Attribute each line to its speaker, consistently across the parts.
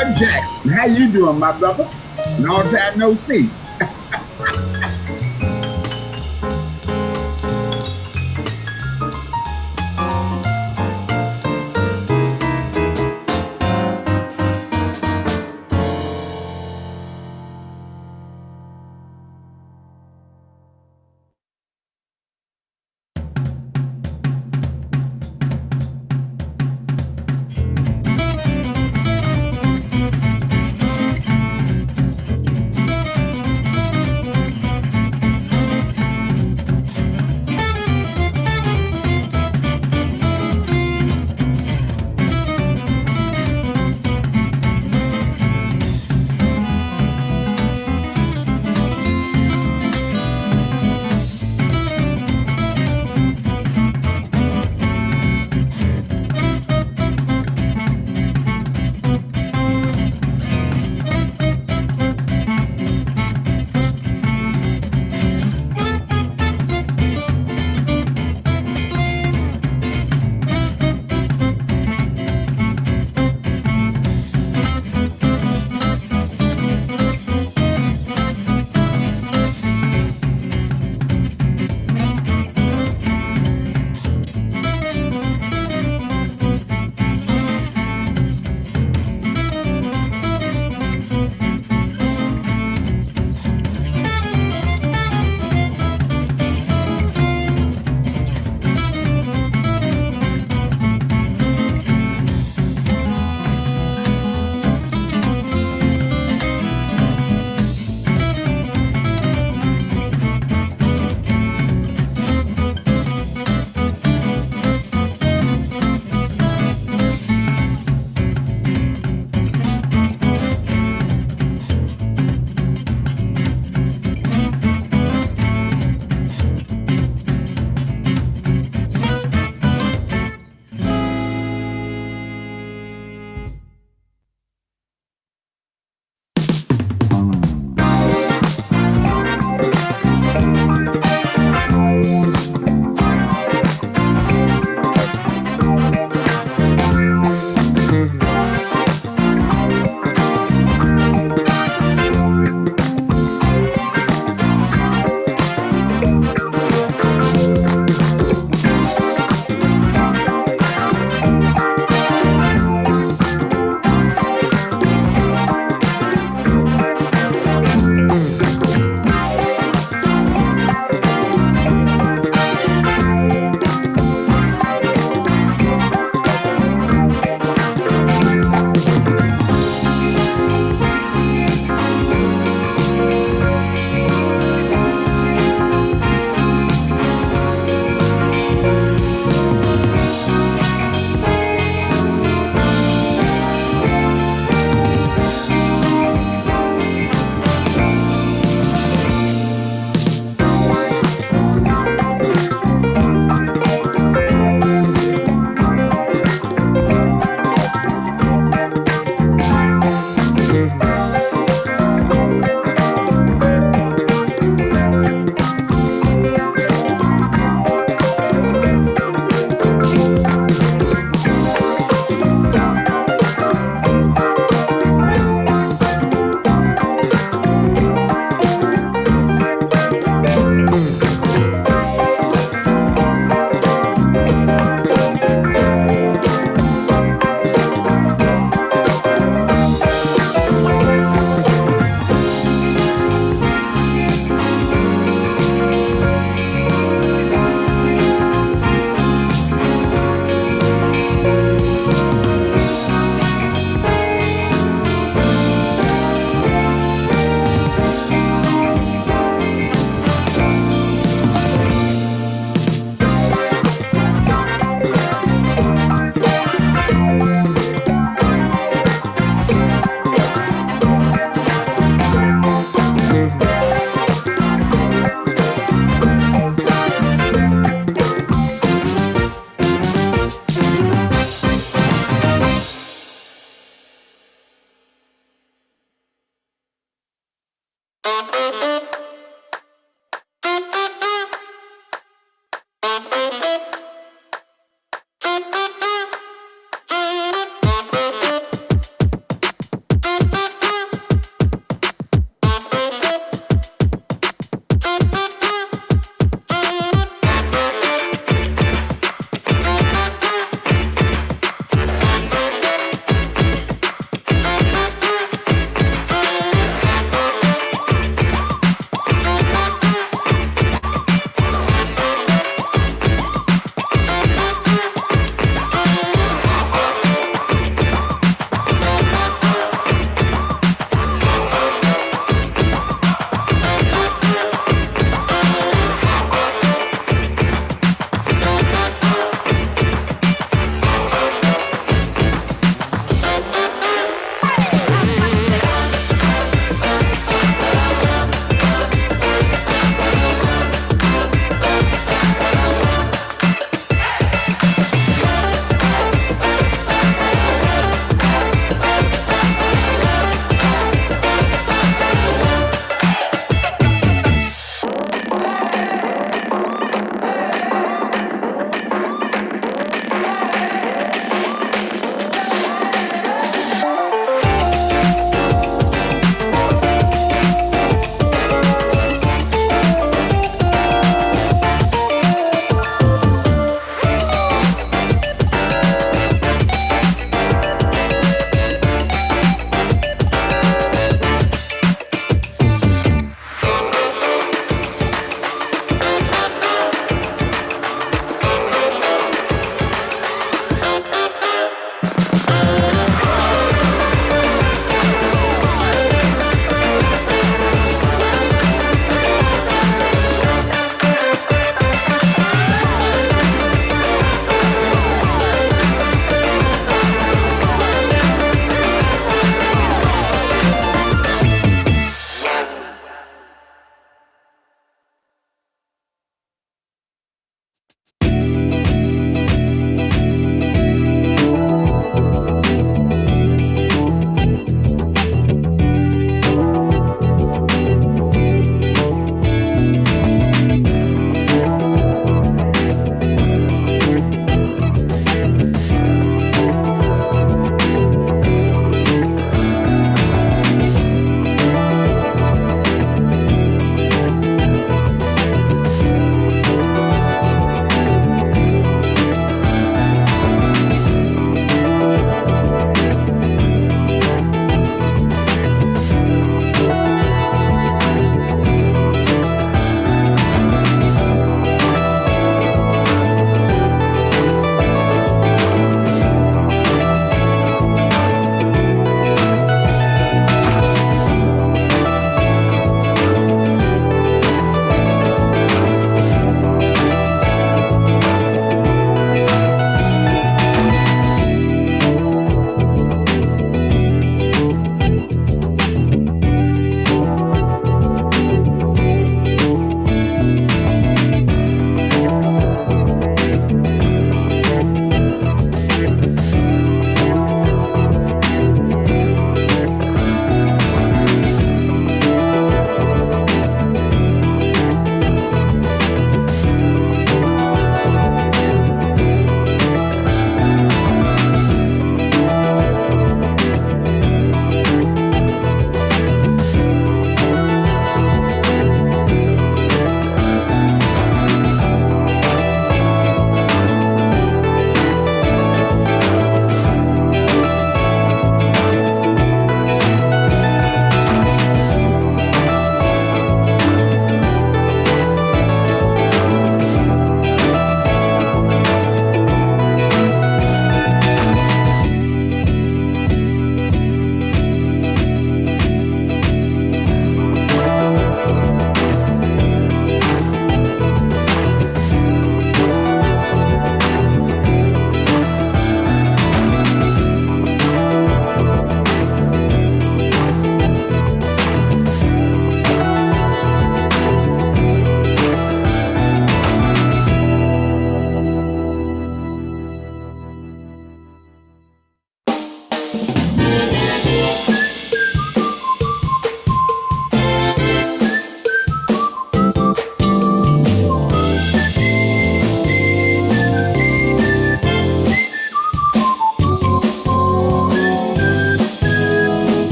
Speaker 1: Rev Jackson. How you doing, my brother? Long time no see.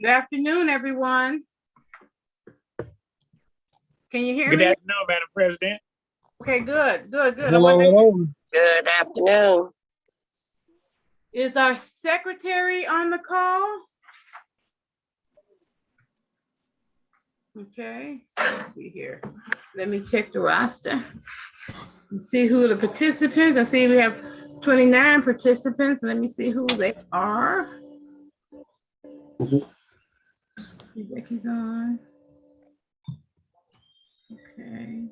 Speaker 2: Good afternoon, everyone. Can you hear me?
Speaker 3: Good afternoon, Madam President.
Speaker 2: Okay, good.
Speaker 4: Hello.
Speaker 5: Good afternoon.
Speaker 2: Is our secretary on the call? Okay, let's see here. Let me check the roster and see who the participants. I see we have 29 participants. Let me see who they are. Becky's on. Okay.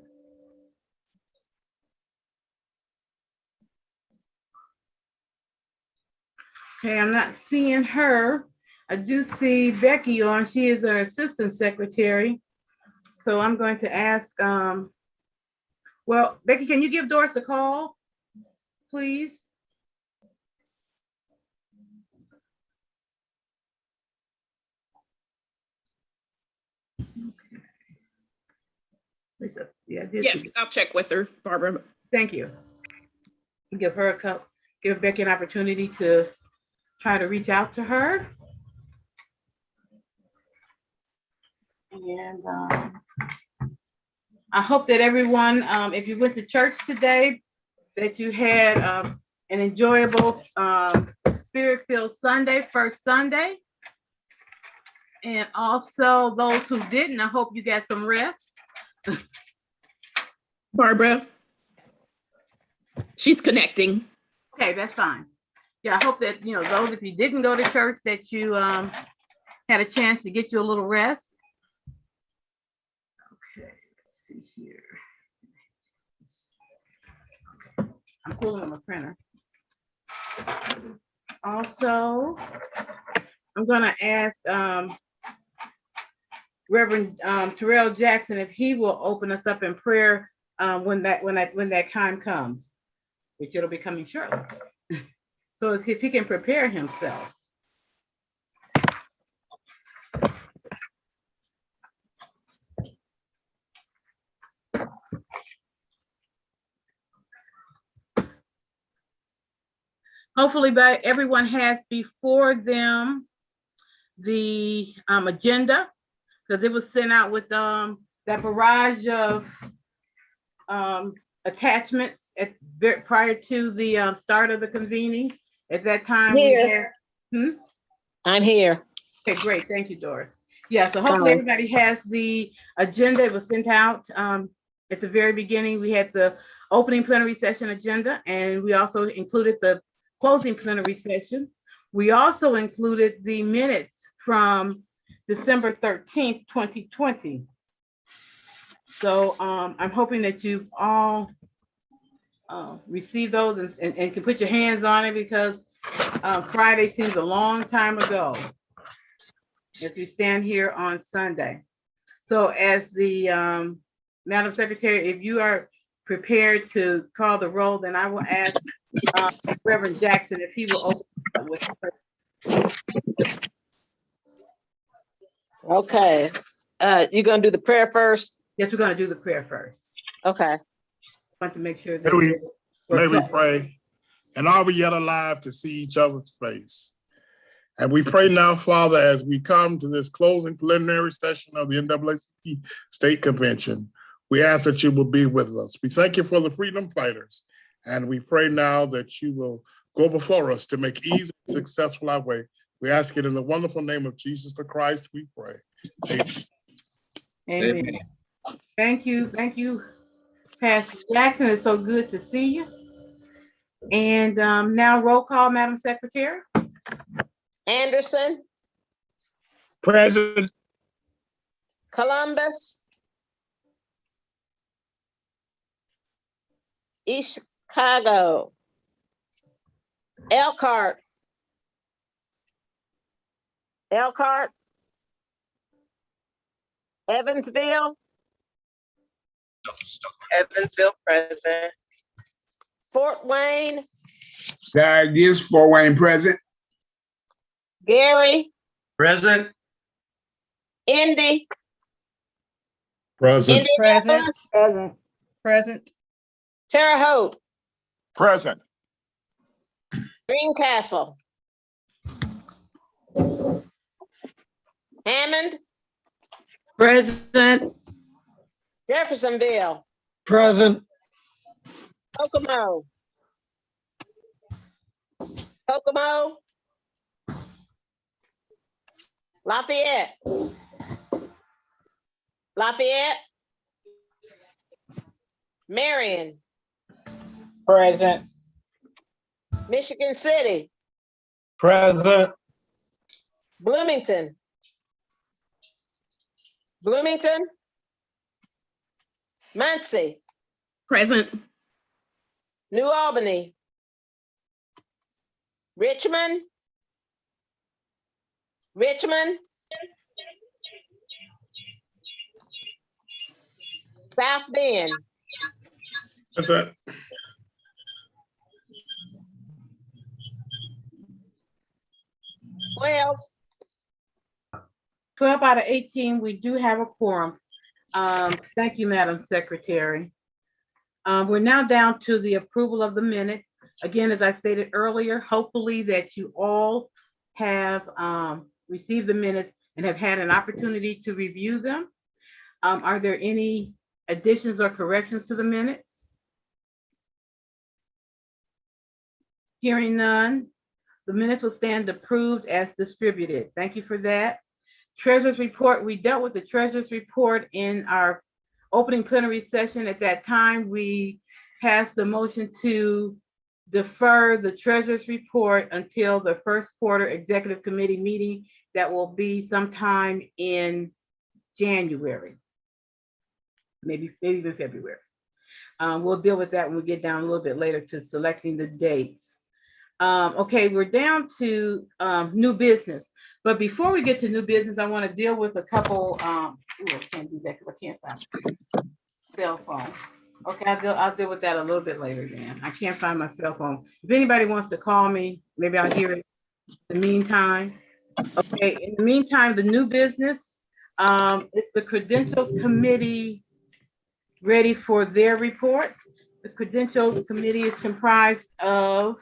Speaker 2: Okay, I'm not seeing her. I do see Becky on. She is our assistant secretary. So I'm going to ask, well, Becky, can you give Doris a call, please? Lisa, yeah,
Speaker 5: Yes, I'll check with her, Barbara.
Speaker 2: Thank you. Give her a cup, give Becky an opportunity to try to reach out to her. And I hope that everyone, if you went to church today, that you had an enjoyable Spirit-filled Sunday, first Sunday. And also those who didn't, I hope you got some rest.
Speaker 5: Barbara, she's connecting.
Speaker 2: Okay, that's fine. Yeah, I hope that, you know, those, if you didn't go to church, that you had a chance to get you a little rest. Okay, let's see here. Okay, I'm pulling on my printer. Also, I'm gonna ask Reverend Terrell Jackson if he will open us up in prayer when that time comes, which it'll be coming shortly. So if he can prepare himself. Hopefully everyone has before them the agenda, because it was sent out with that barrage of attachments prior to the start of the convening. At that time,
Speaker 6: I'm here.
Speaker 2: Okay, great. Thank you, Doris. Yeah, so hopefully everybody has the agenda. It was sent out at the very beginning. We had the opening plenary session agenda, and we also included the closing plenary session. We also included the minutes from December 13th, 2020. So I'm hoping that you've all received those and can put your hands on it, because Friday seems a long time ago as we stand here on Sunday. So as the Madam Secretary, if you are prepared to call the roll, then I will ask Reverend Jackson if he will open up with prayer.
Speaker 6: Okay. You're gonna do the prayer first?
Speaker 2: Yes, we're going to do the prayer first.
Speaker 6: Okay.
Speaker 2: I want to make sure that
Speaker 4: May we pray, and are we yet alive to see each other's face? And we pray now, Father, as we come to this closing preliminary session of the NAACP State Convention, we ask that you will be with us. We thank you for the freedom fighters, and we pray now that you will go before us to make easy and successful our way. We ask it in the wonderful name of Jesus the Christ, we pray. Amen.
Speaker 2: Amen. Thank you, Pastor Jackson. It's so good to see you. And now roll call, Madam Secretary.
Speaker 6: Anderson,
Speaker 3: President.
Speaker 6: Columbus, East Chicago, Elkhart, Evansville, present. Fort Wayne,
Speaker 1: Guy Gibbs, Fort Wayne present.
Speaker 6: Gary,
Speaker 1: Present.
Speaker 6: Indy,
Speaker 4: Present.
Speaker 6: Indianapolis,
Speaker 7: Present.
Speaker 6: Terre Haute,
Speaker 3: Present.
Speaker 6: Greencastle, Hammond,
Speaker 5: Present.
Speaker 6: Jeffersonville,
Speaker 3: Present.
Speaker 6: Kokomo. Kokomo. Lafayette. Lafayette. Marion,
Speaker 3: Present.
Speaker 6: Michigan City,
Speaker 3: Present.
Speaker 6: Bloomington. Bloomington. Muncie,
Speaker 5: Present.
Speaker 6: New Albany, Richmond, South Bend,
Speaker 4: What's that?
Speaker 6: 12,
Speaker 2: 12 out of 18, we do have a quorum. Thank you, Madam Secretary. We're now down to the approval of the minutes. Again, as I stated earlier, hopefully that you all have received the minutes and have had an opportunity to review them. Are there any additions or corrections to the minutes? Hearing none, the minutes will stand approved as distributed. Thank you for that. Treasurer's report, we dealt with the treasurer's report in our opening plenary session. At that time, we passed the motion to defer the treasurer's report until the first quarter executive committee meeting that will be sometime in January, maybe even February. We'll deal with that when we get down a little bit later to selecting the dates. Okay, we're down to new business. But before we get to new business, I want to deal with a couple, I can't do that because I can't find my cell phone. Okay, I'll deal with that a little bit later then. I can't find my cell phone. If anybody wants to call me, maybe I'll hear it in the meantime. Okay, in the meantime, the new business, is the Credentials Committee ready for their report? The Credentials Committee is comprised of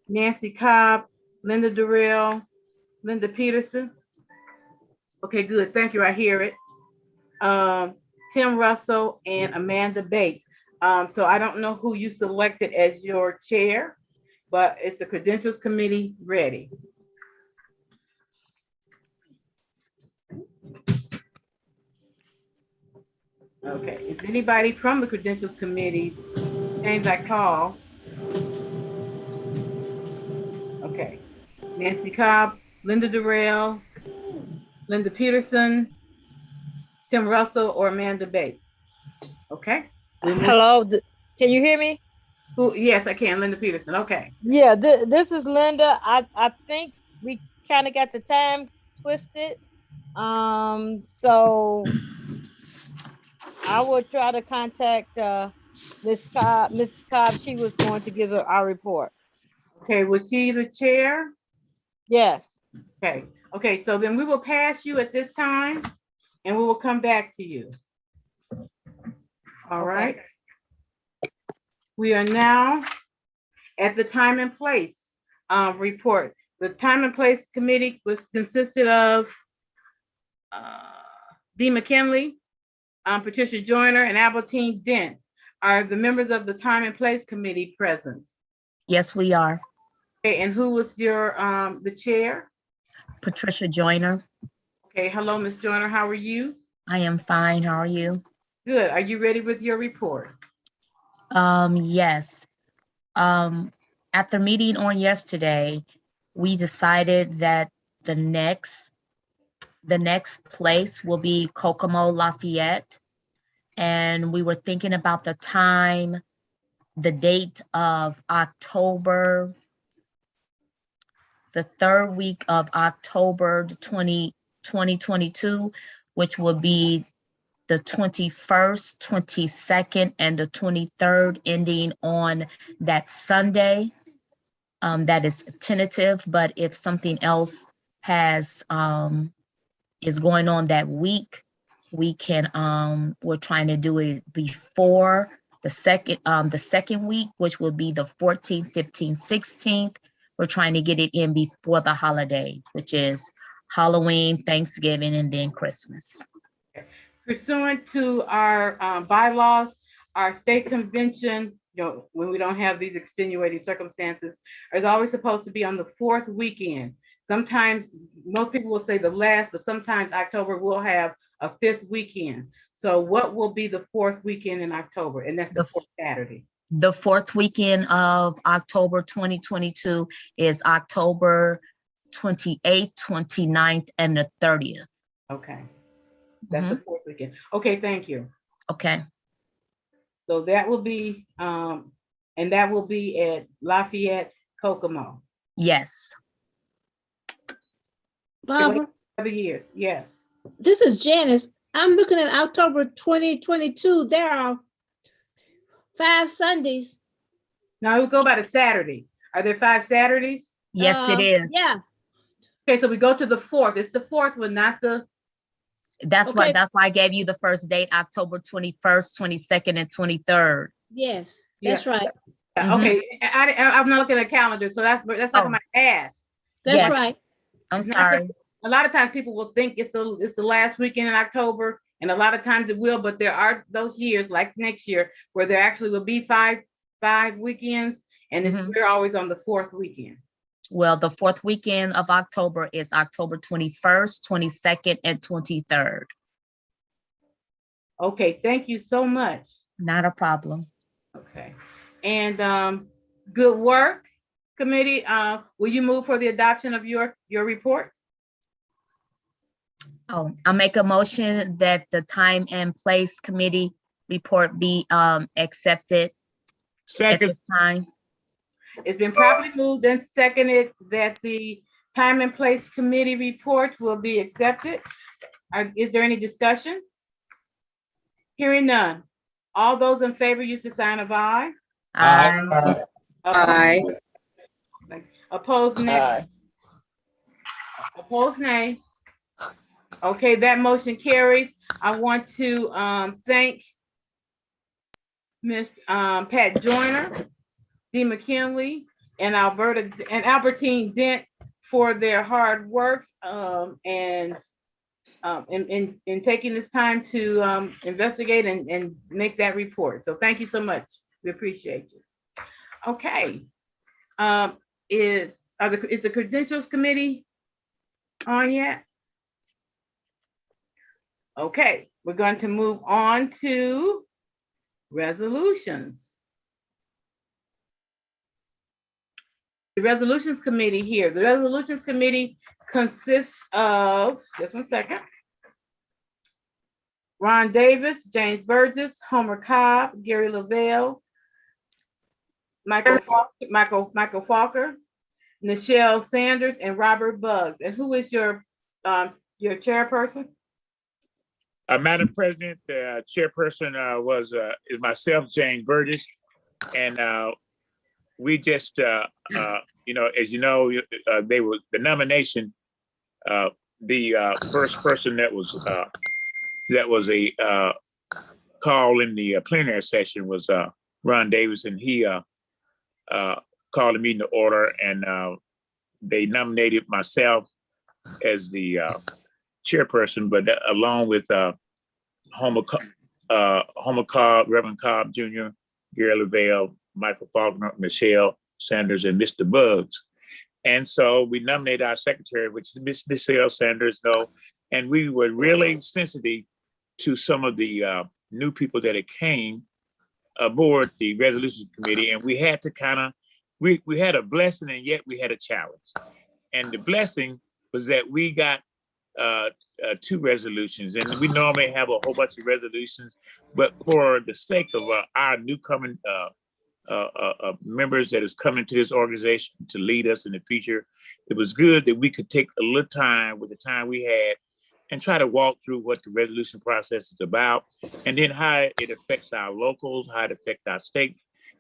Speaker 2: Nancy Cobb, Linda Durrell, Linda Peterson. Okay, good. Thank you. I hear it. Tim Russell and Amanda Bates. So I don't know who you selected as your chair, but it's the Credentials Committee ready. Okay, is anybody from the Credentials Committee, names I call? Okay, Nancy Cobb, Linda Durrell, Linda Peterson, Tim Russell, or Amanda Bates? Okay.
Speaker 7: Hello, can you hear me?
Speaker 2: Who? Yes, I can. Linda Peterson. Okay.
Speaker 7: Yeah, this is Linda. I think we kind of got the time twisted. So I will try to contact Mrs. Cobb. She was going to give our report.
Speaker 2: Okay, was she the chair?
Speaker 7: Yes.
Speaker 2: Okay. Okay, so then we will pass you at this time and we will come back to you. All right. We are now at the time and place report. The time and place committee was consisted of Dee McKinley, Patricia Joyner, and Albertine Dent. Are the members of the time and place committee present?
Speaker 8: Yes, we are.
Speaker 2: Okay, and who was your the chair?
Speaker 8: Patricia Joyner.
Speaker 2: Okay, hello, Ms. Joyner. How are you?
Speaker 8: I am fine. How are you?
Speaker 2: Good. Are you ready with your report?
Speaker 8: Yes. At the meeting on yesterday, we decided that the next place will be Kokomo Lafayette. And we were thinking about the time, the date of October, the third week of October 2022, which will be the 21st, 22nd, and the 23rd, ending on that Sunday. That is tentative, but if something else has is going on that week, we can we're trying to do it before the second week, which will be the 14th, 15th, 16th. We're trying to get it in before the holiday, which is Halloween, Thanksgiving, and then Christmas.
Speaker 2: Pursuant to our bylaws, our state convention, when we don't have these extenuating circumstances, is always supposed to be on the fourth weekend. Sometimes, most people will say the last, but sometimes October will have a fifth weekend. So what will be the fourth weekend in October? And that's the fourth Saturday.
Speaker 8: The fourth weekend of October 2022 is October 28th, 29th, and the 30th.
Speaker 2: Okay. That's the fourth weekend. Okay, thank you.
Speaker 8: Okay.
Speaker 2: So that will be, and that will be at Lafayette, Kokomo.
Speaker 8: Yes.
Speaker 9: Barbara,
Speaker 2: Other years, yes.
Speaker 9: this is Janice. I'm looking at October 2022. There are 5 Sundays.
Speaker 2: Now we'll go by the Saturday. Are there 5 Saturdays?
Speaker 8: Yes, it is.
Speaker 9: Yeah.
Speaker 2: Okay, so we go to the fourth. It's the fourth one, not the.
Speaker 8: That's
Speaker 9: Okay.
Speaker 8: that's why I gave you the first date, October 21st, 22nd, and 23rd.
Speaker 9: Yes,
Speaker 2: Yeah.
Speaker 9: that's right.
Speaker 2: Okay, I'm not looking at a calendar, so that's like my ask.
Speaker 9: That's
Speaker 8: Yes.
Speaker 9: right.
Speaker 8: I'm
Speaker 2: It's not
Speaker 8: sorry.
Speaker 2: A lot of times people will think it's the last weekend in October, and a lot of times it will, but there are those years, like next year, where there actually will be five weekends, and we're always on the fourth weekend.
Speaker 8: Well, the fourth weekend of October is October 21st, 22nd, and 23rd.
Speaker 2: Okay, thank you so much.
Speaker 8: Not a problem.
Speaker 2: Okay, and good work, committee. Will you move for the adoption of your report?
Speaker 8: Oh, I'll make a motion that the time and place committee report be accepted at
Speaker 3: Second.
Speaker 8: this time.
Speaker 2: It's been properly moved and seconded that the time and place committee report will be accepted. Is there any discussion? Hearing none. All those in favor use the sign of aye.
Speaker 8: Aye.
Speaker 5: Aye.
Speaker 2: Opposed, nay.
Speaker 3: Aye.
Speaker 2: Opposed, nay. Okay, that motion carries. I want to thank Miss Pat Joyner, Dee McKinley, and Albertine Dent for their hard work in taking this time to investigate and make that report. So thank you so much. We appreciate you. Okay. Is the Credentials Committee on yet? Okay, we're going to move on to resolutions. The Resolutions Committee here. The Resolutions Committee consists of, just one second, Ron Davis, James Burgess, Homer Cobb, Gary Lavelle, Michael Falker, Nichelle Sanders, and Robert Buggs. And who is your chairperson?
Speaker 3: Madam President, the chairperson is myself, James Burgess, and we just, as you know, they were the nomination. The first person that was a call in the plenary session was Ron Davis, and he called the meeting to order, and they nominated myself as the chairperson, but along with Homer Cobb, Reverend Cobb Jr., Gary Lavelle, Michael Faulkner, Michelle Sanders, and Mr. Buggs. And so we nominated our secretary, which is Miss Nichelle Sanders, and we were really sensitive to some of the new people that came aboard the resolution committee, and we had to we had a blessing, and yet we had a challenge. And the blessing was that we got 2 resolutions, and we normally have a whole bunch of resolutions, but for the sake of our newcoming members that is coming to this organization to lead us in the future, it was good that we could take a little time with the time we had and try to walk through what the resolution process is about, and then how it affects our locals, how it affects our state,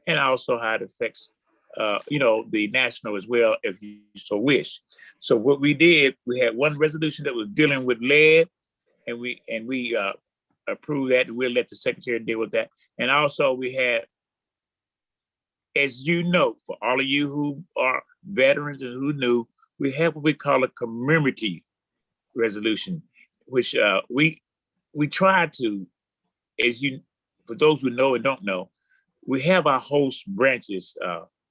Speaker 3: and also how it affects the national as well, if you so wish. So what we did, we had one resolution that was dealing with lead, and we approved that. We'll let the secretary deal with that. And also we had, as you know, for all of you who are veterans and who knew, we have what we call a commemorative resolution, which we try to, for those who know and don't know, we have our host branches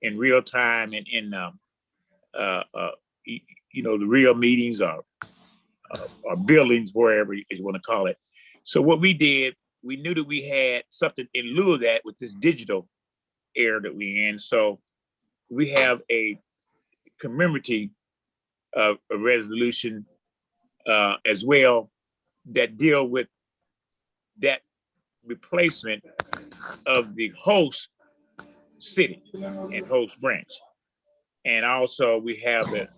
Speaker 3: in real time and in the real meetings or buildings, wherever you want to call it. So what we did, we knew that we had something in lieu of that with this digital era that we're in. So we have a commemorative a resolution as well that deal with that replacement of the host city and host branch. And also we have it,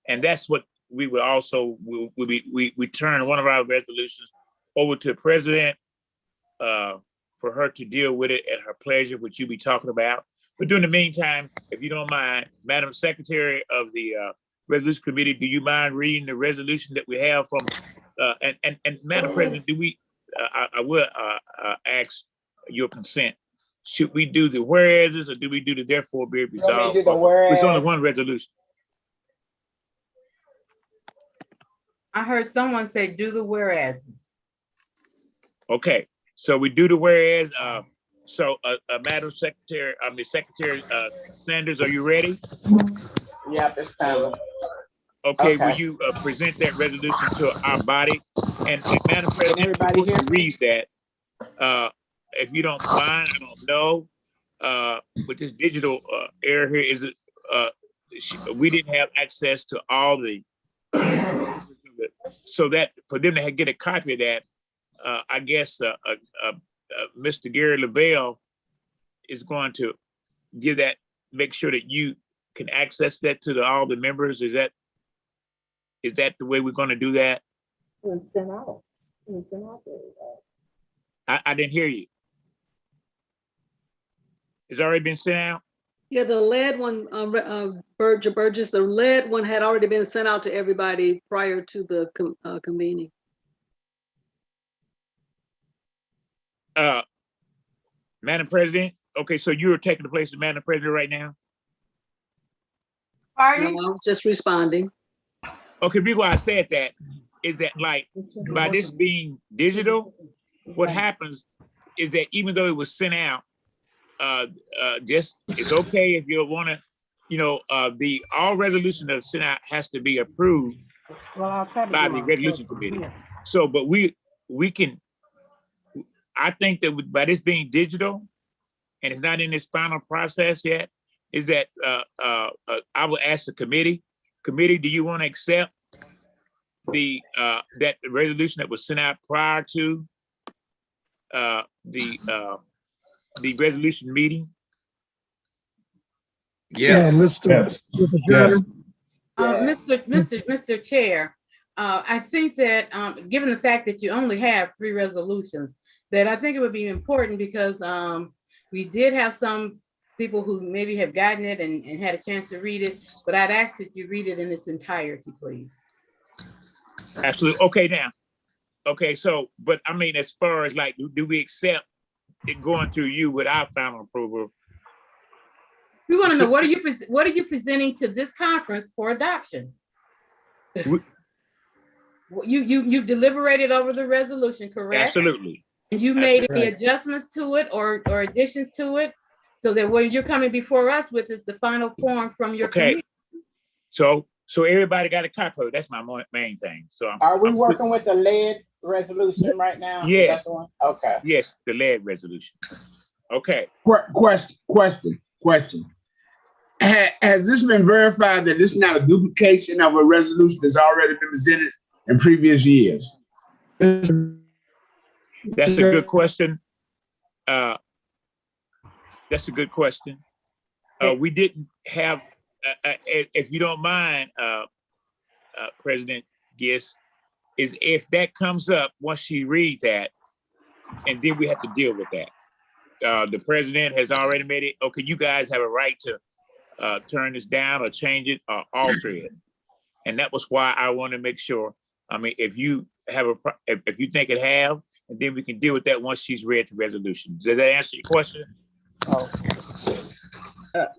Speaker 3: and that's what we would also, we turn one of our resolutions over to the president for her to deal with it at her pleasure, which you'll be talking about. But during the meantime, if you don't mind, Madam Secretary of the Resolution Committee, do you mind reading the resolution that we have from, and Madam President, do we, I will ask your consent. Should we do the whereas or do we do the therefore be it resolved? It's only one resolution.
Speaker 2: I heard someone say do the whereas.
Speaker 3: Okay, so we do the whereas. So, Madam Secretary, Secretary Sanders, are you ready?
Speaker 10: Yep, it's coming.
Speaker 3: Okay, will you present that resolution to our body? And Madam President,
Speaker 10: everybody
Speaker 3: before
Speaker 10: hear
Speaker 3: she reads that, if you don't mind, I don't know, with this digital era here, is it, we didn't have access to all the, so that for them to get a copy of that, I guess Mr. Gary Lavelle is going to give that, make sure that you can access that to all the members. Is that the way we're going to do that? I didn't hear you. It's already been sent out?
Speaker 11: Yeah, the lead one, Burgess, the lead one had already been sent out to everybody prior to the convening.
Speaker 3: Madam President, okay, so you're taking the place of Madam President right now?
Speaker 11: No, I was just responding.
Speaker 3: Okay, the reason why I said that is that, like, by this being digital, what happens is that even though it was sent out, just, it's okay if you want to, all resolution that's sent out has to be approved by the resolution committee. So, but we can, I think that by this being digital and it's not in its final process yet, is that I will ask the committee, do you want to accept the that resolution that was sent out prior to the resolution meeting?
Speaker 4: Yes.
Speaker 2: Mr. Chair, I think that given the fact that you only have 3 resolutions, that I think it would be important because we did have some people who maybe have gotten it and had a chance to read it, but I'd ask that you read it in its entirety, please.
Speaker 3: Absolutely. Okay, now. Okay, so, but I mean, as far as like, do we accept it going through you without final approval?
Speaker 2: We want to know, what are you presenting to this conference for adoption? You deliberated over the resolution, correct?
Speaker 3: Absolutely.
Speaker 2: And you made any adjustments to it or additions to it, so that what you're coming before us with is the final form from your committee.
Speaker 3: So everybody got a copy of it. That's my main thing. So
Speaker 10: are we working with the lead resolution right now?
Speaker 3: Yes.
Speaker 10: Okay.
Speaker 3: Yes, the lead resolution. Okay.
Speaker 1: Question. Has this been verified that this is not a duplication of a resolution that's already been presented in previous years?
Speaker 3: That's a good question. That's a good question. We didn't have, if you don't mind, President Gist, is if that comes up, once she reads that, and then we have to deal with that. The president has already made it, okay, you guys have a right to turn this down or change it or alter it. And that was why I want to make sure, I mean, if you have if you think it have, and then we can deal with that once she's read the resolution. Does that answer your question?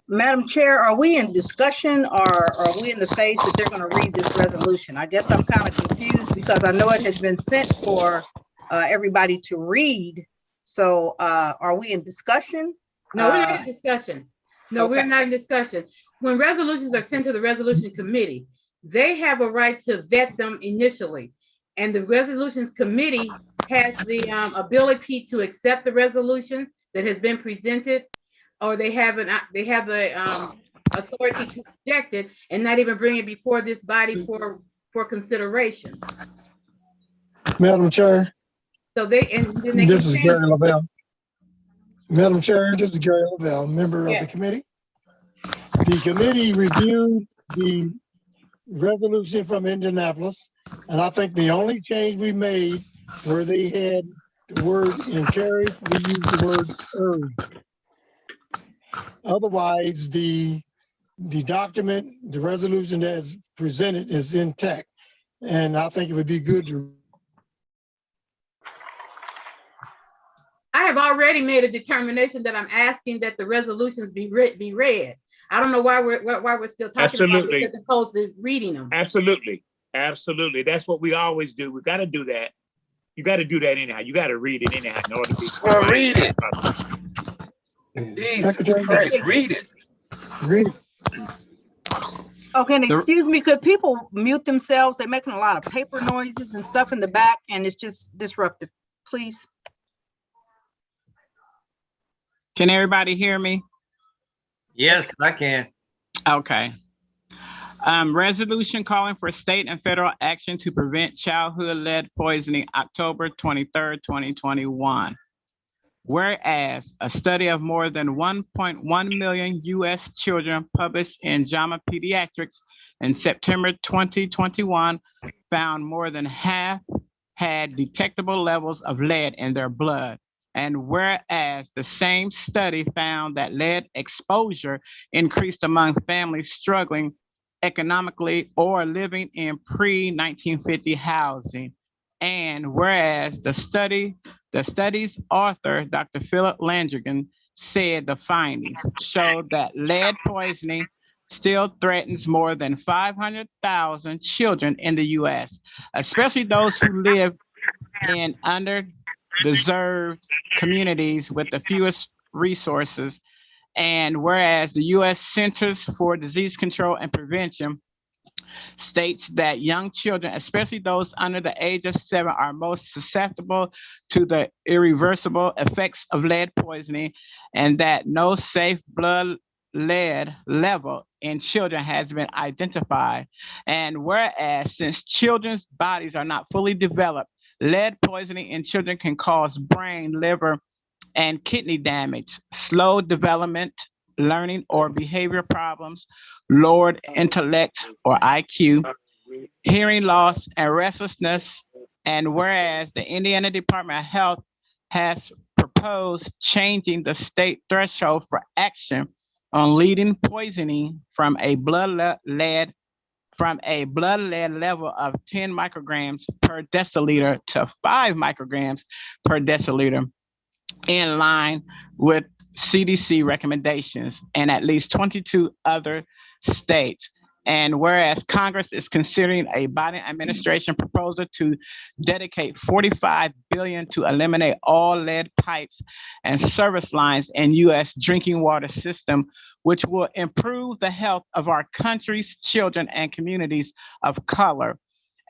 Speaker 12: Madam Chair, are we in discussion or are we in the phase that they're gonna read this resolution? I guess I'm kind of confused because I know it has been sent for everybody to read. So are we in discussion?
Speaker 2: No, we're not in discussion. No, we're
Speaker 12: Okay.
Speaker 2: not in discussion. When resolutions are sent to the resolution committee, they have a right to vet them initially. And the resolutions committee has the ability to accept the resolution that has been presented, or they have the authority to reject it and not even bring it before this body for consideration.
Speaker 13: Madam Chair,
Speaker 2: So they, and then they
Speaker 13: this
Speaker 2: can
Speaker 13: is
Speaker 2: change
Speaker 13: Gary
Speaker 2: it.
Speaker 13: Lavelle. Madam Chair, this is Gary Lavelle, member of the
Speaker 2: Yes.
Speaker 13: committee. The committee reviewed the resolution from Indianapolis, and I think the only change we made where they had the word encourage, we used the word urge. Otherwise, the document, the resolution as presented is intact. And I think it would be good to.
Speaker 2: I have already made a determination that I'm asking that the resolutions be read. I don't know why we're still talking
Speaker 3: Absolutely.
Speaker 2: about it as opposed to reading them.
Speaker 3: Absolutely. Absolutely. That's what we always do. We got to do that. You got to do that anyhow. You got to read it anyhow in order to be.
Speaker 14: Well, read it.
Speaker 13: Secretary,
Speaker 14: Read it.
Speaker 13: Read it.
Speaker 12: Okay, and excuse me, could people mute themselves? They're making a lot of paper noises and stuff in the back and it's just disruptive, please.
Speaker 15: Can everybody hear me?
Speaker 14: Yes, I can.
Speaker 15: Okay. Resolution calling for state and federal action to prevent childhood lead poisoning, October 23rd, 2021. Whereas a study of more than 1.1 million US children published in JAMA Pediatrics in September 2021 found more than half had detectable levels of lead in their blood. And whereas the same study found that lead exposure increased among families struggling economically or living in pre-1950 housing. And whereas the study's author, Dr. Philip Landrigan, said the findings showed that lead poisoning still threatens more than 500,000 children in the US, especially those who live in underdeserved communities with the fewest resources. And whereas the US Centers for Disease Control and Prevention states that young children, especially those under the age of 7, are most susceptible to the irreversible effects of lead poisoning, and that no safe blood lead level in children has been identified. And whereas since children's bodies are not fully developed, lead poisoning in children can cause brain, liver, and kidney damage, slow development, learning or behavior problems, lowered intellect or IQ, hearing loss, and restlessness. And whereas the Indiana Department of Health has proposed changing the state threshold for action on leading poisoning from a blood lead level of 10 micrograms per deciliter to 5 micrograms per deciliter, in line with CDC recommendations and at least 22 other states. And whereas Congress is considering a Biden administration proposal to dedicate $45 billion to eliminate all lead pipes and service lines in US drinking water system, which will improve the health of our country's children and communities of color.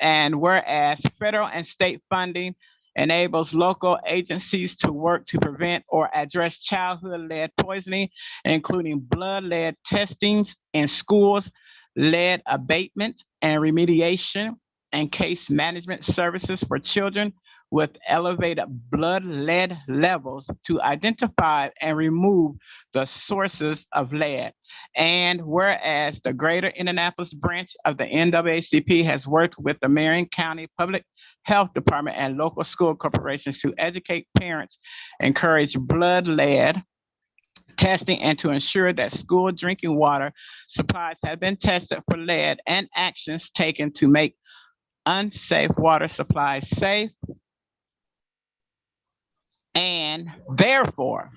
Speaker 15: And whereas federal and state funding enables local agencies to work to prevent or address childhood lead poisoning, including blood lead testings in schools, lead abatement and remediation, and case management services for children with elevated blood lead levels to identify and remove the sources of lead. And whereas the Greater Indianapolis branch of the NAACP has worked with the Marion County Public Health Department and local school corporations to educate parents, encourage blood lead testing, and to ensure that school drinking water supplies have been tested for lead, and actions taken to make unsafe water supplies safe. And therefore,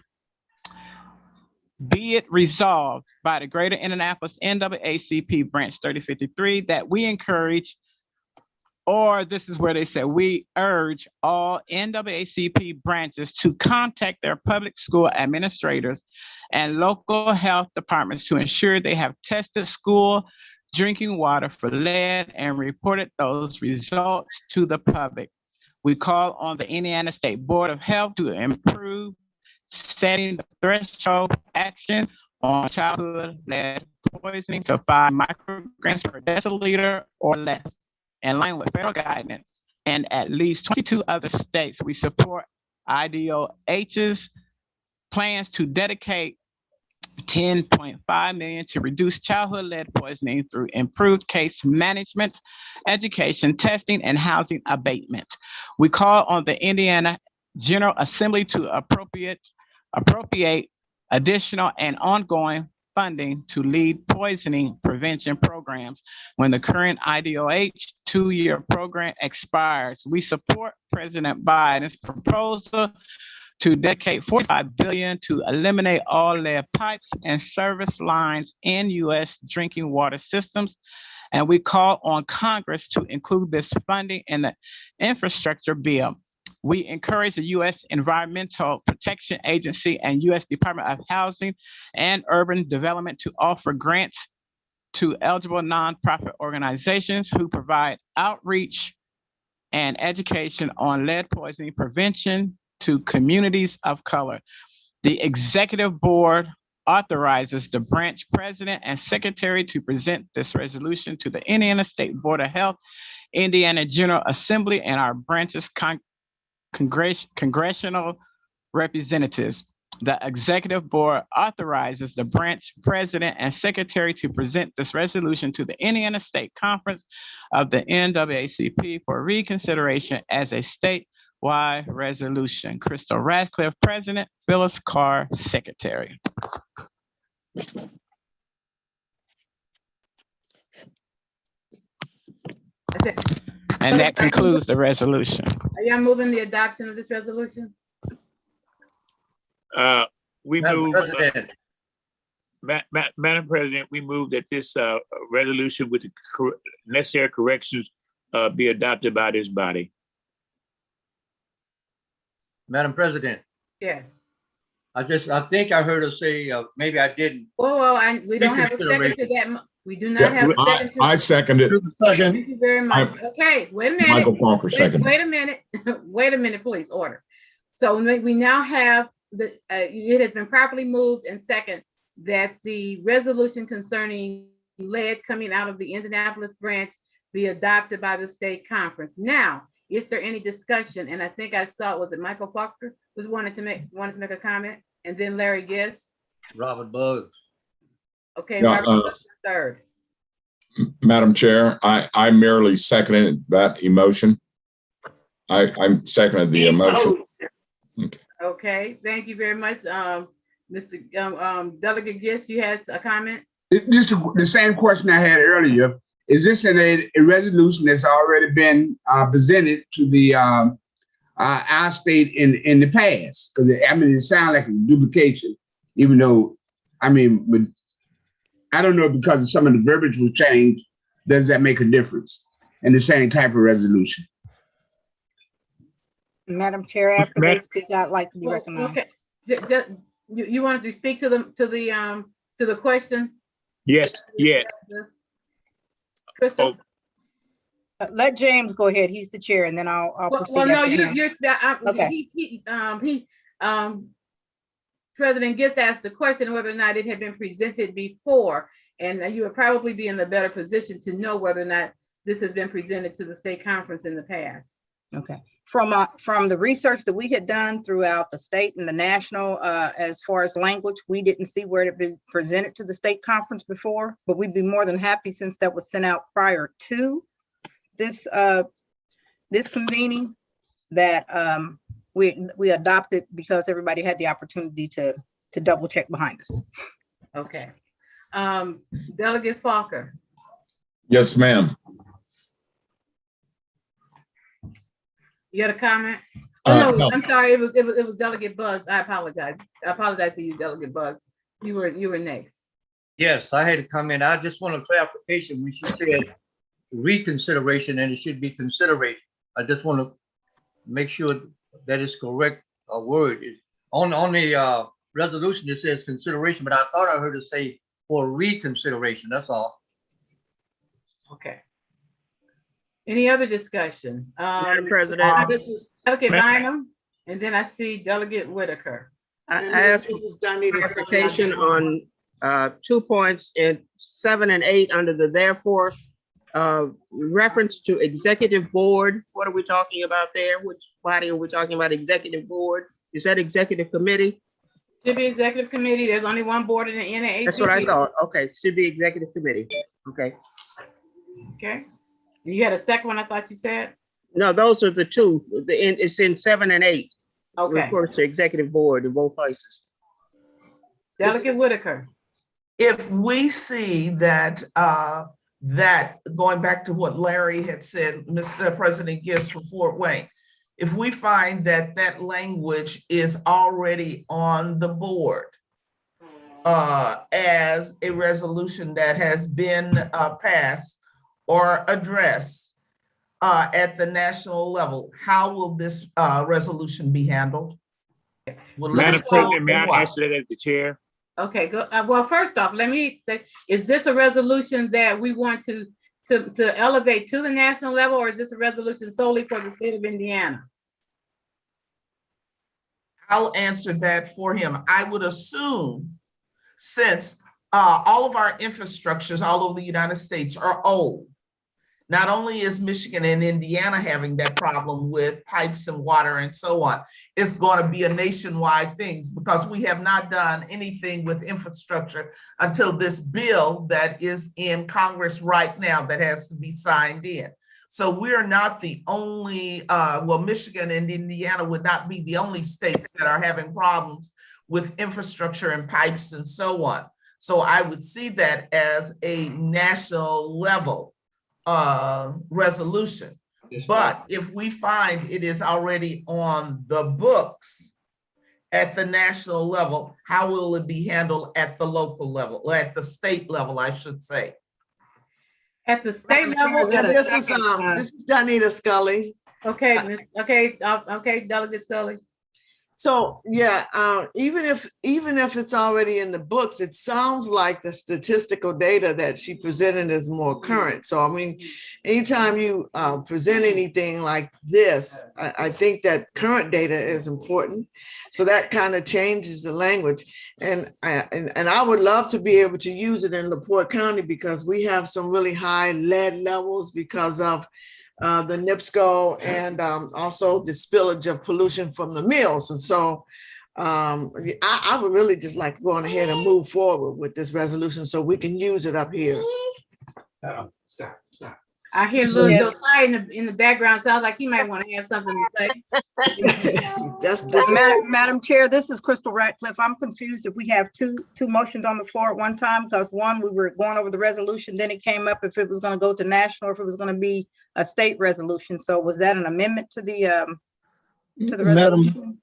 Speaker 15: Be it resolved by the Greater Indianapolis NAACP Branch 3053 that we encourage, or this is where they say we urge all NAACP branches to contact their public school administrators and local health departments to ensure they have tested school drinking water for lead and reported those results to the public. We call on the Indiana State Board of Health to improve setting the threshold for action on childhood lead poisoning to 5 micrograms per deciliter or less, in line with federal guidance. And at least 22 other states, we support IDOH's plans to dedicate $10.5 million to reduce childhood lead poisoning through improved case management, education, testing, and housing abatement. We call on the Indiana General Assembly to appropriate additional and ongoing funding to lead poisoning prevention programs when the current IDOH 2-year program expires. We support President Biden's proposal to dedicate $45 billion to eliminate all lead pipes and service lines in U.S. drinking water systems. And we call on Congress to include this funding in the infrastructure bill. We encourage the U.S. Environmental Protection Agency and U.S. Department of Housing and Urban Development to offer grants to eligible nonprofit organizations who provide outreach and education on lead poisoning prevention to communities of color. The executive board authorizes the branch president and secretary to present this resolution to the Indiana State Board of Health, Indiana General Assembly, and our branch's congressional representatives. The executive board authorizes the branch president and secretary to present this resolution to the Indiana State Conference of the NAACP for reconsideration as a statewide resolution. Crystal Radcliffe, President, Phyllis Carr, Secretary.
Speaker 2: That's it.
Speaker 15: And that concludes the resolution.
Speaker 2: Are y'all moving the adoption of this resolution?
Speaker 3: We
Speaker 14: Madam
Speaker 3: move,
Speaker 14: President,
Speaker 3: Madam President, we move that this resolution with the necessary corrections be adopted by this body.
Speaker 14: Madam President,
Speaker 2: Yes.
Speaker 14: I think I heard her say, maybe I didn't.
Speaker 2: Whoa, we don't have a second to that. We do not have a second to.
Speaker 16: I second it.
Speaker 2: Thank you very much. Okay, wait a minute.
Speaker 16: Michael Falker second.
Speaker 2: Wait a minute. Wait a minute, please. Order. So we now have it has been properly moved and second that the resolution concerning lead coming out of the Indianapolis branch be adopted by the state conference. Now, is there any discussion? And I think I saw, was it Michael Faulkner was wanted to make a comment, and then Larry Giss.
Speaker 14: Robert Buggs.
Speaker 2: Okay,
Speaker 16: Yeah,
Speaker 2: Robert Buggs third.
Speaker 16: Madam Chair, I merely seconded that emotion. I'm seconded the emotion.
Speaker 2: Okay, thank you very much. Mr. Delegate Giss, you had a comment?
Speaker 1: Just the same question I had earlier. Is this a resolution that's already been presented to the our state in the past? Because it sounds like a duplication, even though but I don't know, because of some of the verbiage was changed. Does that make a difference in the same type of resolution?
Speaker 12: Madam Chair, after they speak, I'd like to be recognized.
Speaker 2: Okay, you wanted to speak to the question?
Speaker 3: Yes, yes.
Speaker 2: Crystal?
Speaker 12: Let James go ahead. He's the chair, and then I'll proceed.
Speaker 2: Well, no,
Speaker 12: after him.
Speaker 2: Okay. President Giss asked the question whether or not it had been presented before, and you would probably be in a better position to know whether or not this has been presented to the state conference in the past.
Speaker 12: Okay. From the research that we had done throughout the state and the national, as far as language, we didn't see where it had been presented to the state conference before, but we'd be more than happy, since that was sent out prior to this convening, that we adopted, because everybody had the opportunity to double check behind us.
Speaker 2: Okay. Delegate Falker.
Speaker 16: Yes, ma'am.
Speaker 2: You had a comment? Oh, no,
Speaker 16: No.
Speaker 2: I'm sorry. It was Delegate Buggs. I apologize. I apologize to you, Delegate Buggs. You were next.
Speaker 14: Yes, I had to come in. I just want a clarification when she said reconsideration and it should be consideration. I just want to make sure that is correct word. On the resolution, it says consideration, but I thought I heard it say for reconsideration. That's all.
Speaker 2: Okay. Any other discussion?
Speaker 6: Madam President,
Speaker 17: This is,
Speaker 2: Delegate Bynum, and then I see Delegate Whitaker.
Speaker 6: I
Speaker 17: and
Speaker 6: asked for
Speaker 17: this is Donita Scully.
Speaker 6: clarification on 2 points in 7 and 8 under the therefore. Reference to executive board. What are we talking about there? Which body are we talking about? Executive board? Is that executive committee?
Speaker 2: Should be executive committee. There's only one board in the NAACP.
Speaker 6: That's what I thought. Okay, should be executive committee. Okay.
Speaker 2: Okay. And you had a second one, I thought you said?
Speaker 6: No, those are the two. It's in 7 and 8.
Speaker 2: Okay.
Speaker 6: Refers to executive board in both places.
Speaker 2: Delegate Whitaker.
Speaker 17: If we see that, that going back to what Larry had said, Mr. President Gist from Fort Wayne, if we find that that language is already on the board as a resolution that has been passed or addressed at the national level, how will this resolution be handled?
Speaker 3: Madam President, may I answer that as the chair?
Speaker 2: Okay, go. Well, first off, let me say, is this a resolution that we want to elevate to the national level, or is this a resolution solely for the state of Indiana?
Speaker 17: I'll answer that for him. I would assume, since all of our infrastructures all over the United States are old, not only is Michigan and Indiana having that problem with pipes and water and so on, it's going to be a nationwide thing because we have not done anything with infrastructure until this bill that is in Congress right now that has to be signed in. So we're not the only, well, Michigan and Indiana would not be the only states that are having problems with infrastructure and pipes and so on. So I would see that as a national level resolution. But if we find it is already on the books at the national level, how will it be handled at the local level, or at the state level, I should say?
Speaker 2: At the state level.
Speaker 10: This is Donita Scully.
Speaker 2: Okay, okay, Delegate Scully.
Speaker 10: So yeah, even if it's already in the books, it sounds like the statistical data that she presented is more current. So I mean, anytime you present anything like this, I think that current data is important. So that kind of changes the language, and I would love to be able to use it in LaPorte County because we have some really high lead levels because of the NIPSCO and also the spillage of pollution from the mills. And so I would really just like going ahead and move forward with this resolution so we can use it up here.
Speaker 14: Stop.
Speaker 2: I hear little Josiah in the background. Sounds like he might want to have something to say.
Speaker 12: Madam Chair, this is Crystal Ratcliffe. I'm confused if we have two motions on the floor at one time, because one, we were going over the resolution, then it came up if it was going to go to national or if it was going to be a state resolution. So was that an amendment to the resolution?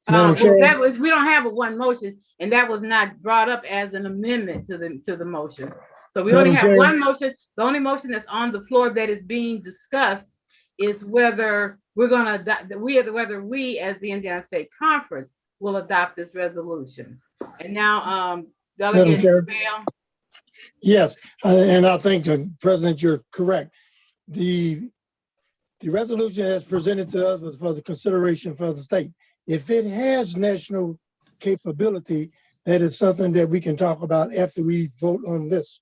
Speaker 13: Madam Chair.
Speaker 2: That was, we don't have a one motion, and that was not brought up as an amendment to the motion. So we only have one motion. The only motion that's on the floor that is being discussed is whether we're going to adopt, whether we as the Indiana State Conference will adopt this resolution. And now, Delegate Bell.
Speaker 13: Yes, and I think, President, you're correct. The resolution as presented to us was for the consideration for the state. If it has national capability, that is something that we can talk about after we vote on this.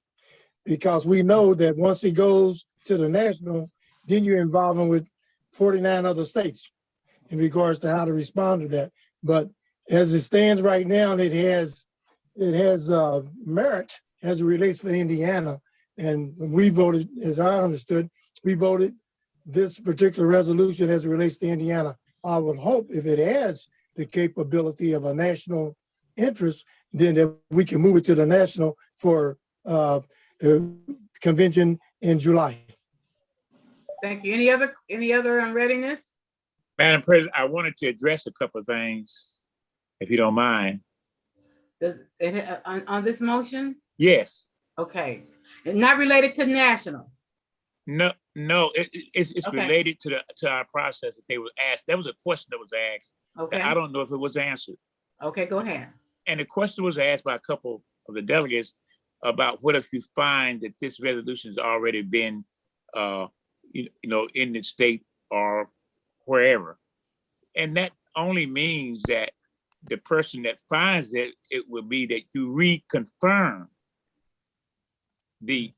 Speaker 13: Because we know that once it goes to the national, then you're involving with 49 other states in regards to how to respond to that. But as it stands right now, it has merit as it relates for Indiana. And when we voted, as I understood, we voted this particular resolution as it relates to Indiana. I would hope if it has the capability of a national interest, then that we can move it to the national for the convention in July.
Speaker 2: Thank you. Any other readiness?
Speaker 3: Madam President, I wanted to address a couple of things, if you don't mind.
Speaker 2: Does it, on this motion?
Speaker 3: Yes.
Speaker 2: Okay, and not related to national.
Speaker 3: No, it's
Speaker 2: Okay.
Speaker 3: related to our process that they were asked. That was a question that was asked.
Speaker 2: Okay.
Speaker 3: That I don't know if it was answered.
Speaker 2: Okay, go ahead.
Speaker 3: And the question was asked by a couple of the delegates about what if you find that this resolution has already been, you know, in the state or wherever. And that only means that the person that finds it, it will be that you reconfirm the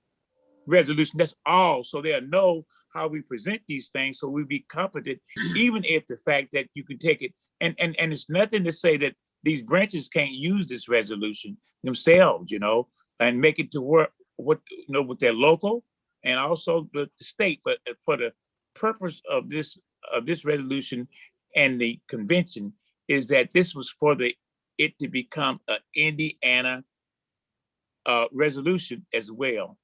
Speaker 3: resolution. That's all. So they'll know how we present these things. So we be competent, even if the fact that you can take it and it's nothing to say that these branches can't use this resolution themselves, you know, and make it to work what, you know, with their local and also the state. But for the purpose of this resolution and the convention is that this was for it to become an Indiana resolution as well,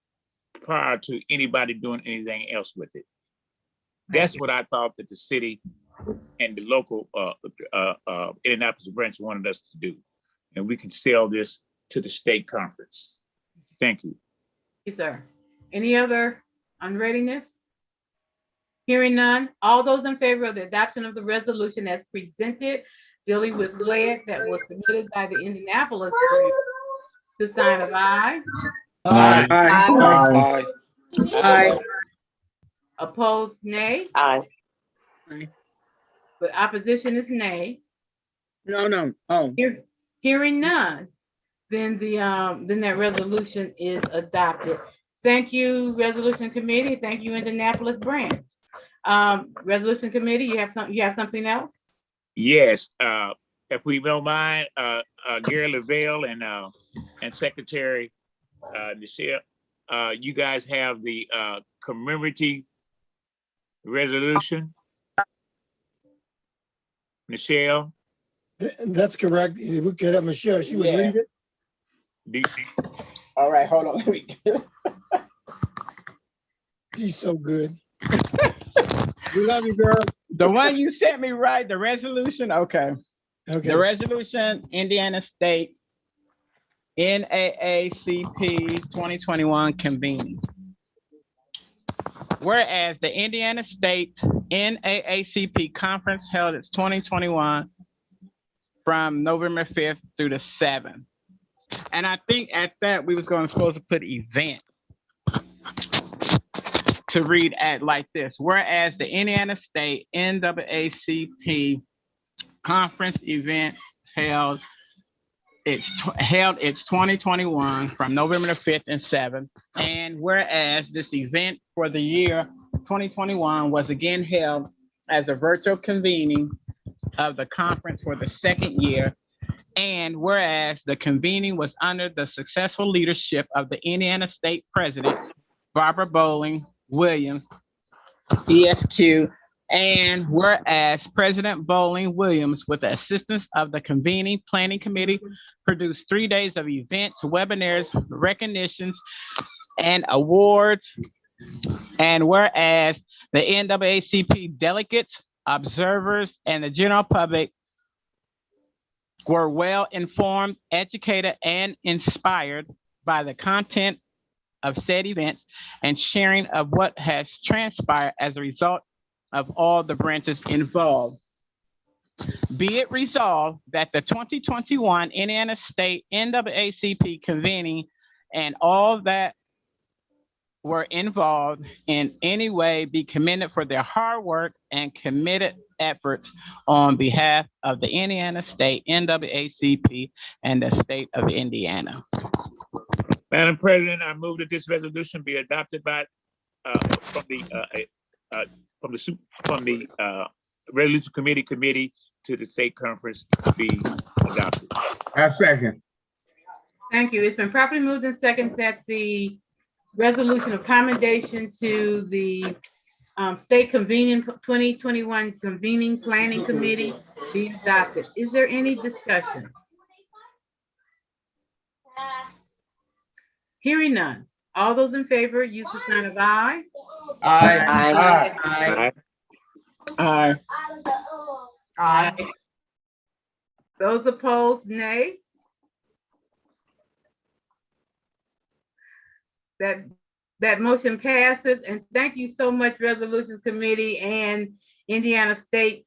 Speaker 3: prior to anybody doing anything else with it. That's what I thought that the city and the local Indianapolis branch wanted us to do. And we can sell this to the state conference. Thank you.
Speaker 2: Yes, sir. Any other unreadiness? Hearing none, all those in favor of the adoption of the resolution as presented dealing with lead that was submitted by the Indianapolis branch to sign of aye.
Speaker 13: Aye.
Speaker 5: Aye.
Speaker 12: Aye.
Speaker 2: Opposed, nay.
Speaker 6: Aye.
Speaker 2: But opposition is nay.
Speaker 6: No. Oh.
Speaker 2: Hearing none, then then that resolution is adopted. Thank you, Resolution Committee. Thank you, Indianapolis branch. Resolution Committee, you have something else?
Speaker 3: Yes, if we don't mind, Gary Lavelle and Secretary Michelle, you guys have the commemorative resolution. Michelle?
Speaker 13: That's correct. If we could have Michelle, she would read it.
Speaker 15: All right, hold on. Let me
Speaker 13: She's so good. We love you, girl.
Speaker 15: The one you sent me, right? The resolution? Okay.
Speaker 13: Okay.
Speaker 15: The resolution, Indiana State NAACP 2021 convening. Whereas the Indiana State NAACP conference held its 2021 from November 5th through the 7th. And I think at that we was supposed to put event to read at like this. Whereas the Indiana State NAACP conference event held its 2021 from November the 5th and 7th. And whereas this event for the year 2021 was again held as a virtual convening of the conference for the second year. And whereas the convening was under the successful leadership of the Indiana State President, Barbara Bowling Williams, ESQ, and whereas President Bowling Williams, with the assistance of the convening planning committee, produced 3 days of events, webinars, recognitions, and awards. And whereas the NAACP delegates, observers, and the general public were well informed, educated, and inspired by the content of said events and sharing of what has transpired as a result of all the branches involved. Be it resolved that the 2021 Indiana State NAACP convening and all that were involved in any way be commended for their hard work and committed efforts on behalf of the Indiana State NAACP and the state of Indiana.
Speaker 3: Madam President, I move that this resolution be adopted by from the Resolution Committee to the State Conference to be adopted.
Speaker 1: I second.
Speaker 2: Thank you. It's been properly moved and seconded that the resolution of commendation to the State Convening 2021 Convening Planning Committee be adopted. Is there any discussion? Hearing none. All those in favor, use the sign of aye.
Speaker 5: Aye.
Speaker 15: Aye. Aye.
Speaker 17: Aye.
Speaker 2: Those opposed, nay. that motion passes. And thank you so much, Resolutions Committee and Indiana State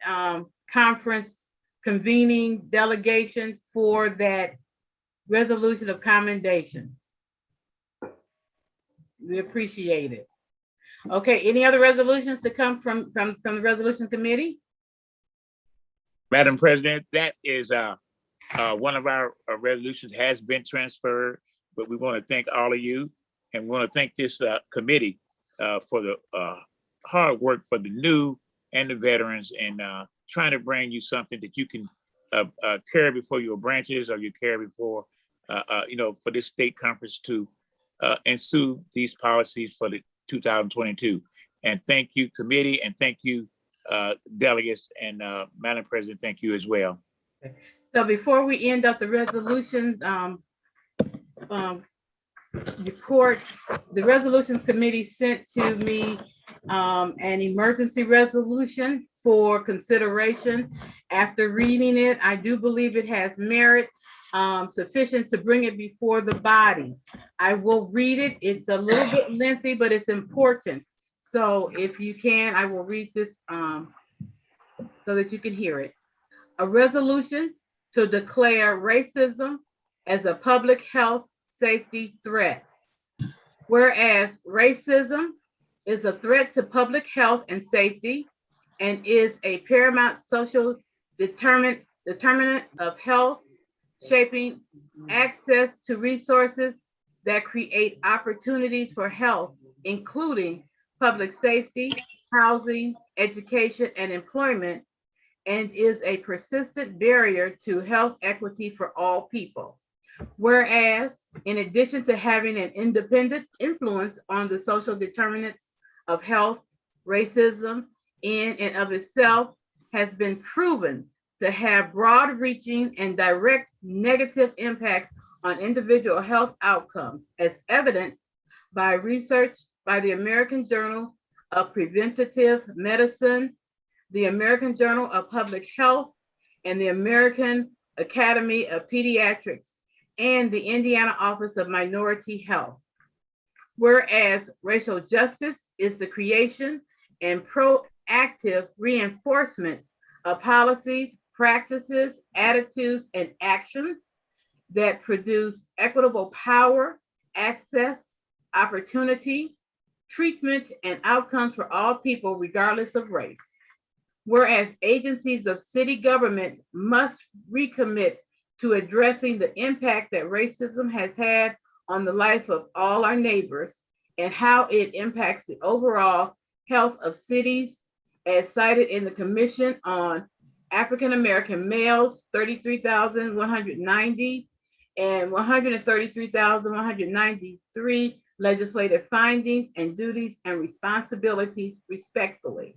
Speaker 2: Conference Convening Delegation, for that resolution of commendation. We appreciate it. Okay, any other resolutions to come from the Resolution Committee?
Speaker 3: Madam President, that is one of our resolutions has been transferred, but we want to thank all of you, and we want to thank this committee for the hard work for the new and the veterans, and trying to bring you something that you can carry before your branches, or you carry before, for this state conference to ensue these policies for the 2022. And thank you, committee, and thank you, delegates, and Madam President, thank you as well.
Speaker 2: So before we end up the resolution report, the Resolutions Committee sent to me an emergency resolution for consideration. After reading it, I do believe it has merit sufficient to bring it before the body. I will read it. It's a little bit lengthy, but it's important. So if you can, I will read this so that you can hear it. A resolution to declare racism as a public health safety threat. Whereas racism is a threat to public health and safety and is a paramount social determinant of health, shaping access to resources that create opportunities for health, including public safety, housing, education, and employment, and is a persistent barrier to health equity for all people. Whereas, in addition to having an independent influence on the social determinants of health, racism in and of itself has been proven to have broad-reaching and direct negative impacts on individual health outcomes, as evident by research by the American Journal of Preventative Medicine, the American Journal of Public Health, and the American Academy of Pediatrics, and the Indiana Office of Minority Health. Whereas racial justice is the creation and proactive reinforcement of policies, practices, attitudes, and actions that produce equitable power, access, opportunity, treatment, and outcomes for all people, regardless of race. Whereas agencies of city government must recommit to addressing the impact that racism has had on the life of all our neighbors and how it impacts the overall health of cities, as cited in the Commission on African American Males, 33,190 and 133,193 legislative findings and duties and responsibilities, respectfully.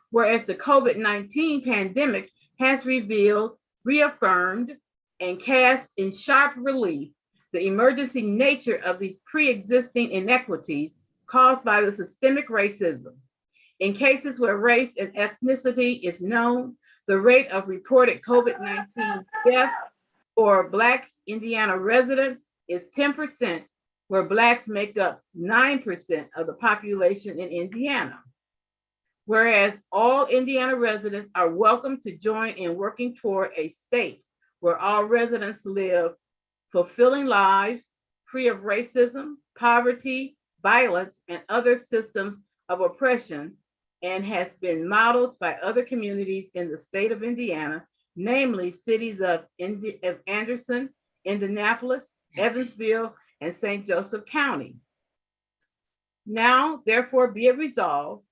Speaker 2: Whereas the COVID-19 pandemic has revealed, reaffirmed, and cast in sharp relief the emergency nature of these pre-existing inequities caused by the systemic racism. In cases where race and ethnicity is known, the rate of reported COVID-19 deaths for Black Indiana residents is 10%, where Blacks make up 9% of the population in Indiana. Whereas all Indiana residents are welcome to join in working toward a state where all residents live fulfilling lives, free of racism, poverty, violence, and other systems of oppression, and has been modeled by other communities in the state of Indiana, namely cities of Anderson, Indianapolis, Evansville, and St. Joseph County. Now, therefore, be it resolved,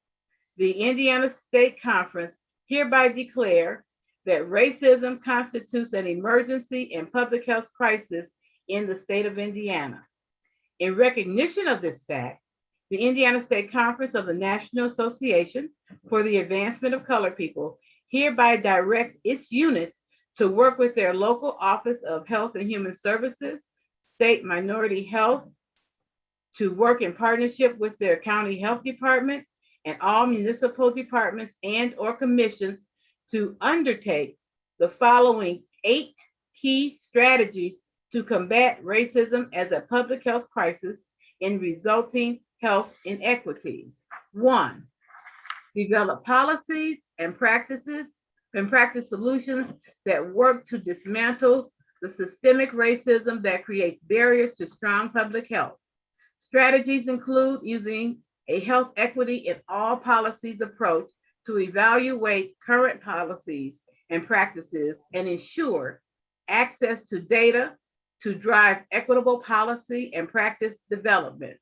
Speaker 2: the Indiana State Conference hereby declare that racism constitutes an emergency and public health crisis in the state of Indiana. In recognition of this fact, the Indiana State Conference of the National Association for the Advancement of Colored People hereby directs its units to work with their local Office of Health and Human Services, State Minority Health, to work in partnership with their county health department and all municipal departments and/or commissions to undertake the following 8 key strategies to combat racism as a public health crisis in resulting health inequities. 1, develop policies and practice solutions that work to dismantle the systemic racism that creates barriers to strong public health. Strategies include using a health equity in all policies approach to evaluate current policies and practices and ensure access to data to drive equitable policy and practice development.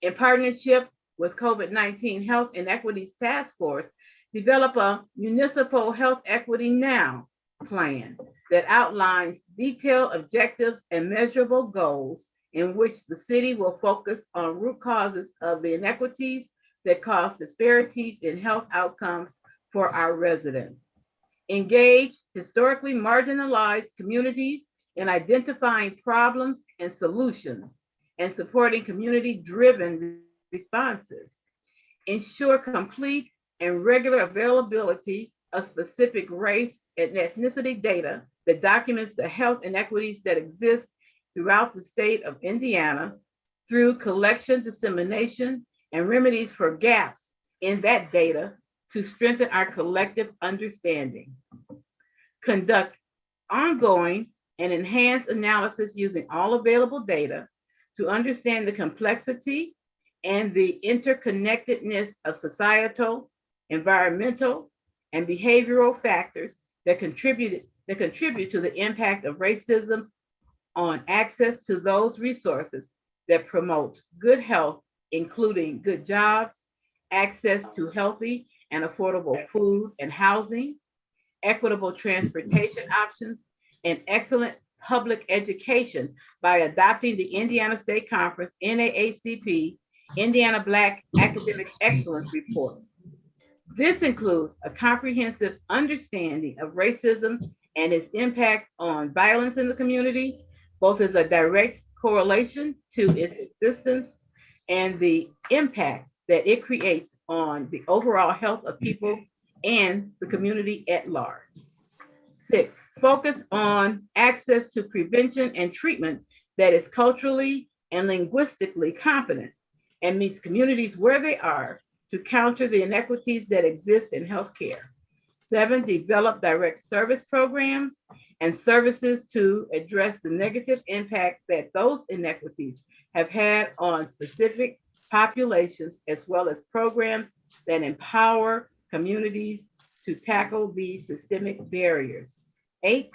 Speaker 2: In partnership with COVID-19 Health Inequities Task Force, develop a municipal health equity now plan that outlines detailed objectives and measurable goals in which the city will focus on root causes of the inequities that cause disparities in health outcomes for our residents. Engage historically marginalized communities in identifying problems and solutions and supporting community-driven responses. Ensure complete and regular availability of specific race and ethnicity data that documents the health inequities that exist throughout the state of Indiana through collection, dissemination, and remedies for gaps in that data to strengthen our collective understanding. Conduct ongoing and enhanced analysis using all available data to understand the complexity and the interconnectedness of societal, environmental, and behavioral factors that contribute to the impact of racism on access to those resources that promote good health, including good jobs, access to healthy and affordable food and housing, equitable transportation options, and excellent public education by adopting the Indiana State Conference NAACP Indiana Black Academic Excellence Report. This includes a comprehensive understanding of racism and its impact on violence in the community, both as a direct correlation to its existence and the impact that it creates on the overall health of people and the community at large. 6, focus on access to prevention and treatment that is culturally and linguistically competent and meets communities where they are to counter the inequities that exist in healthcare. 7, develop direct service programs and services to address the negative impact that those inequities have had on specific populations, as well as programs that empower communities to tackle these systemic barriers. 8,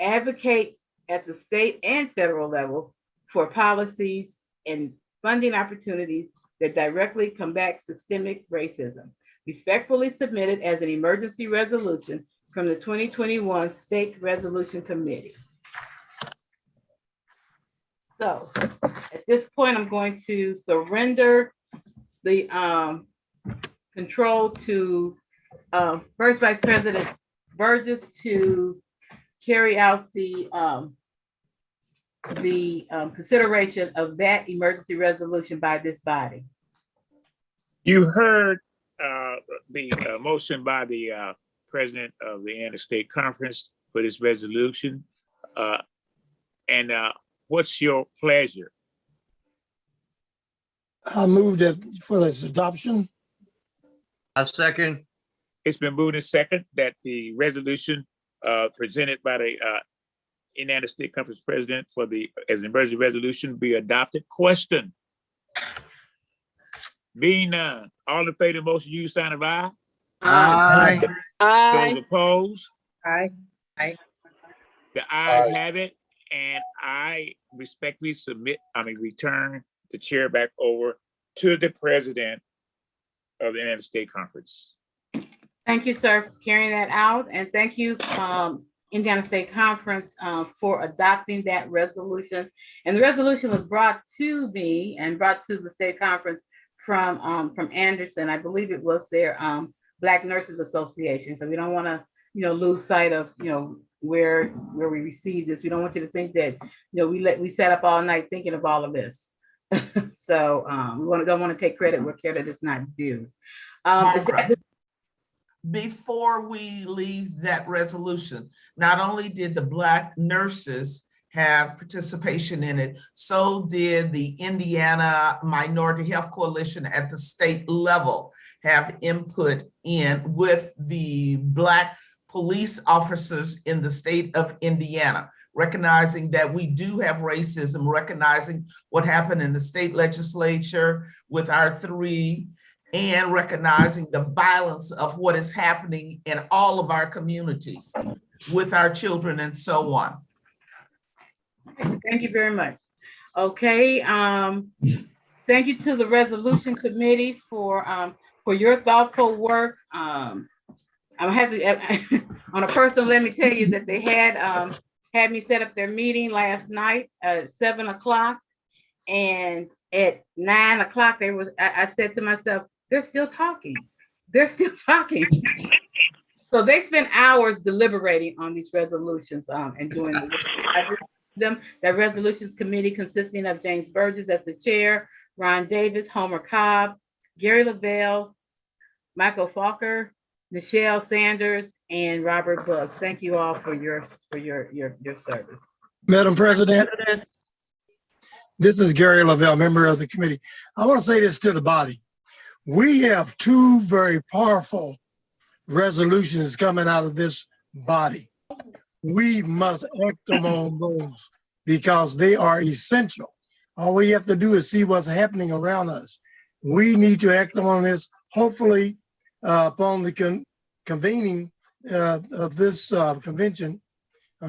Speaker 2: advocate at the state and federal level for policies and funding opportunities that directly combat systemic racism. Respectfully submitted as an emergency resolution from the 2021 State Resolution Committee. So at this point, I'm going to surrender the control to First Vice President Burgess to carry out the consideration of that emergency resolution by this body.
Speaker 3: You heard the motion by the president of the Indiana State Conference for this resolution. And what's your pleasure?
Speaker 13: I move that for its adoption.
Speaker 14: I second.
Speaker 3: It's been moved and second that the resolution presented by the Indiana State Conference president for the as an emergency resolution be adopted. Question. Being none, all in favor of the motion, use sign of aye.
Speaker 14: Aye.
Speaker 3: Those opposed?
Speaker 12: Aye. Aye.
Speaker 3: The ayes have it, and I respectfully return the chair back over to the president of the Indiana State Conference.
Speaker 2: Thank you, sir, for carrying that out, and thank you, Indiana State Conference, for adopting that resolution. And the resolution was brought to me and brought to the State Conference from Anderson. I believe it was their Black Nurses Association. So we don't want to, lose sight of, where we received this. We don't want you to think that, we sat up all night thinking of all of this. So we don't want to take credit where credit is not due.
Speaker 17: Before we leave that resolution, not only did the Black nurses have participation in it. So did the Indiana Minority Health Coalition at the state level have input in with the Black police officers in the state of Indiana, recognizing that we do have racism, recognizing what happened in the state legislature with our three, and recognizing the violence of what is happening in all of our communities with our children and so on.
Speaker 2: Thank you very much. Okay, thank you to the resolution committee for your thoughtful work. I'm happy on a personal, let me tell you that they had me set up their meeting last night at 7 o'clock, and at 9 o'clock I said to myself, they're still talking. They're still talking. So they spent hours deliberating on these resolutions and doing the work. The resolutions committee consisting of James Burgess as the chair, Ron Davis, Homer Cobb, Gary Lavelle, Michael Falker, Nichelle Sanders, and Robert Buggs. Thank you all for your service.
Speaker 13: Madam President, this is Gary Lavelle, member of the committee. I want to say this to the body. We have two very powerful resolutions coming out of this body. We must act on those because they are essential. All we have to do is see what's happening around us. We need to act on this, hopefully, upon the convening of this convention,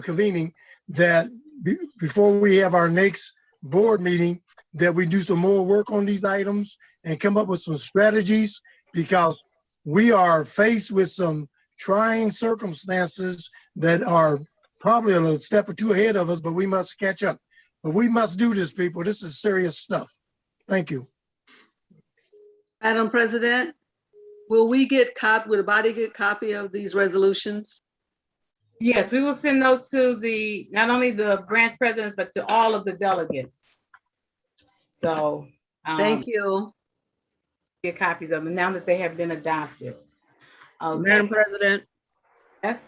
Speaker 13: convening, that before we have our next board meeting, that we do some more work on these items and come up with some strategies, because we are faced with some trying circumstances that are probably a little step or two ahead of us, but we must catch up. But we must do this, people. This is serious stuff. Thank you.
Speaker 11: Madam President, will the body get copy of these resolutions?
Speaker 2: Yes, we will send those to not only the branch presidents, but to all of the delegates. So
Speaker 11: thank you.
Speaker 2: Get copies of them now that they have been adopted. Okay.
Speaker 6: Madam President.
Speaker 2: Yes.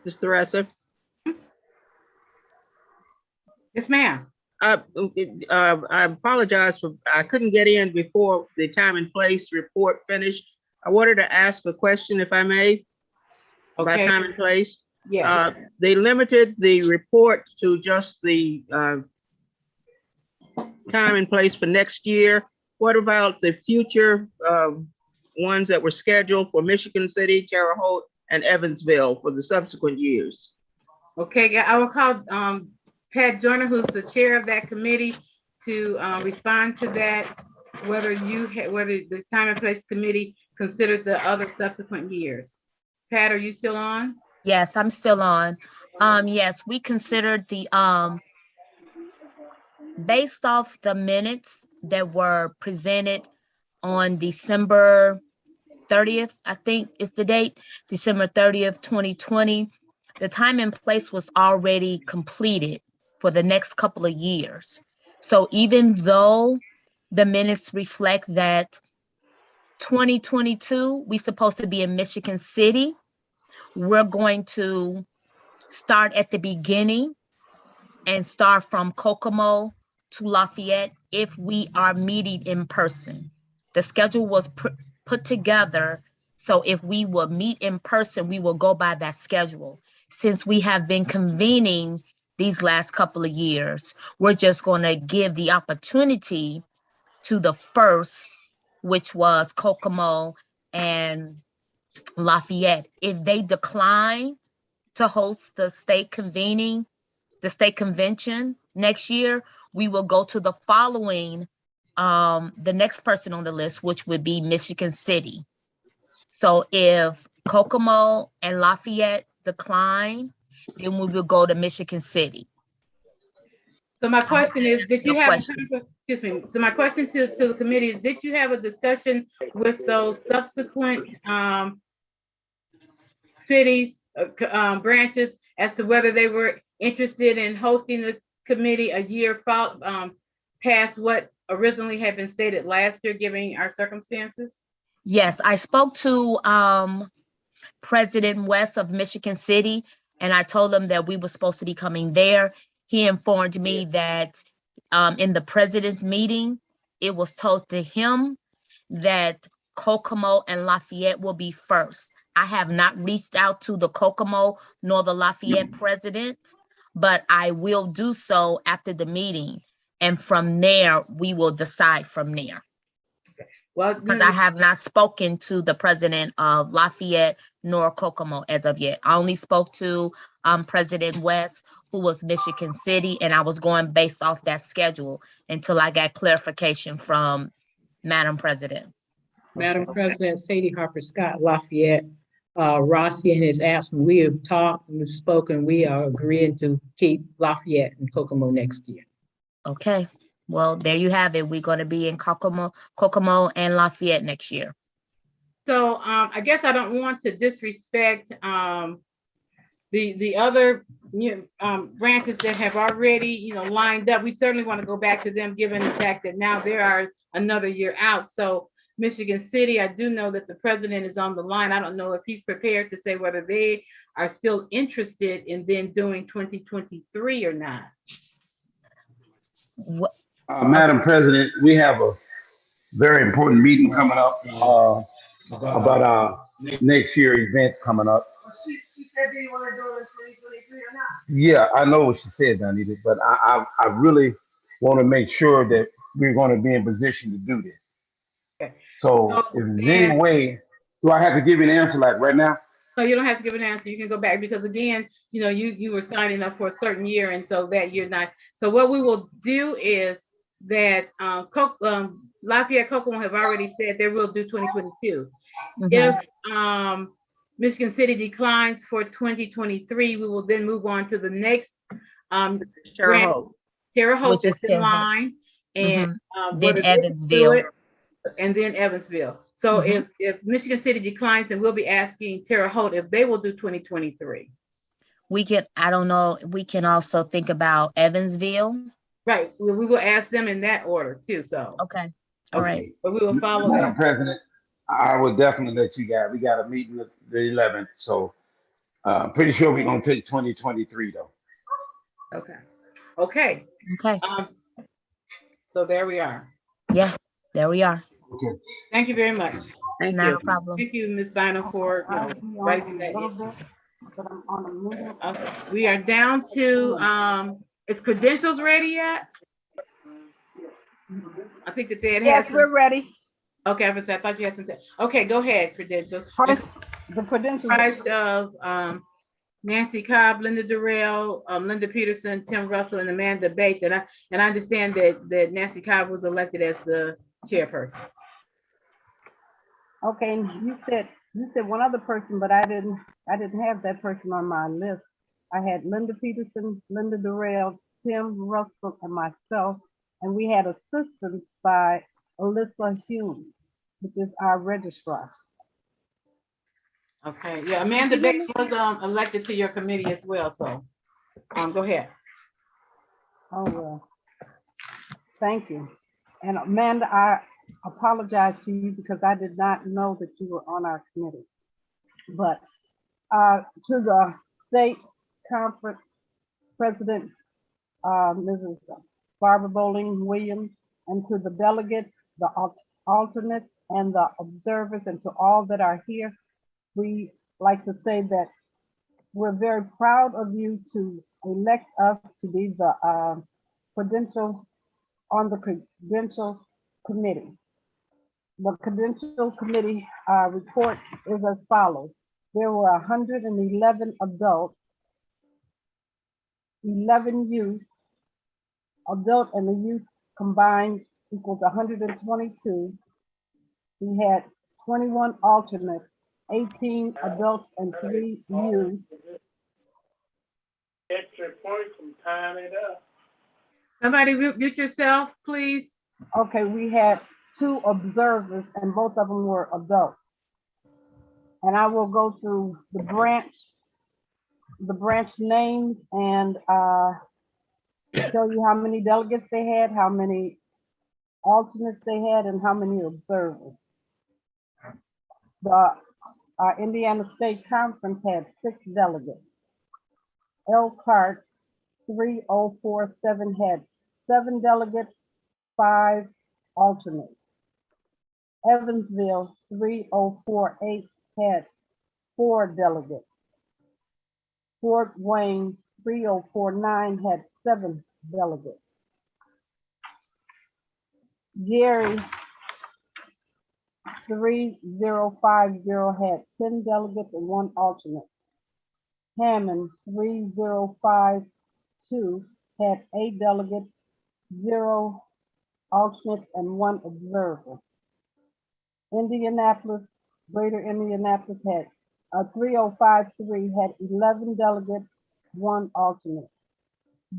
Speaker 6: Ms. Theresa.
Speaker 2: Yes, ma'am.
Speaker 6: I apologize I couldn't get in before the time and place report finished. I wanted to ask a question, if I may, about time and place.
Speaker 2: Yeah.
Speaker 6: They limited the report to just the time and place for next year. What about the future ones that were scheduled for Michigan City, Terre Haute, and Evansville for the subsequent years?
Speaker 2: Okay, I will call Pat Joyner, who's the chair of that committee, to respond to that, whether the time and place committee considered the other subsequent years. Pat, are you still on?
Speaker 8: Yes, I'm still on. Yes, we considered the based off the minutes that were presented on December 30th, I think is the date, December 30th, 2020. The time and place was already completed for the next couple of years. So even though the minutes reflect that 2022, we're supposed to be in Michigan City, we're going to start at the beginning and start from Kokomo to Lafayette if we are meeting in person. The schedule was put together, so if we will meet in person, we will go by that schedule. Since we have been convening these last couple of years, we're just going to give the opportunity to the first, which was Kokomo and Lafayette. If they decline to host the state convening, the state convention next year, we will go to the following, the next person on the list, which would be Michigan City. So if Kokomo and Lafayette decline, then we will go to Michigan City.
Speaker 2: So my question is, did you have, excuse me, so my question to the committee is, did you have a discussion with those subsequent cities, branches, as to whether they were interested in hosting the committee a year past what originally had been stated last year, given our circumstances?
Speaker 8: Yes, I spoke to President West of Michigan City, and I told him that we were supposed to be coming there. he informed me that in the president's meeting, it was told to him that Kokomo and Lafayette will be first. I have not reached out to the Kokomo nor the Lafayette president, but I will do so after the meeting. And from there, we will decide from there.
Speaker 2: Well,
Speaker 8: because I have not spoken to the president of Lafayette nor Kokomo as of yet. I only spoke to President West, who was Michigan City, and I was going based off that schedule until I got clarification from Madam President.
Speaker 18: Madam President, Sadie Harper Scott, Lafayette. Rossi in his absence, we have talked, we've spoken, we are agreeing to keep Lafayette and Kokomo next year.
Speaker 8: Okay, well, there you have it. We're going to be in Kokomo and Lafayette next year.
Speaker 2: So I guess I don't want to disrespect the other branches that have already lined up. We certainly want to go back to them, given the fact that now they are another year out. So Michigan City, I do know that the president is on the line. I don't know if he's prepared to say whether they are still interested in then doing 2023 or not.
Speaker 19: Madam President, we have a very important meeting coming up about our next year events coming up.
Speaker 2: She said, do you want to do it in 2023 or not?
Speaker 19: Yeah, I know what she said, Donita, but I really want to make sure that we're going to be in position to do this.
Speaker 2: Okay.
Speaker 19: So if there's any way, do I have to give you an answer like right now?
Speaker 2: No, you don't have to give an answer. You can go back because again, you were signing up for a certain year, and so that you're not. So what we will do is that Lafayette Kokomo have already said they will do 2022. Mm-hmm. If Michigan City declines for 2023, we will then move on to the next
Speaker 6: Terre Haute.
Speaker 2: Terre Haute is in line, and
Speaker 8: then Evansville.
Speaker 2: And then Evansville. So if Michigan City declines, then we'll be asking Terre Haute if they will do 2023.
Speaker 8: We can, I don't know, we can also think about Evansville.
Speaker 2: Right. We will ask them in that order too. So
Speaker 8: okay. All right.
Speaker 2: But we will follow
Speaker 19: Madam
Speaker 2: that.
Speaker 19: President, I would definitely let you guys. We got a meeting with the 11th, so pretty sure we're gonna take 2023 though.
Speaker 2: Okay. Okay.
Speaker 8: Okay.
Speaker 2: So there we are.
Speaker 8: Yeah, there we are.
Speaker 19: Okay.
Speaker 2: Thank you very much.
Speaker 6: Thank
Speaker 8: no
Speaker 6: you.
Speaker 8: problem.
Speaker 2: Thank you, Ms. Bynum, for raising that issue. Okay. We are down to is credentials ready yet? I think that they had
Speaker 12: Yes, we're ready.
Speaker 2: Okay, I thought you had some. Okay, go ahead, credentials.
Speaker 12: The credentials
Speaker 2: of Nancy Cobb, Linda Durrell, Linda Peterson, Tim Russell, and Amanda Bates. And I understand that Nancy Cobb was elected as the chairperson.
Speaker 12: Okay, you said one other person, but I didn't have that person on my list. I had Linda Peterson, Linda Durrell, Tim Russell, and myself, and we had assistance by Alyssa Hume, which is our registrar.
Speaker 2: Okay, yeah, Amanda Bates was elected to your committee as well, so go ahead.
Speaker 12: Oh, well, thank you. And Amanda, I apologize to you because I did not know that you were on our committee. But to the state conference president, Mrs. Barbara Bowling Williams, and to the delegates, the alternates, and the observers, and to all that are here, we like to say that we're very proud of you to elect us to be the credential on the credentials committee. The credential committee report is as follows. There were 111 adults, 11 youth. Adult and the youth combined equals 122. We had 21 alternates, 18 adults and 3 youth.
Speaker 4: Extra points and tying it up.
Speaker 2: Somebody mute yourself, please.
Speaker 12: Okay, we had 2 observers and both of them were adults. And I will go through the branch names and show you how many delegates they had, how many alternates they had, and how many observers. The Indiana State Conference had 6 delegates. Elkhart 3047 had 7 delegates, 5 alternates. Evansville 3048 had 4 delegates. Fort Wayne 3049 had 7 delegates. Gary 3050 had 10 delegates and 1 alternate. Hammond 3052 had 8 delegates, 0 alternates, and 1 observer. Indianapolis, Greater Indianapolis had 3053 had 11 delegates, 1 alternate.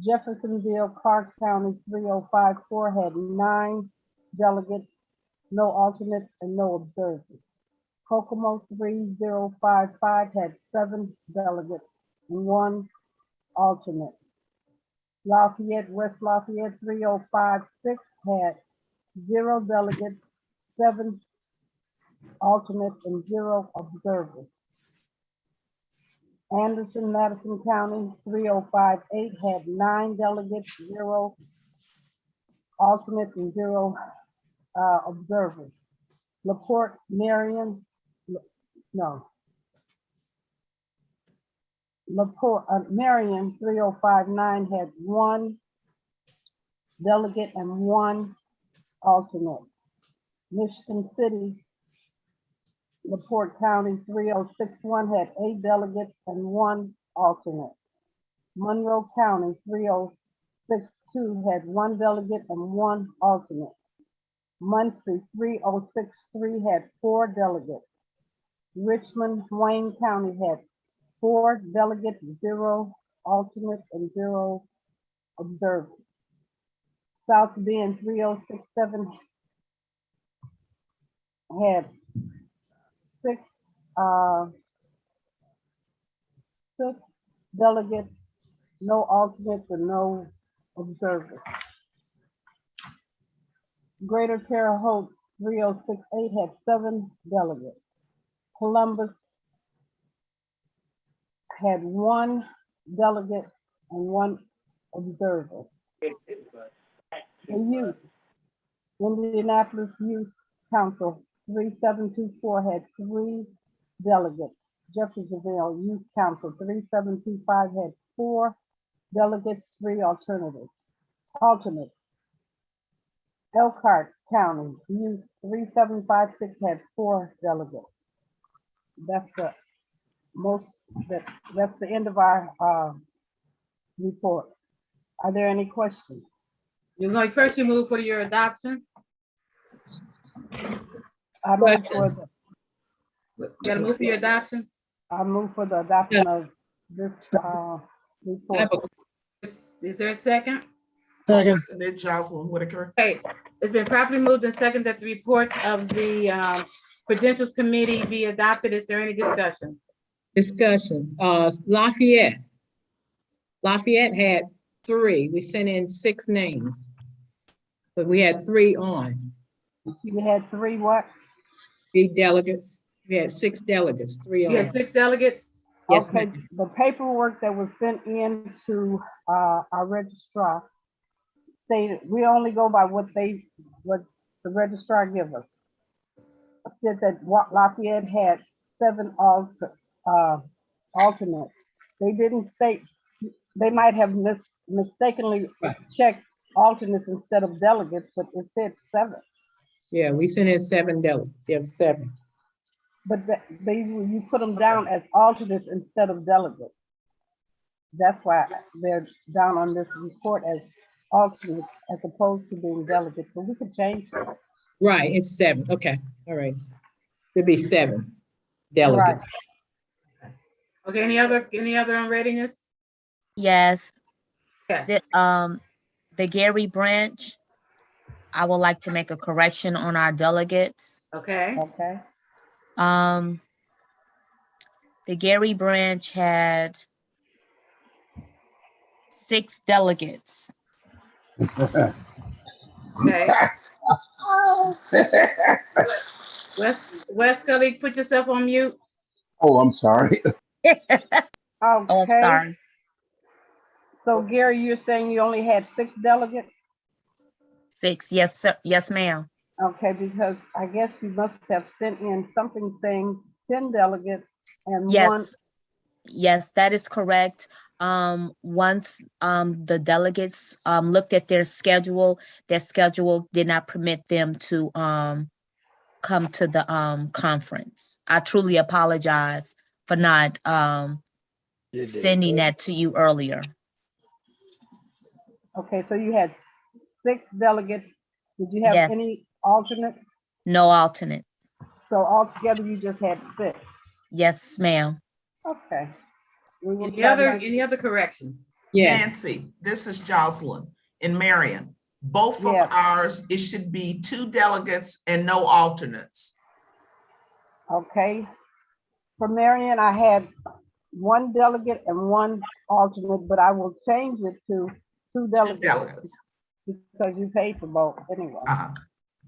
Speaker 12: Jeffersonville, Clark County 3054 had 9 delegates, no alternates, and no observers. Kokomo 3055 had 7 delegates and 1 alternate. Lafayette, West Lafayette 3056 had 0 delegates, 7 alternates, and 0 observers. Anderson, Madison County 3058 had 9 delegates, 0 alternates, and 0 observers. LaPorte, Marion, Marion 3059 had 1 delegate and 1 alternate. Michigan City, LaPorte County 3061 had 8 delegates and 1 alternate. Monroe County 3062 had 1 delegate and 1 alternate. Muncie 3063 had 4 delegates. Richmond, Wayne County had 4 delegates, 0 alternates, and 0 observers. South Bend 3067 had 6 delegates, no alternates, and no observers. Greater Terre Haute 3068 had 7 delegates. Columbus had 1 delegate and 1 observer. The youth, Indianapolis Youth Council 3724 had 3 delegates. Jeffersonville Youth Council 3725 had 4 delegates, 3 alternates. Elkhart County Youth 3756 had 4 delegates. That's the most, that's the end of our report. Are there any questions?
Speaker 2: You're going first, you move for your adoption.
Speaker 12: I move for the,
Speaker 2: You gotta move for your adoption.
Speaker 12: I move for the adoption of this report.
Speaker 2: Is there a second?
Speaker 13: Second.
Speaker 17: Seconded, Jocelyn Whitaker.
Speaker 2: Okay, it's been properly moved and seconded that the report of the Credentials Committee be adopted. Is there any discussion?
Speaker 18: Discussion, Lafayette. Lafayette had 3. We sent in 6 names. But we had 3 on.
Speaker 12: You had 3 what?
Speaker 18: 3 delegates. We had 6 delegates, 3 on.
Speaker 2: You had 6 delegates?
Speaker 18: Yes,
Speaker 12: Okay,
Speaker 18: ma'am.
Speaker 12: the paperwork that was sent in to our registrar stated, we only go by what the registrar gives us. Said that Lafayette had 7 alternates. They didn't state, they might have mistakenly checked alternates instead of delegates, but it said 7.
Speaker 18: Yeah, we sent in 7 delegates. You have 7.
Speaker 12: But you put them down as alternates instead of delegates. That's why they're down on this report as alternates as opposed to being delegates, but we could change it.
Speaker 18: Right, it's 7. Okay, all right. There'd be 7 delegates.
Speaker 2: Okay, any other on readiness?
Speaker 8: Yes.
Speaker 2: Yes.
Speaker 8: The Gary branch, I would like to make a correction on our delegates.
Speaker 2: Okay.
Speaker 12: Okay.
Speaker 8: The Gary branch had 6 delegates.
Speaker 2: Okay. Wes Scully, put yourself on mute.
Speaker 19: Oh, I'm sorry.
Speaker 8: Oh, I'm sorry.
Speaker 20: So Gary, you're saying you only had 6 delegates?
Speaker 8: 6, yes, sir. Yes, ma'am.
Speaker 20: Okay, because I guess you must have sent in something saying 10 delegates and one.
Speaker 8: Yes, yes, that is correct. Once the delegates looked at their schedule did not permit them to come to the conference. I truly apologize for not sending that to you earlier.
Speaker 20: Okay, so you had 6 delegates. Did you have
Speaker 8: Yes.
Speaker 20: any alternates?
Speaker 8: No alternate.
Speaker 20: So altogether you just had 6.
Speaker 8: Yes, ma'am.
Speaker 20: Okay. We will
Speaker 2: Any
Speaker 20: try to-
Speaker 2: any other corrections?
Speaker 17: Nancy, this is Jocelyn in Marion. Both of ours, it should be 2 delegates and no alternates.
Speaker 20: Okay. For Marion, I had 1 delegate and 1 alternate, but I will change it to 2 delegates. Because you paid for both anyway.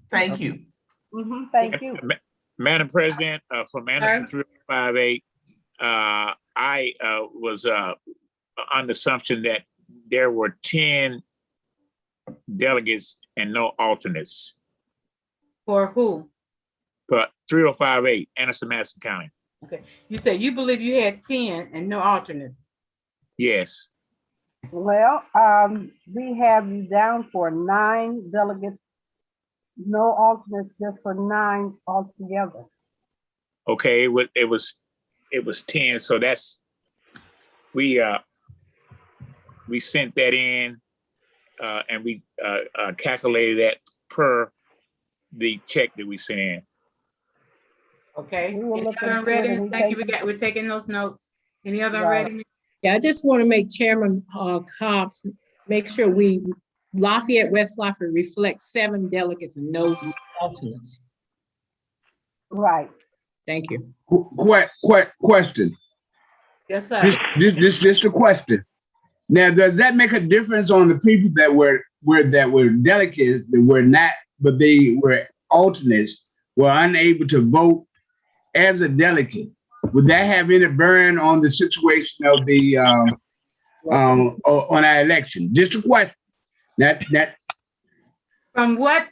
Speaker 17: Thank you.
Speaker 20: Thank you.
Speaker 3: Madam President, from Anderson 358, I was on the assumption that there were 10 delegates and no alternates.
Speaker 2: For who?
Speaker 3: For 3058, Anderson, Madison County.
Speaker 2: Okay, you said you believe you had 10 and no alternate.
Speaker 3: Yes.
Speaker 20: Well, we have you down for 9 delegates, no alternates, just for 9 altogether.
Speaker 3: Okay, it was 10, so that's we sent that in and we calculated that per the check that we sent in.
Speaker 2: Okay. Any other unreadiness? Thank you. We're taking those notes. Any other unreadiness?
Speaker 18: Yeah, I just want to make Chairman Cobbs make sure Lafayette, West Lafayette reflects 7 delegates and no alternates.
Speaker 20: Right.
Speaker 18: Thank you.
Speaker 1: Question.
Speaker 2: Yes, sir.
Speaker 1: Just a question. Now, does that make a difference on the people that were delegates that were not, but they were alternates, were unable to vote as a delegate? Would that have any bearing on the situation of the on our election? Just a question.
Speaker 2: From what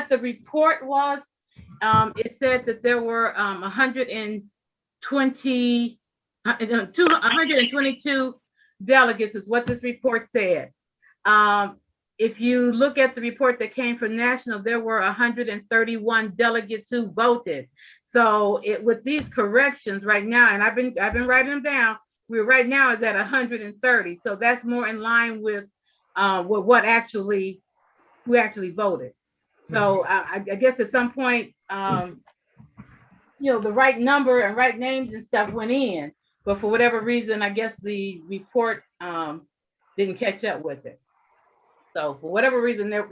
Speaker 2: the report was, it said that there were 122 delegates is what this report said. If you look at the report that came from National, there were 131 delegates who voted. So with these corrections right now, and I've been writing them down, we're right now is at 130. So that's more in line with who actually voted. So I guess at some point, the right number and right names and stuff went in, but for whatever reason, I guess the report didn't catch up with it. So for whatever reason, there,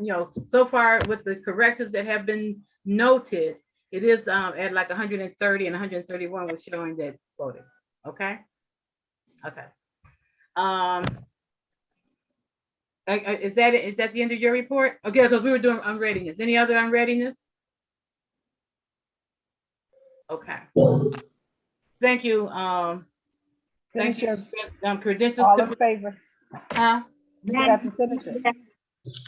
Speaker 2: so far with the corrections that have been noted, it is at like 130 and 131 was showing that voted. Okay. Okay. Is that the end of your report? Okay, because we were doing unreadiness. Any other unreadiness? Okay. Thank you. Thank you. Credentials.
Speaker 20: All in favor?
Speaker 2: Huh?
Speaker 20: You have to finish it.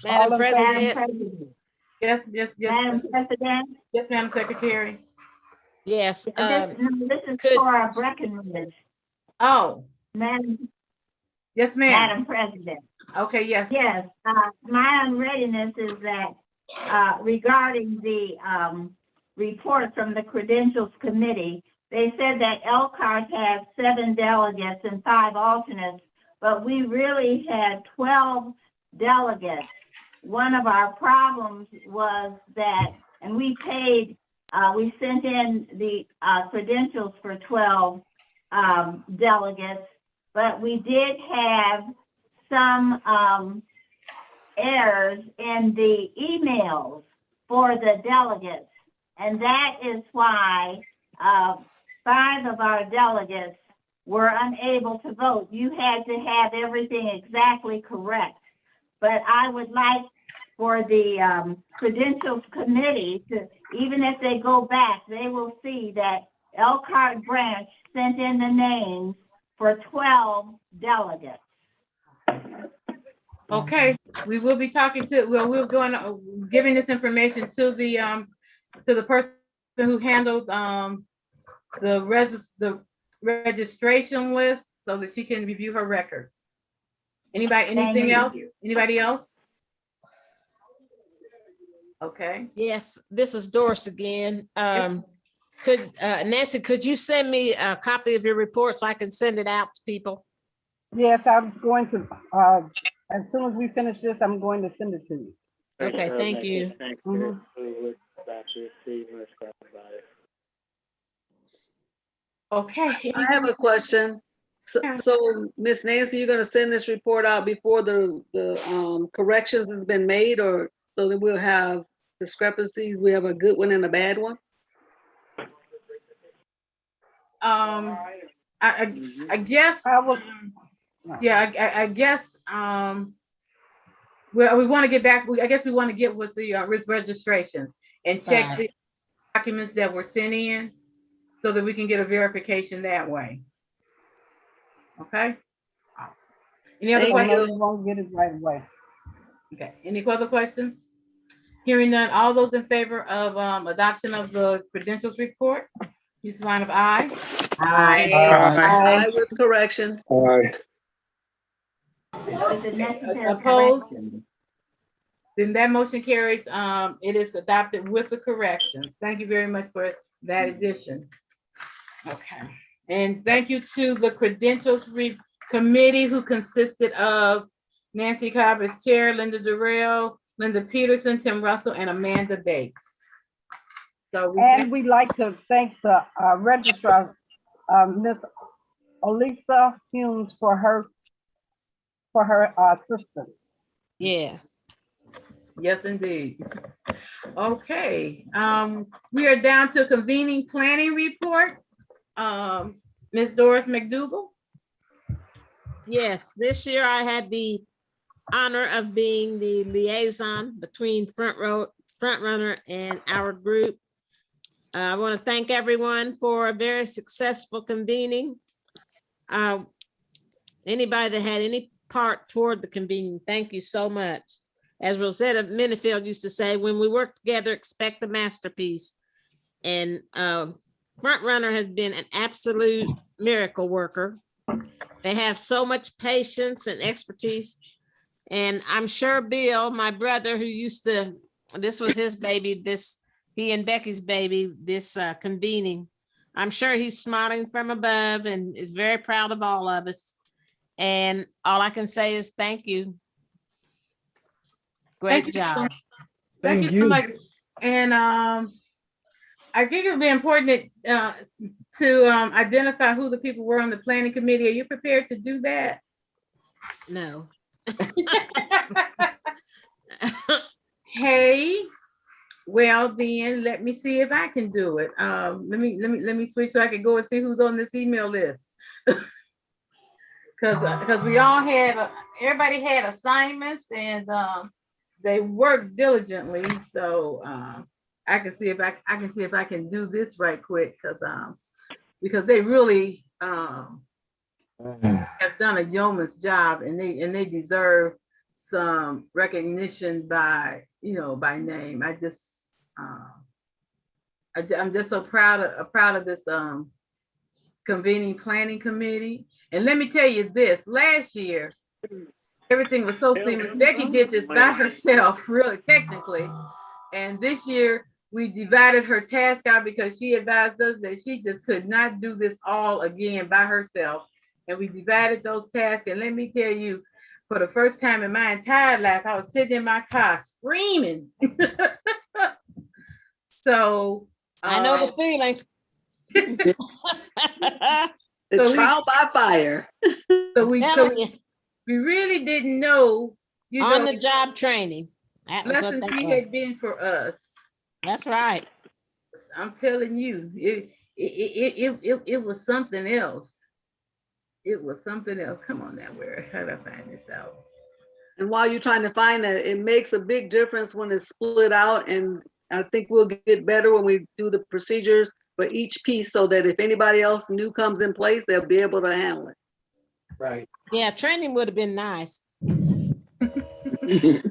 Speaker 21: Madam President.
Speaker 2: Yes.
Speaker 21: Madam President.
Speaker 2: Yes, Madam Secretary.
Speaker 21: Yes.
Speaker 22: This is Cora Breckenridge.
Speaker 2: Oh.
Speaker 22: Madam.
Speaker 2: Yes, ma'am.
Speaker 22: Madam President.
Speaker 2: Okay, yes.
Speaker 22: Yes, my unreadiness is that regarding the report from the Credentials Committee, they said that Elkhart had 7 delegates and 5 alternates, but we really had 12 delegates. One of our problems was that, and we paid, we sent in the credentials for 12 delegates, but we did have some errors in the emails for the delegates. And that is why 5 of our delegates were unable to vote. You had to have everything exactly correct. But I would like for the Credentials Committee to, even if they go back, they will see that Elkhart Branch sent in the names for 12 delegates.
Speaker 2: Okay, we will be talking to, well, we're going, giving this information to the person who handled, the registration list so that she can review her records. Anybody, anything else? Anybody else? Okay.
Speaker 21: Yes, this is Doris again. Could Nancy, could you send me a copy of your report so I can send it out to people?
Speaker 20: Yes, I'm going to, as soon as we finish this, I'm going to send it to you.
Speaker 21: Okay, thank you.
Speaker 20: Mhm.
Speaker 2: Okay.
Speaker 11: I have a question. So Miss Nancy, you're gonna send this report out before the corrections has been made, or so that we'll have discrepancies? We have a good one and a bad one?
Speaker 2: I guess, yeah, I guess, well, we want to get back, I guess we want to get with the registration and check the documents that were sent in so that we can get a verification that way. Okay? Any other questions?
Speaker 20: We won't get it right away.
Speaker 2: Okay, any other questions? Hearing none, all those in favor of adoption of the credentials report, use the line of aye.
Speaker 11: Aye.
Speaker 2: Aye.
Speaker 11: Aye with corrections.
Speaker 19: Aye.
Speaker 2: Opposed? Then that motion carries. It is adopted with the corrections. Thank you very much for that addition. Okay, and thank you to the credentials committee who consisted of Nancy Cobb as chair, Linda Durrell, Linda Peterson, Tim Russell, and Amanda Bates. So
Speaker 20: we'd like to thank the registrar, Miss Elisa Humes, for her assistance.
Speaker 21: Yes.
Speaker 2: Yes, indeed. Okay, we are down to convening planning report. Ms. Doris McDougal.
Speaker 21: Yes, this year I had the honor of being the liaison between Front Runner and our group. I want to thank everyone for a very successful convening. Anybody that had any part toward the convening, thank you so much. As Rosetta Minifield used to say, when we work together, expect a masterpiece. And Front Runner has been an absolute miracle worker. They have so much patience and expertise. And I'm sure Bill, my brother, who used to, this was his baby, he and Becky's baby, this convening. I'm sure he's smiling from above and is very proud of all of us. And all I can say is thank you. Great job.
Speaker 2: Thank you so much. And I think it would be important to identify who the people were on the planning committee. Are you prepared to do that?
Speaker 21: No.
Speaker 2: Okay. Well, then let me see if I can do it. Let me switch so I can go and see who's on this email list. Because we all had everybody had assignments and they worked diligently. So I can see if I can do this right quick because they really have done a yeoman's job and they deserve some recognition by name. I'm just so proud of this convening planning committee. And let me tell you this, last year everything was so seamless. Becky did this by herself, really technically. And this year we divided her task out because she advised us that she just could not do this all again by herself. And we divided those tasks. And let me tell you, for the first time in my entire life, I was sitting in my car screaming. So
Speaker 21: I know the feeling.
Speaker 11: The trial by fire.
Speaker 2: So we really didn't know,
Speaker 21: on the job training. That was
Speaker 2: lessons
Speaker 21: what
Speaker 2: she
Speaker 21: was.
Speaker 2: had been for us.
Speaker 21: That's right.
Speaker 2: I'm telling you, it was something else. It was something else. Come on now, how did I find this out?
Speaker 11: And while you're trying to find that, it makes a big difference when it's split out. And I think we'll get better when we do the procedures for each piece so that if anybody else new comes in place, they'll be able to handle it.
Speaker 21: Right. Yeah, training would have been nice.
Speaker 2: What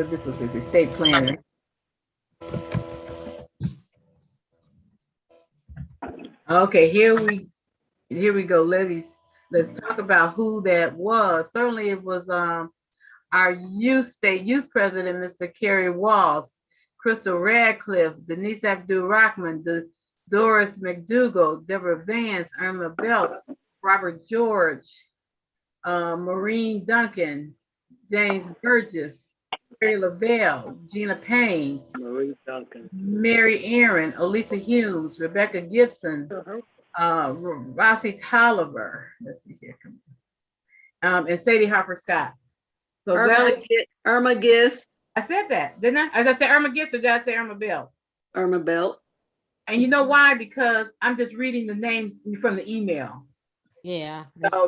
Speaker 2: this was, his estate planner. Okay, here we go. Let's talk about who that was. Certainly it was our state youth president, Mr. Kerry Walls, Crystal Radcliffe, Denise Abdul-Rahman, Doris McDougall, Deborah Vance, Irma Belt, Robert George, Maureen Duncan, James Burgess, Mary Lavelle, Gina Payne, Mary Aaron, Elisa Hughes, Rebecca Gibson, Rossi Tolliver, let's see here, and Sadie Harper Scott. So
Speaker 11: Irma Gist.
Speaker 2: I said that, didn't I? As I said Irma Gist, or did I say Irma Bell?
Speaker 11: Irma Bell.
Speaker 2: And you know why? Because I'm just reading the names from the email.
Speaker 21: Yeah.
Speaker 2: So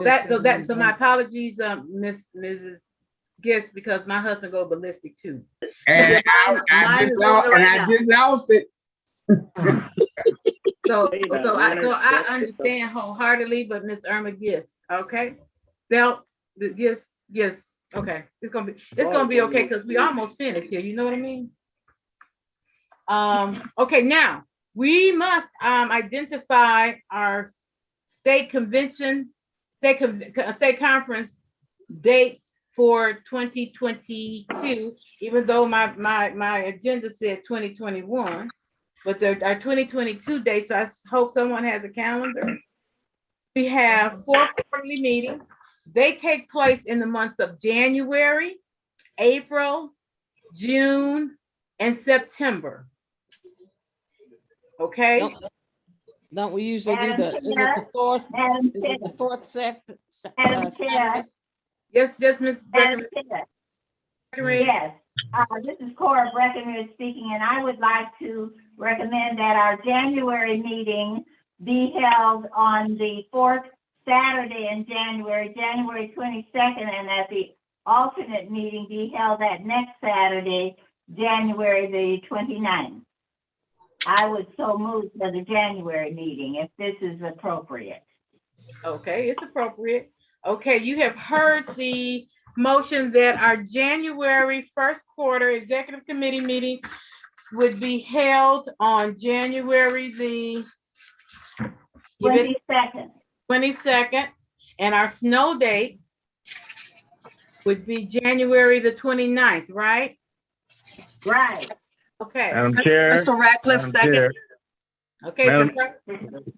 Speaker 2: my apologies, Mrs. Gist, because my husband go ballistic too.
Speaker 1: And I just lost it.
Speaker 2: So I understand wholeheartedly, but Miss Irma Gist, okay? Belt, Gist, okay. It's gonna be okay because we almost finished here. You know what I mean? Okay, now we must identify our state convention, state conference dates for 2022, even though my agenda said 2021, but they're our 2022 dates. So I hope someone has a calendar. We have 4 quarterly meetings. They take place in the months of January, April, June, and September. Okay.
Speaker 21: Don't we usually do is it the fourth? Is it the fourth Saturday?
Speaker 2: Yes, Miss Breckenridge.
Speaker 22: Yes, this is Cora Breckenridge speaking, and I would like to recommend that our January meeting be held on the 4th Saturday in January, January 22nd, and that the alternate meeting be held that next Saturday, January the 29th. I would so move for the January meeting if this is appropriate.
Speaker 2: Okay, it's appropriate. Okay, you have heard the motion that our January 1st quarter executive committee meeting would be held on January the 22nd, and our snow date would be January the 29th, right?
Speaker 22: Right.
Speaker 2: Okay.
Speaker 7: Madam Chair.
Speaker 11: Mr. Ratcliffe, second.
Speaker 2: Okay,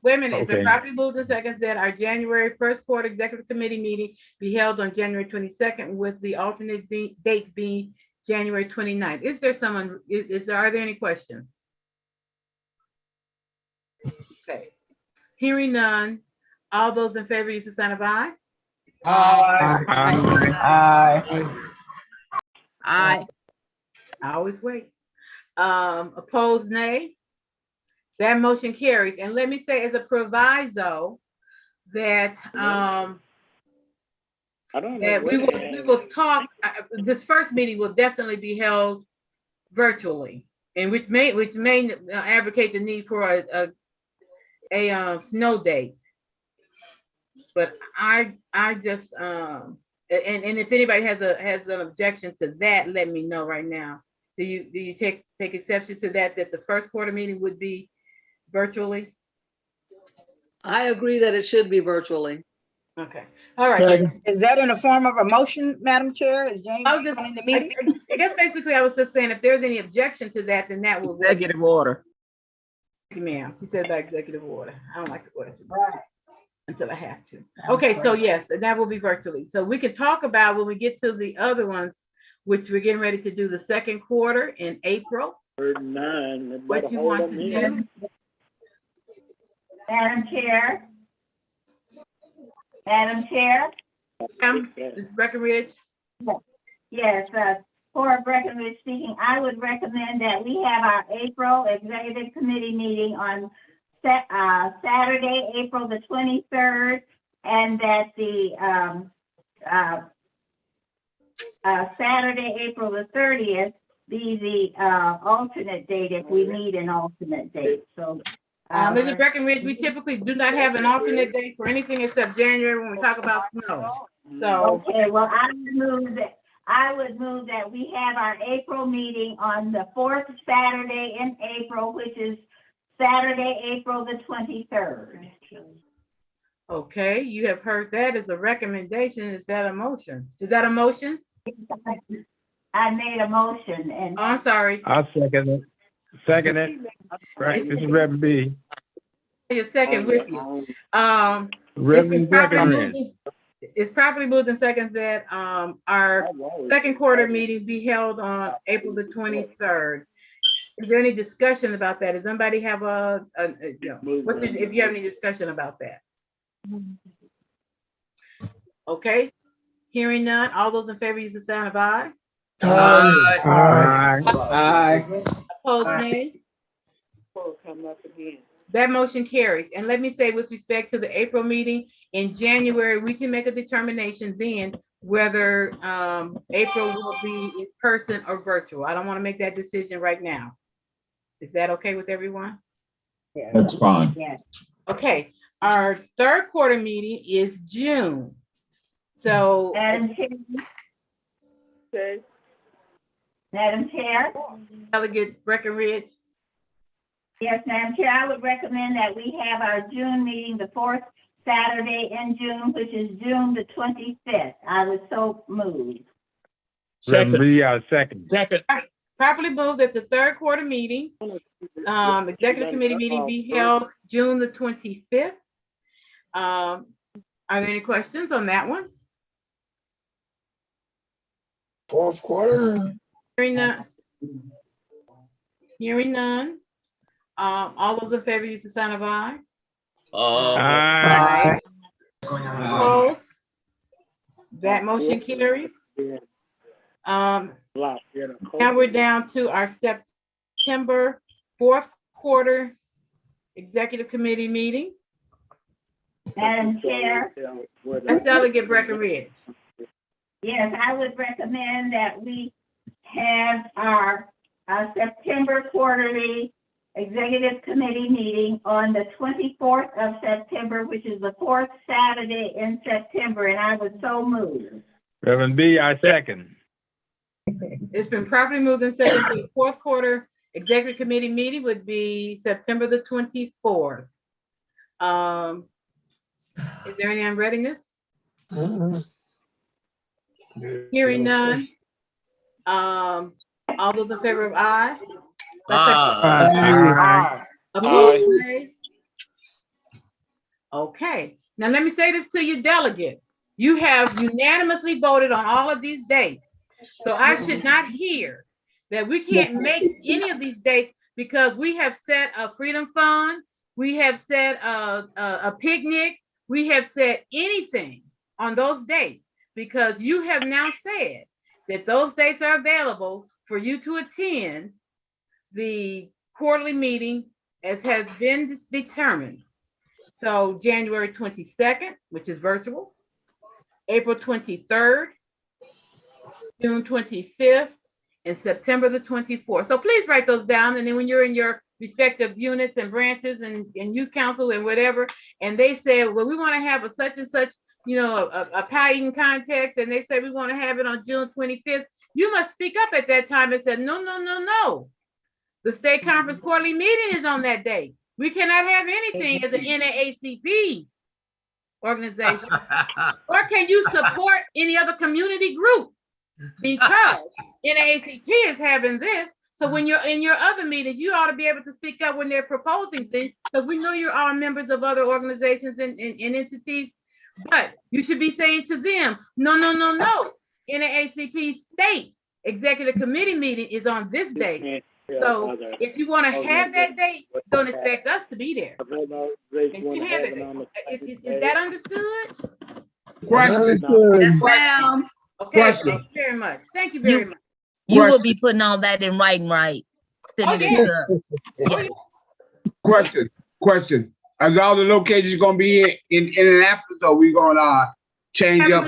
Speaker 2: wait a minute. It's been
Speaker 7: Okay.
Speaker 2: properly moved and seconded that our January 1st quarter executive committee meeting be held on January 22nd with the alternate date being January 29th. Is there someone, are there any questions? Okay. Hearing none, all those in favor use the sign of aye.
Speaker 11: Aye.
Speaker 2: Aye. I always wait. Opposed, nay. That motion carries. And let me say as a proviso that that we will talk. This first meeting will definitely be held virtually, and which may advocate the need for a snow date. But I just and if anybody has an objection to that, let me know right now. Do you take exception to that the first quarter meeting would be virtually?
Speaker 11: I agree that it should be virtually.
Speaker 2: Okay. All right.
Speaker 12: Is that in the form of a motion, Madam Chair? Is James running the meeting?
Speaker 2: I guess basically I was just saying if there's any objection to that, then that will
Speaker 6: Executive order.
Speaker 2: Thank you, ma'am. She said by executive order. I don't like the order until I have to. Okay, so yes, that will be virtually. So we can talk about when we get to the other ones, which we're getting ready to do the second quarter in April. What you want to do?
Speaker 22: Madam Chair. Madam Chair.
Speaker 2: Ms. Breckenridge.
Speaker 22: Yes, Cora Breckenridge speaking. I would recommend that we have our April Executive Committee meeting on Saturday, April the 23rd, and that the Saturday, April the 30th be the alternate date if we need an alternate date. So
Speaker 2: Mr. Breckenridge, we typically do not have an alternate date for anything except January when we talk about snow. So,
Speaker 22: Okay, well, I would move that we have our April meeting on the fourth Saturday in April, which is Saturday, April the 23rd.
Speaker 2: okay, you have heard that as a recommendation. Is that a motion? Is that a motion?
Speaker 22: I made a motion and.
Speaker 2: Oh, I'm sorry.
Speaker 7: I'll second it. Second it. Right, this is Reverend B.
Speaker 2: A second with you.
Speaker 7: Reverend Breckenridge.
Speaker 2: It's properly moved and second that our second quarter meeting be held on April the 23rd. Is there any discussion about that? Does anybody have if you have any discussion about that? Okay, hearing none. All those in favor use the sound of aye.
Speaker 7: Aye. Aye.
Speaker 2: Opposed, nay. That motion carries. And let me say, with respect to the April meeting, in January, we can make a determination then whether April will be in person or virtual. I don't want to make that decision right now. Is that okay with everyone?
Speaker 16: That's fine.
Speaker 22: Yes.
Speaker 2: Okay, our third quarter meeting is June. So,
Speaker 22: Madam Chair.
Speaker 2: Delegate Breckenridge.
Speaker 22: Yes, Madam Chair, I would recommend that we have our June meeting, the fourth Saturday in June, which is June the 25th. I would so move.
Speaker 7: Reverend B, I'll second.
Speaker 3: Second.
Speaker 2: Properly moved that the third quarter meeting, executive committee meeting be held June the 25th. Are there any questions on that one?
Speaker 13: Fourth quarter.
Speaker 2: Hearing none. Hearing none. All those in favor use the sign of aye.
Speaker 7: Aye.
Speaker 2: Opposed? That motion carries. Now we're down to our September fourth quarter executive committee meeting.
Speaker 22: Madam Chair.
Speaker 2: That's Delegate Breckenridge.
Speaker 22: Yes, I would recommend that we have our September quarterly executive committee meeting on the 24th of September, which is the fourth Saturday in September, and I would so move.
Speaker 7: Reverend B, I second.
Speaker 2: It's been properly moved and seconded to the fourth quarter executive committee meeting would be September the 24th. Is there any unreadiness? Hearing none. All those in favor of aye?
Speaker 7: Aye.
Speaker 2: Opposed, nay? Okay, now let me say this to you delegates. You have unanimously voted on all of these dates. So I should not hear that we can't make any of these dates because we have set a freedom fund, we have set a picnic, we have set anything on those dates because you have now said that those dates are available for you to attend the quarterly meeting as has been determined. So January 22nd, which is virtual, April 23rd, June 25th, and September the 24th. So please write those down. And then when you're in your respective units and branches and youth council and whatever, and they say, well, we want to have a such and such, a pie eating contest, and they say we want to have it on June 25th, you must speak up at that time and say, no. The state conference quarterly meeting is on that day. We cannot have anything as an NAACP organization. Or can you support any other community group? Because NAACP is having this. So when you're in your other meetings, you ought to be able to speak up when they're proposing things, because we know you are members of other organizations and entities, but you should be saying to them, no. NAACP state executive committee meeting is on this date. So if you want to have that date, don't expect us to be there. And you have it. Is that understood?
Speaker 1: Question.
Speaker 12: Yes, ma'am.
Speaker 2: Okay,
Speaker 1: Question.
Speaker 2: thank you very much. Thank you very much.
Speaker 8: You will be putting all that in writing, right? Sending it to us.
Speaker 2: Yes.
Speaker 1: Question. Is all the locations gonna be in Indianapolis, or we gonna change up?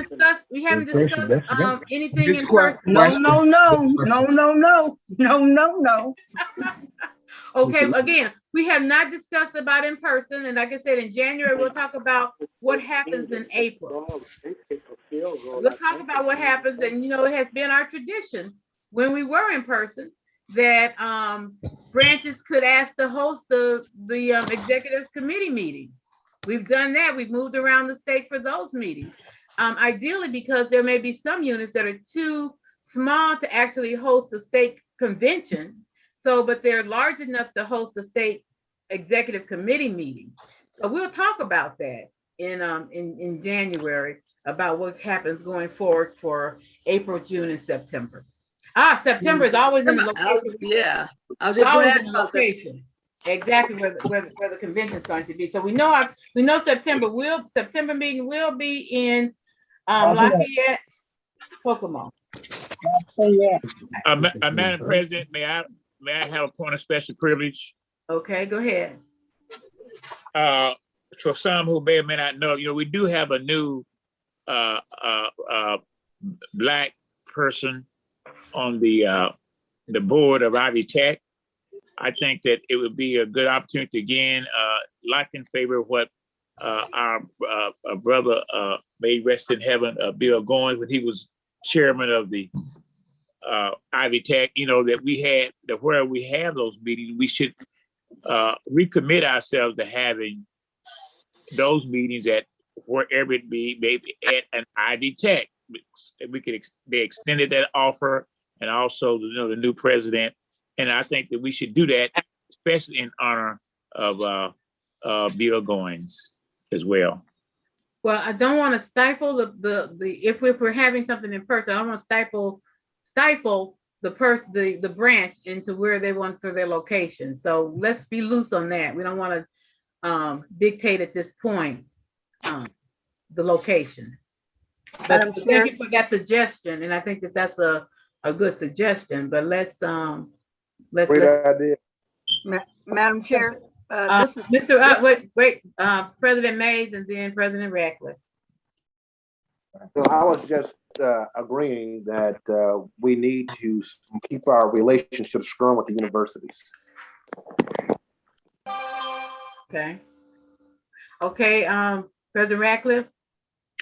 Speaker 2: We haven't discussed anything
Speaker 1: This
Speaker 2: in
Speaker 1: question.
Speaker 2: person.
Speaker 12: No.
Speaker 2: Okay, again, we have not discussed about in person, and like I said, in January, we'll talk about what happens in April. We'll talk about what happens, and you know, it has been our tradition when we were in person that branches could ask to host the executive committee meetings. We've done that. We've moved around the state for those meetings. Ideally, because there may be some units that are too small to actually host a state convention. So, but they're large enough to host the state executive committee meetings. So we'll talk about that in January about what happens going forward for April, June, and September. September is always in the location.
Speaker 11: Yeah, I was just going to ask about
Speaker 2: location. Exactly where the convention is going to be. So we know September meeting will be in Lafayette, Kokomo.
Speaker 3: Madam President, may I have a point of special privilege?
Speaker 2: Okay, go ahead.
Speaker 3: For some who may or may not know, we do have a new Black person on the board of Ivy Tech. I think that it would be a good opportunity again, like in favor of what our brother may rest in heaven, Bill Goins, when he was chairman of the Ivy Tech, that we had, that where we have those meetings, we should recommit ourselves to having those meetings at wherever it be, maybe at an Ivy Tech. We could they extended that offer, and also the new president. And I think that we should do that, especially in honor of Bill Goins as well.
Speaker 2: Well, I don't want to stifle if we're having something in person, I don't want to stifle the branch into where they want for their location. So let's be loose on that. We don't want to dictate at this point the location. But thank you for that suggestion, and I think that's a good suggestion. But let's
Speaker 9: Great idea.
Speaker 12: Madam Chair, this is
Speaker 2: President Mays and then President Ratcliffe.
Speaker 9: So I was just agreeing that we need to keep our relationships strong with the universities.
Speaker 2: Okay, President Ratcliffe.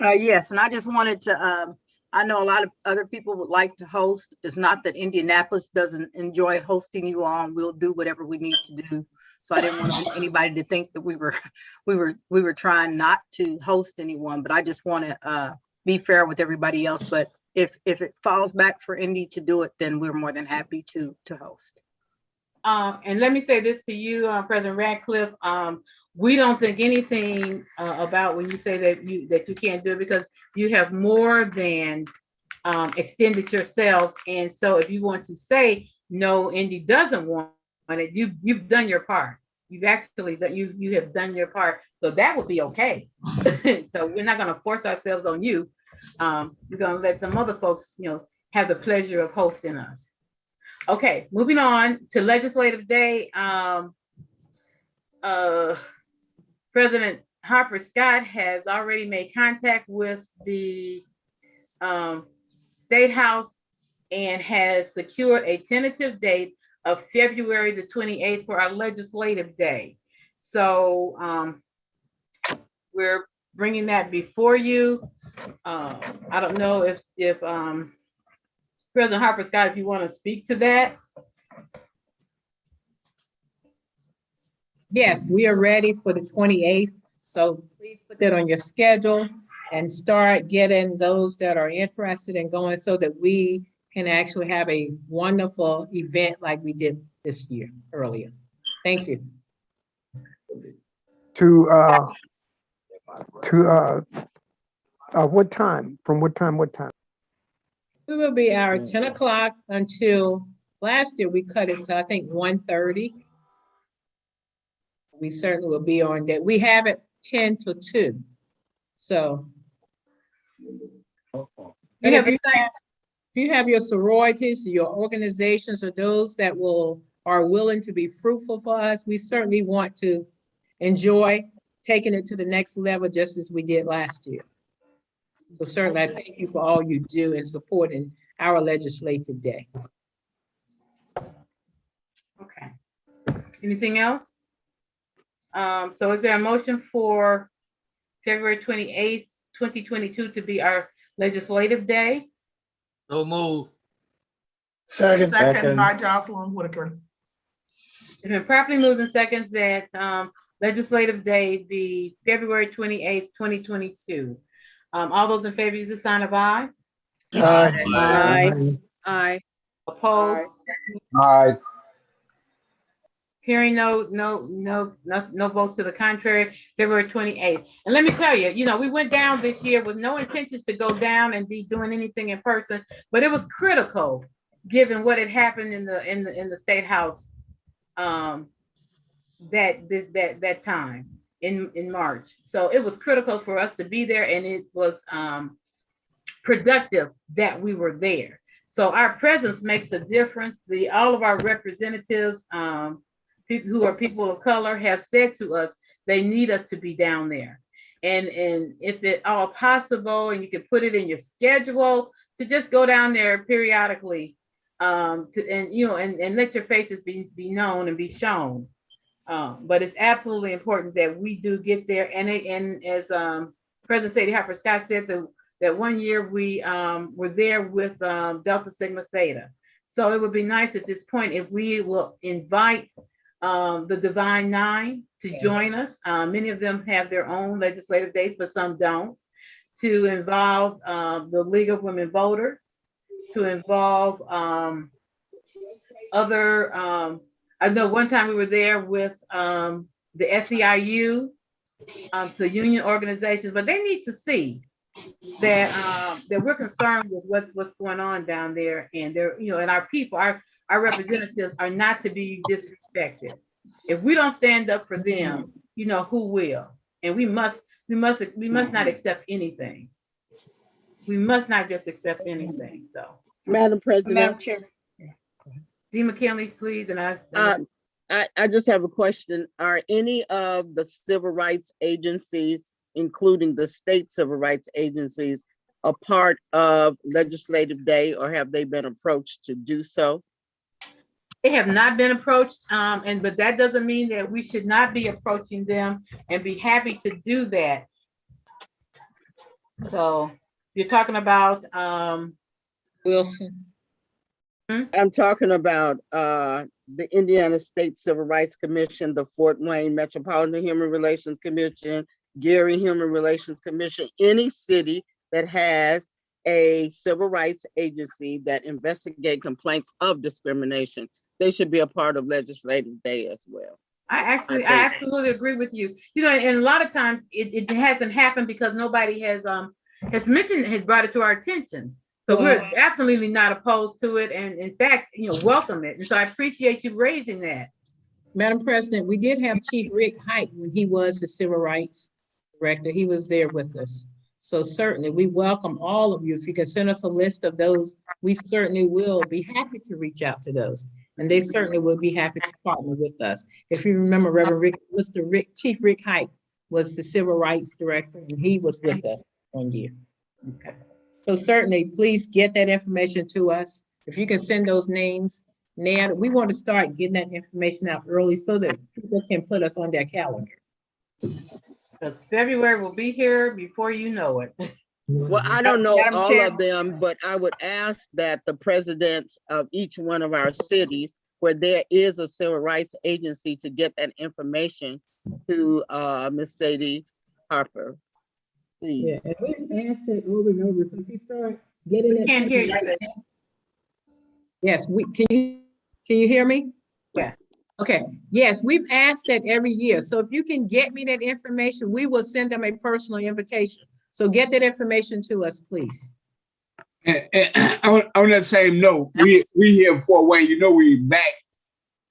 Speaker 12: Yes, and I just wanted to, I know a lot of other people would like to host. It's not that Indianapolis doesn't enjoy hosting you all. We'll do whatever we need to do. So I didn't want anybody to think that we were trying not to host anyone, but I just want to be fair with everybody else. But if it falls back for Indy to do it, then we're more than happy to host.
Speaker 2: And let me say this to you, President Ratcliffe. We don't think anything about when you say that you can't do it, because you have more than extended yourselves. And so if you want to say no, Indy doesn't want it, you've done your part. You've actually you have done your part. So that would be okay. So we're not going to force ourselves on you. We're going to let some other folks, have the pleasure of hosting us. Okay, moving on to Legislative Day. President Harper Scott has already made contact with the State House and has secured a tentative date of February the 28th for our Legislative Day. So we're bringing that before you. I don't know if President Harper Scott, if you want to speak to that.
Speaker 18: Yes, we are ready for the 28th. So please put that on your schedule and start getting those that are interested in going so that we can actually have a wonderful event like we did this year earlier. Thank you.
Speaker 10: What time? From what time? What time?
Speaker 18: We will be our 10 o'clock until last year we cut it to, I think, 1:30. We certainly will be on that. We have it 10 to 2. So if you have your sororities, your organizations, or those that are willing to be fruitful for us, we certainly want to enjoy taking it to the next level, just as we did last year. So certainly I thank you for all you do in supporting our Legislative Day.
Speaker 2: Okay. Anything else? So is there a motion for February 28th, 2022 to be our Legislative Day.
Speaker 14: So move.
Speaker 4: Second.
Speaker 17: Second by Jocelyn Whitaker.
Speaker 2: It's been properly moved in seconds that Legislative Day be February 28th, 2022. All those in favor use the sign of aye.
Speaker 6: Aye.
Speaker 12: Aye.
Speaker 2: Opposed?
Speaker 19: Aye.
Speaker 2: Hearing no votes to the contrary, February 28th. And let me tell you, we went down this year with no intentions to go down and be doing anything in person, but it was critical given what had happened in the State House that time in March. So it was critical for us to be there, and it was productive that we were there. So our presence makes a difference. All of our representatives, people who are people of color, have said to us they need us to be down there. And if at all possible, and you can put it in your schedule, to just go down there periodically, and let your faces be known and be shown. But it's absolutely important that we do get there. And as President Sadie Harper Scott said, that one year we were there with Delta Sigma Theta. So it would be nice at this point if we will invite the Divine Nine to join us. Many of them have their own legislative days, but some don't. To involve the League of Women Voters, to involve other, I know one time we were there with the SEIU, so union organizations, but they need to see that we're concerned with what's going on down there, and and our people, our representatives are not to be disrespected. If we don't stand up for them, who will? And we must not accept anything. We must not just accept anything. So,
Speaker 6: Madam President.
Speaker 12: Madam Chair.
Speaker 2: Dee McKinley, please. And
Speaker 6: I just have a question. Are any of the civil rights agencies, including the state civil rights agencies, a part of Legislative Day, or have they been approached to do so?
Speaker 2: They have not been approached, but that doesn't mean that we should not be approaching them and be happy to do that. So you're talking about
Speaker 18: Wilson.
Speaker 6: I'm talking about the Indiana State Civil Rights Commission, the Fort Wayne Metropolitan Human Relations Commission, Gary Human Relations Commission, any city that has a civil rights agency that investigate complaints of discrimination. They should be a part of Legislative Day as well.
Speaker 2: I absolutely agree with you. And a lot of times it hasn't happened because nobody has brought it to our attention. So we're absolutely not opposed to it, and in fact, welcome it. And so I appreciate you raising that.
Speaker 18: Madam President, we did have Chief Rick Hite when he was the Civil Rights Director. He was there with us. So certainly we welcome all of you. If you can send us a list of those, we certainly will be happy to reach out to those. And they certainly will be happy to partner with us. If you remember, Chief Rick Hite was the Civil Rights Director, and he was with us one year. Okay. So certainly, please get that information to us. If you can send those names now, we want to start getting that information out early so that people can put us on their calendar.
Speaker 2: Because February will be here before you know it.
Speaker 6: Well, I don't know all of them, but I would ask that the presidents of each one of our cities where there is a civil rights agency to get that information to Ms. Sadie Harper. Please.
Speaker 18: Yeah, and we've asked it over and over. So if you start getting it.
Speaker 2: Can't hear you.
Speaker 18: Yes, can you hear me?
Speaker 2: Yeah.
Speaker 18: Okay. Yes, we've asked that every year. So if you can get me that information, we will send them a personal invitation. So get that information to us, please.
Speaker 1: And on that same note, we here in Fort Wayne, we back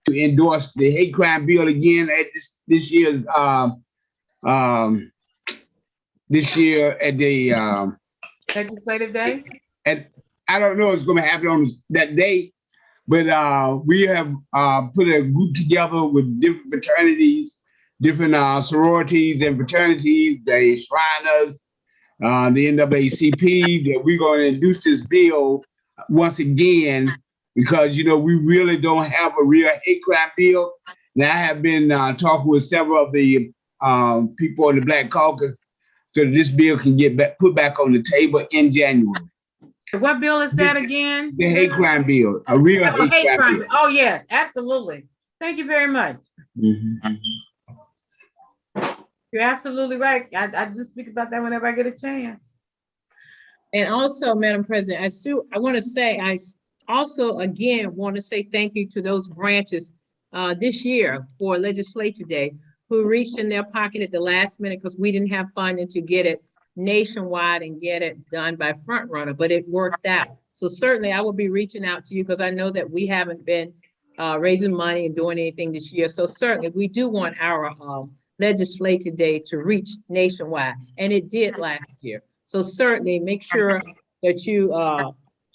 Speaker 1: to endorse the hate crime bill again at this year's at the
Speaker 2: Legislative Day.
Speaker 1: And I don't know what's going to happen on that day, but we have put a group together with different fraternities, different sororities and fraternities, the Shriners, the NAACP, that we're going to introduce this bill once again, because, we really don't have a real hate crime bill. Now, I have been talking with several of the people in the Black Caucus so that this bill can get back, put back on the table in January.
Speaker 2: What bill is that again?
Speaker 1: The hate crime bill, a real
Speaker 2: Oh,
Speaker 1: hate crime bill.
Speaker 2: Oh, yes, absolutely. Thank you very much.
Speaker 1: Mhm.
Speaker 2: You're absolutely right. I just speak about that whenever I get a chance.
Speaker 18: And also, Madam President, I want to say, I also, again, want to say thank you to those branches this year for Legislature Day who reached in their pocket at the last minute because we didn't have funding to get it nationwide and get it done by front runner, but it worked out. So certainly I will be reaching out to you because I know that we haven't been raising money and doing anything this year. So certainly we do want our Legislative Day to reach nationwide, and it did last year. So certainly make sure that you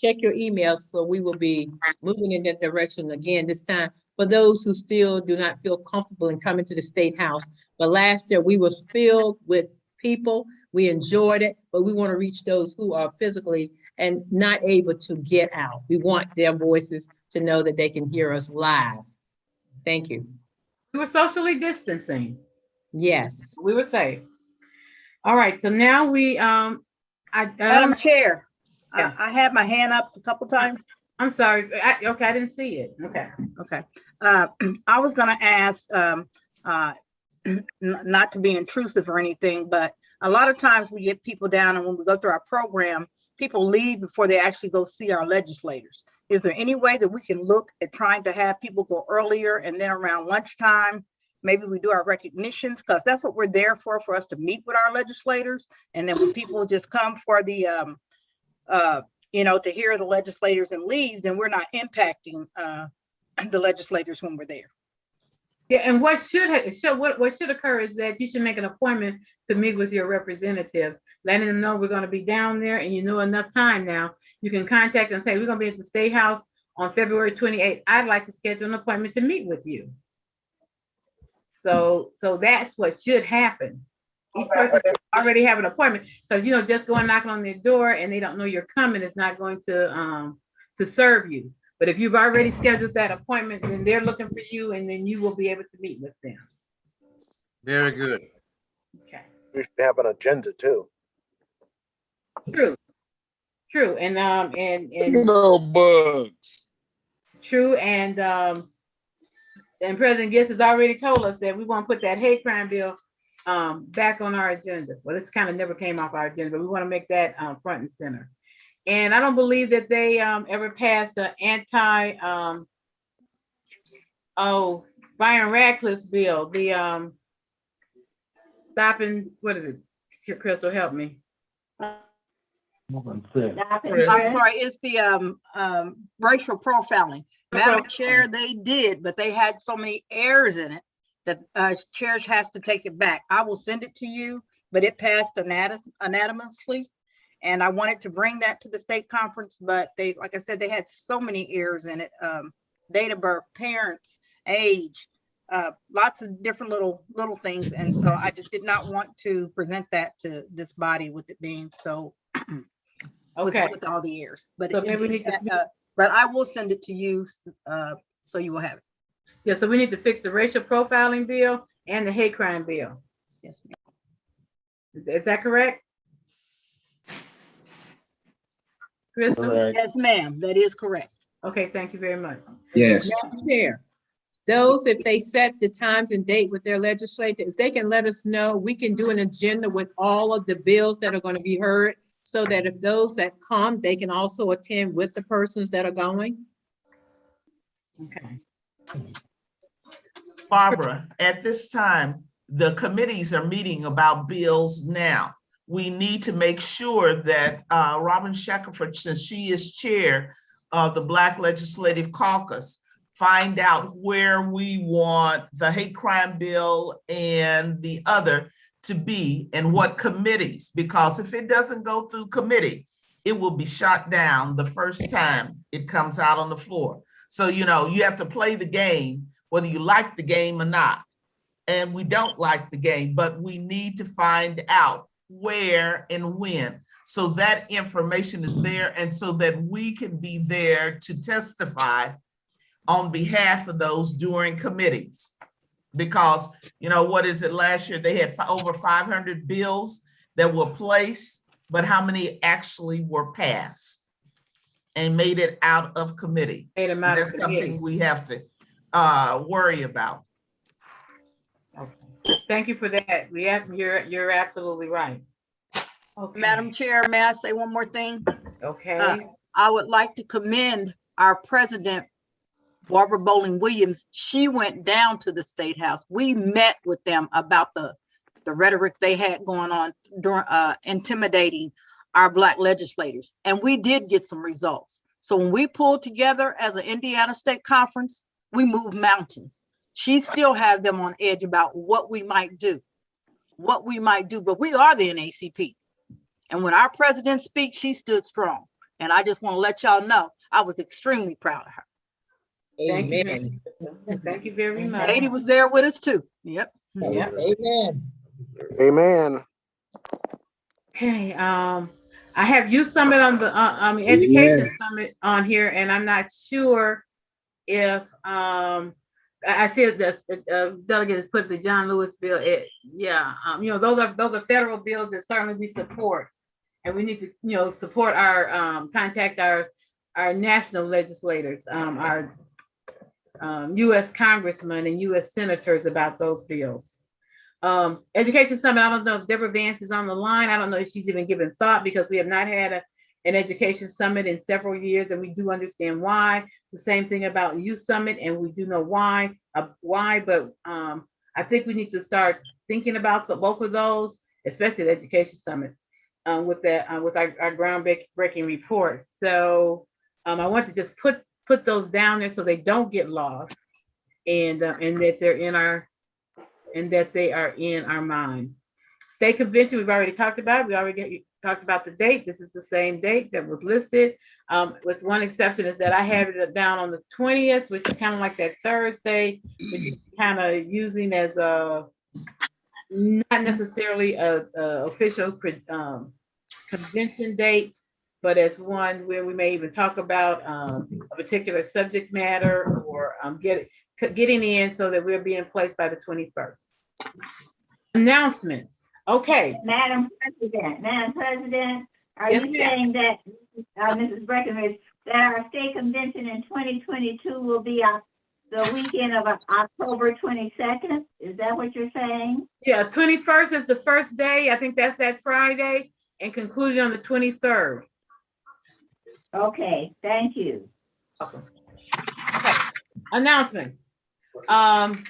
Speaker 18: check your emails, so we will be moving in that direction again this time for those who still do not feel comfortable in coming to the State House. But last year we was filled with people. We enjoyed it, but we want to reach those who are physically and not able to get out. We want their voices to know that they can hear us live. Thank you.
Speaker 2: We were socially distancing.
Speaker 18: Yes.
Speaker 2: We were safe. All right, so now we,
Speaker 12: Madam Chair,
Speaker 2: Yes.
Speaker 12: I had my hand up a couple times.
Speaker 2: I'm sorry. Okay, I didn't see it. Okay.
Speaker 12: Okay. I was gonna ask, not to be intrusive or anything, but a lot of times we get people down, and when we go through our program, people leave before they actually go see our legislators. Is there any way that we can look at trying to have people go earlier, and then around lunchtime, maybe we do our recognitions, because that's what we're there for us to meet with our legislators. And then when people just come for the, to hear the legislators and leave, then we're not impacting the legislators when we're there.
Speaker 2: Yeah, and what should occur is that you should make an appointment to meet with your representative, letting them know we're going to be down there, and you know enough time now. You can contact and say, we're going to be at the State House on February 28th. I'd like to schedule an appointment to meet with you. So that's what should happen. Each person already have an appointment. So, just going knocking on their door and they don't know you're coming is not going to serve you. But if you've already scheduled that appointment, then they're looking for you, and then you will be able to meet with them.
Speaker 14: Very good.
Speaker 2: Okay.
Speaker 9: We should have an agenda too.
Speaker 2: True. And
Speaker 16: No bugs.
Speaker 2: true. And President Gist has already told us that we want to put that hate crime bill back on our agenda. Well, this kind of never came off our agenda, but we want to make that front and center. And I don't believe that they ever passed the Byron Radcliffe's bill, the stopping, what is it? Crystal, help me.
Speaker 12: I'm sorry, it's the racial profiling. Madam Chair, they did, but they had so many errors in it that Chair has to take it back. I will send it to you, but it passed unanimously. And I wanted to bring that to the state conference, but they, like I said, they had so many errors in it. Date of birth, parents, age, lots of different little things. And so I just did not want to present that to this body with it being so
Speaker 2: okay
Speaker 12: with all the errors. But
Speaker 2: so maybe we need
Speaker 12: but I will send it to you so you will have it.
Speaker 2: Yeah, so we need to fix the racial profiling bill and the hate crime bill.
Speaker 12: Yes, ma'am.
Speaker 2: Is that correct? Crystal?
Speaker 18: Correct.
Speaker 12: Yes, ma'am, that is correct.
Speaker 2: Okay, thank you very much.
Speaker 1: Yes.
Speaker 18: Madam Chair, those, if they set the times and date with their legislator, if they can let us know, we can do an agenda with all of the bills that are going to be heard, so that if those that come, they can also attend with the persons that are going.
Speaker 2: Okay.
Speaker 17: Barbara, at this time, the committees are meeting about bills now. We need to make sure that Robin Shackelford, since she is chair of the Black Legislative Caucus, find out where we want the hate crime bill and the other to be and what committees, because if it doesn't go through committee, it will be shot down the first time it comes out on the floor. So, you have to play the game, whether you like the game or not. And we don't like the game, but we need to find out where and when, so that information is there and so that we can be there to testify on behalf of those during committees. Because, what is it, last year they had over 500 bills that were placed, but how many actually were passed and made it out of committee? That's something we have to worry about.
Speaker 2: Thank you for that. You're absolutely right. Okay.
Speaker 12: Madam Chair, may I say one more thing?
Speaker 2: Okay.
Speaker 12: I would like to commend our president, Barbara Bowling Williams. She went down to the State House. We met with them about the rhetoric they had going on during intimidating our Black legislators. And we did get some results. So when we pulled together as an Indiana State Conference, we moved mountains. She still had them on edge about what we might do, but we are the NAACP. And when our president speaks, she stood strong. And I just want to let y'all know, I was extremely proud of her.
Speaker 2: Amen. Thank you very much.
Speaker 12: Lady was there with us too. Yep.
Speaker 2: Yep.
Speaker 18: Amen.
Speaker 9: Amen.
Speaker 2: Okay, I have Youth Summit on the Education Summit on here, and I'm not sure if I see the delegate has put the John Lewis bill. Those are federal bills that certainly we support, and we need to support our contact our national legislators, our U.S. congressmen and U.S. senators about those bills. Education Summit, I don't know if Deborah Vance is on the line. I don't know if she's even given thought, because we have not had an Education Summit in several years, and we do understand why. The same thing about Youth Summit, and we do know why, but I think we need to start thinking about both of those, especially the Education Summit, with our groundbreaking report. So I want to just put those down there so they don't get lost, and that they're in they are in our minds. State convention, we've already talked about. We already talked about the date. This is the same date that was listed, with one exception, is that I have it down on the 20th, which is kind of like that Thursday, which is kind of using as not necessarily a official convention date, but as one where we may even talk about a particular subject matter, or getting in so that we'll be in place by the 21st. Announcements. Okay.
Speaker 22: Madam President, are you saying that, Mrs. Breckenridge, that our state convention in 2022 will be the weekend of October 22nd? Is that what you're saying?
Speaker 2: Yeah, 21st is the first day. I think that's that Friday, and concluded on the 23rd.
Speaker 22: Okay, thank you.
Speaker 2: Okay. Announcements.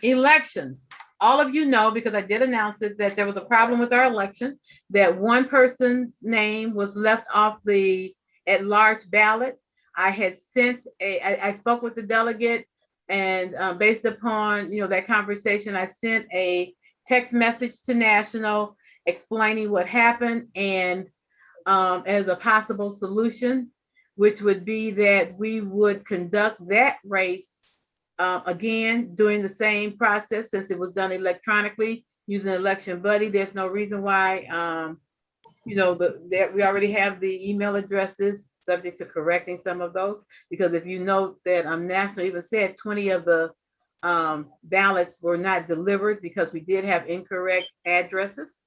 Speaker 2: Elections. All of you know, because I did announce it, that there was a problem with our election, that one person's name was left off the at-large ballot. I had I spoke with the delegate, and based upon that conversation, I sent a text message to National explaining what happened, and as a possible solution, which would be that we would conduct that race again, doing the same process since it was done electronically using Election Buddy. There's no reason why, we already have the email addresses, subject to correcting some of those, because if you note that National even said 20 of the ballots were not delivered because we did have incorrect addresses,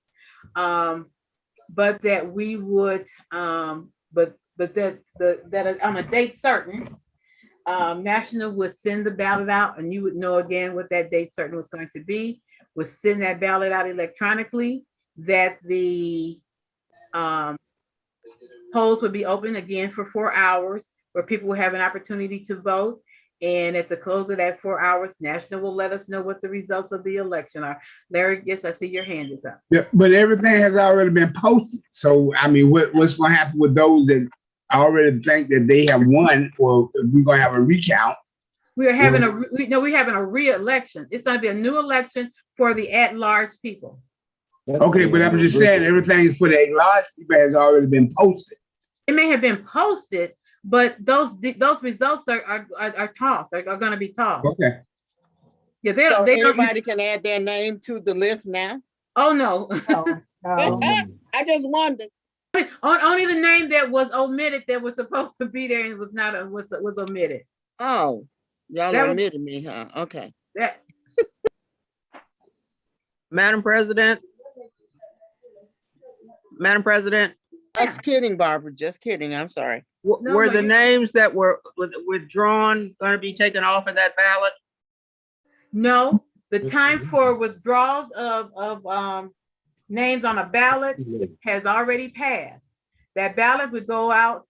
Speaker 2: but that we would, but that on a date certain, National would send the ballot out, and you would know again what that date certain was going to be, would send that ballot out electronically, that the polls would be open again for 4 hours, where people will have an opportunity to vote. And at the close of that 4 hours, National will let us know what the results of the election are. Larry, yes, I see your hand is up.
Speaker 1: Yeah, but everything has already been posted. So, I mean, what's going to happen with those that already think that they have won, or we're going to have a recount?
Speaker 2: We're having we're having a re-election. It's going to be a new election for the at-large people.
Speaker 1: Okay, but I'm just saying everything for the at-large people has already been posted.
Speaker 2: It may have been posted, but those results are tossed. Are going to be tossed.
Speaker 1: Okay.
Speaker 2: Yeah,
Speaker 5: so everybody can add their name to the list now.
Speaker 2: Oh no.
Speaker 5: I just wondered.
Speaker 2: Only the name that was omitted that was supposed to be there and was not was omitted.
Speaker 5: Oh, y'all omitted me, huh? Okay.
Speaker 6: Madam President, Madam President,
Speaker 5: Just kidding, Barbara, just kidding, I'm sorry.
Speaker 6: were the names that were withdrawn going to be taken off of that ballot?
Speaker 2: No, the time for withdrawals of names on a ballot has already passed. That ballot would go out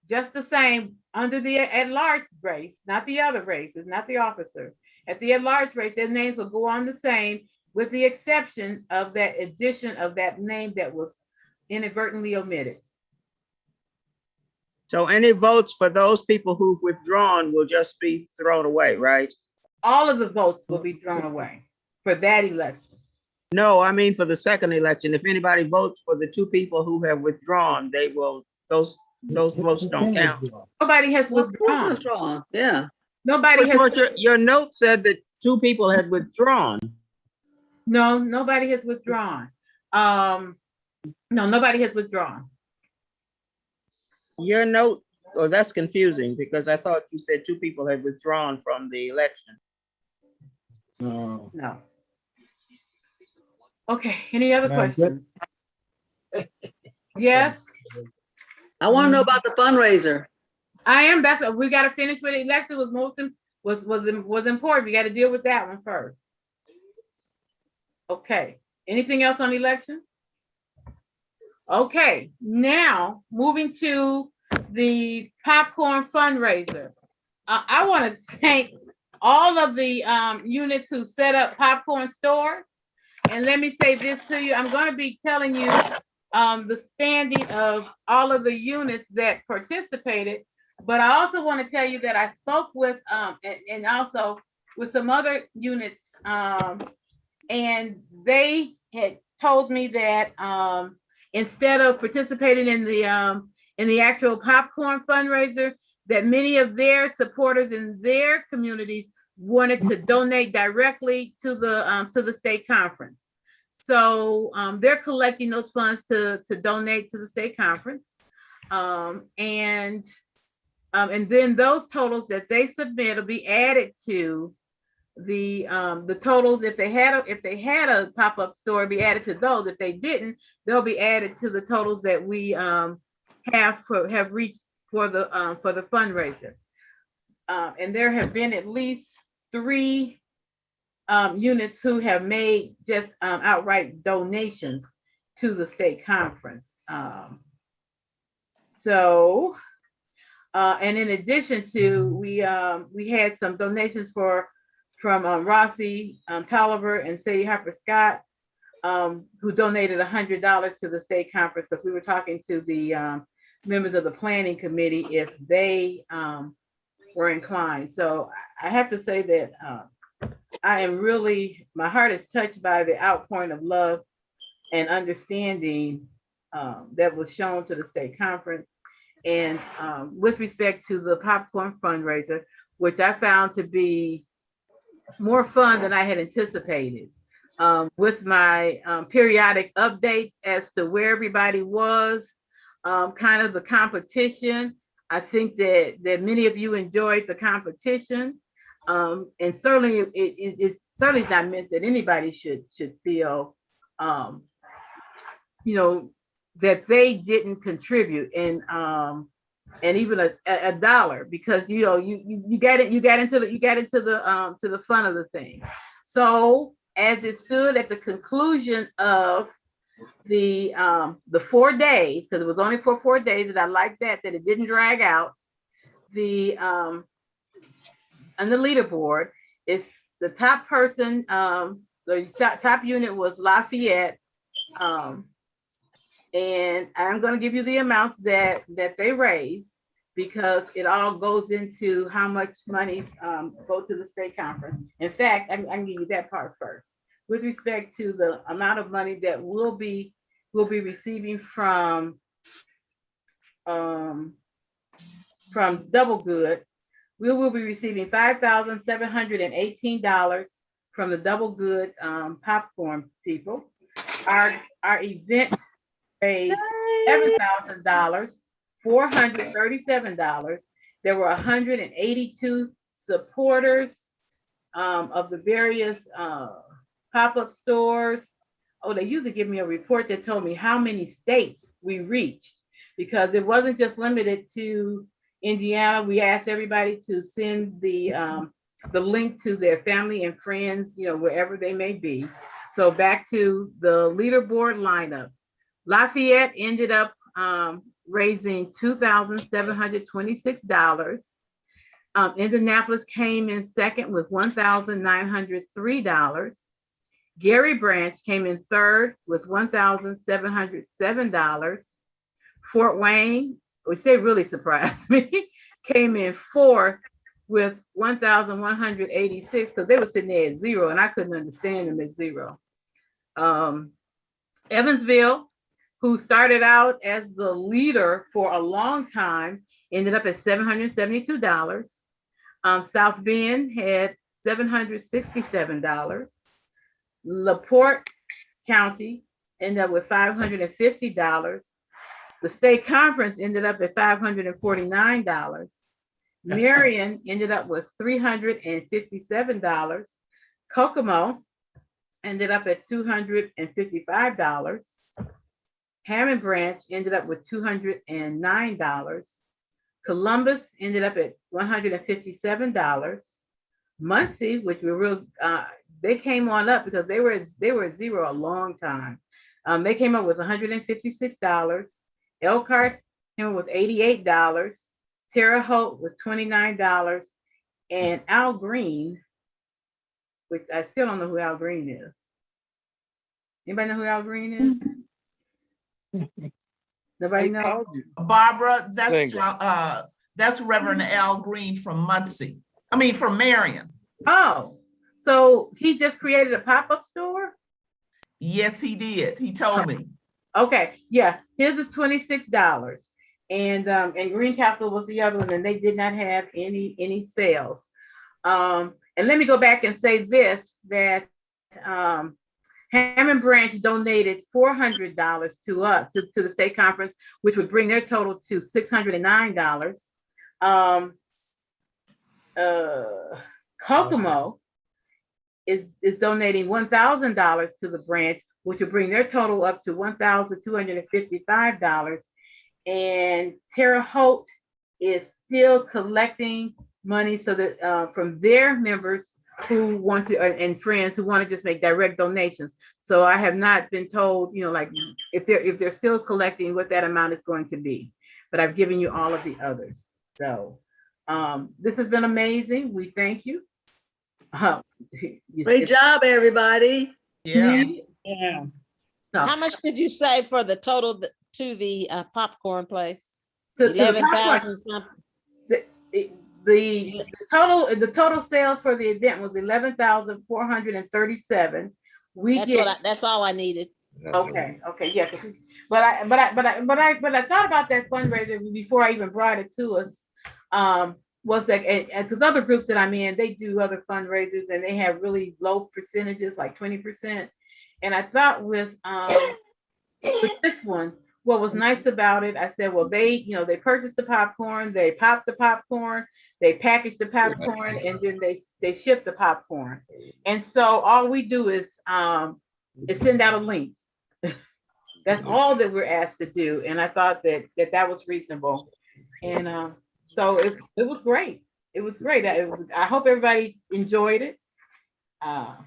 Speaker 2: just the same under the at-large race, not the other races, not the officers. At the at-large race, their names will go on the same, with the exception of that addition of that name that was inadvertently omitted.
Speaker 6: So any votes for those people who've withdrawn will just be thrown away, right?
Speaker 2: All of the votes will be thrown away for that election.
Speaker 6: No, I mean for the second election. If anybody votes for the two people who have withdrawn, they will, those votes don't count.
Speaker 2: Nobody has
Speaker 11: Well,
Speaker 2: withdrawn.
Speaker 11: withdrawn, yeah.
Speaker 2: Nobody has.
Speaker 6: But your note said that two people had withdrawn.
Speaker 2: No, nobody has withdrawn. No, nobody has withdrawn.
Speaker 6: Your note, oh, that's confusing because I thought you said two people had withdrawn from the election.
Speaker 2: No. Okay, any other questions? Yes?
Speaker 11: I want to know about the fundraiser.
Speaker 2: That's what we got to finish with. The election was important. We got to deal with that one first. Okay, anything else on election? Okay, now moving to the popcorn fundraiser. I want to thank all of the units who set up popcorn stores. And let me say this to you, I'm going to be telling you the standing of all of the units that participated, but I also want to tell you that I spoke with, and also with some other units, and they had told me that instead of participating in the actual popcorn fundraiser, that many of their supporters in their communities wanted to donate directly to the state conference. So they're collecting those funds to donate to the state conference. And then those totals that they submit will be added to the totals. If they had a pop-up store, be added to those. If they didn't, they'll be added to the totals that we have reached for the fundraiser. And there have been at least 3 units who have made just outright donations to the state conference. And in addition to, we had some donations from Rossi Tolliver and Sadie Harper Scott, who donated $100 to the state conference, because we were talking to the members of the planning committee if they were inclined. So I have to say that I am really, my heart is touched by the outpouring of love and understanding that was shown to the state conference. And with respect to the popcorn fundraiser, which I found to be more fun than I had anticipated, with my periodic updates as to where everybody was, kind of the competition. I think that many of you enjoyed the competition. And certainly it's certainly not meant that anybody should feel, that they didn't contribute, and even a dollar, because you got into the fun of the thing. So as it stood at the conclusion of the 4 days, because it was only for 4 days, and I like that it didn't drag out, on the leaderboard, it's the top person, the top unit was Lafayette. And I'm going to give you the amounts that they raised, because it all goes into how much monies go to the state conference. In fact, I can give you that part first. With respect to the amount of money that we'll be receiving from Double Good, we will be receiving $5,718 from the Double Good popcorn people. Our event raised $7,000, $437. There were 182 supporters of the various pop-up stores, oh, they usually give me a report that told me how many states we reached, because it wasn't just limited to Indiana. We asked everybody to send the link to their family and friends, you know, wherever they may be. So back to the leaderboard lineup. Lafayette ended up raising $2,726. Indianapolis came in second with $1,903. Gary Branch came in third with $1,707. Fort Wayne, which they really surprised me, came in fourth with 1,186, because they were sitting there at zero and I couldn't understand them at zero. Evansville, who started out as the leader for a long time, ended up at $772. South Bend had $767. LaPorte County ended up with $550. The state conference ended up at $549. Marion ended up with $357. Kokomo ended up at $255. Hammond Branch ended up with $209. Columbus ended up at $157. Muncie, which were real, they came on up because they were at zero a long time. They came up with $156. Elkhart came up with $88. Terre Haute with $29. And Al Green, which I still don't know who Al Green is. Anybody know who Al Green is? Nobody knows?
Speaker 17: Barbara, that's Reverend Al Green from Muncie. I mean, from Marion.
Speaker 2: Oh, so he just created a pop-up store?
Speaker 17: Yes, he did. He told me.
Speaker 2: Okay, yeah, his is $26. And Greencastle was the other one, and they did not have any sales. And let me go back and say this, that Hammond Branch donated $400 to us, to the state conference, which would bring their total to $609. Kokomo is donating $1,000 to the branch, which would bring their total up to $1,255. And Terre Haute is still collecting money so that from their members who want to, and friends who want to just make direct donations. So I have not been told, you know, like if they're still collecting what that amount is going to be, but I've given you all of the others. So this has been amazing. We thank you.
Speaker 11: Great job, everybody.
Speaker 17: Yeah.
Speaker 2: Yeah.
Speaker 21: How much did you say for the total to the popcorn place?
Speaker 2: To the
Speaker 21: 11,000 something.
Speaker 2: The total sales for the event was 11,437.
Speaker 21: That's all I needed.
Speaker 2: Okay, yeah. But I thought about that fundraiser before I even brought it to us. Was that, because other groups that I'm in, they do other fundraisers and they have really low percentages, like 20%. And I thought with this one, what was nice about it, I said, well, they purchased the popcorn, they popped the popcorn, they packaged the popcorn, and then they shipped the popcorn. And so all we do is send out a link. That's all that we're asked to do. And I thought that was reasonable. And so it was great. It was great. I hope everybody enjoyed it. I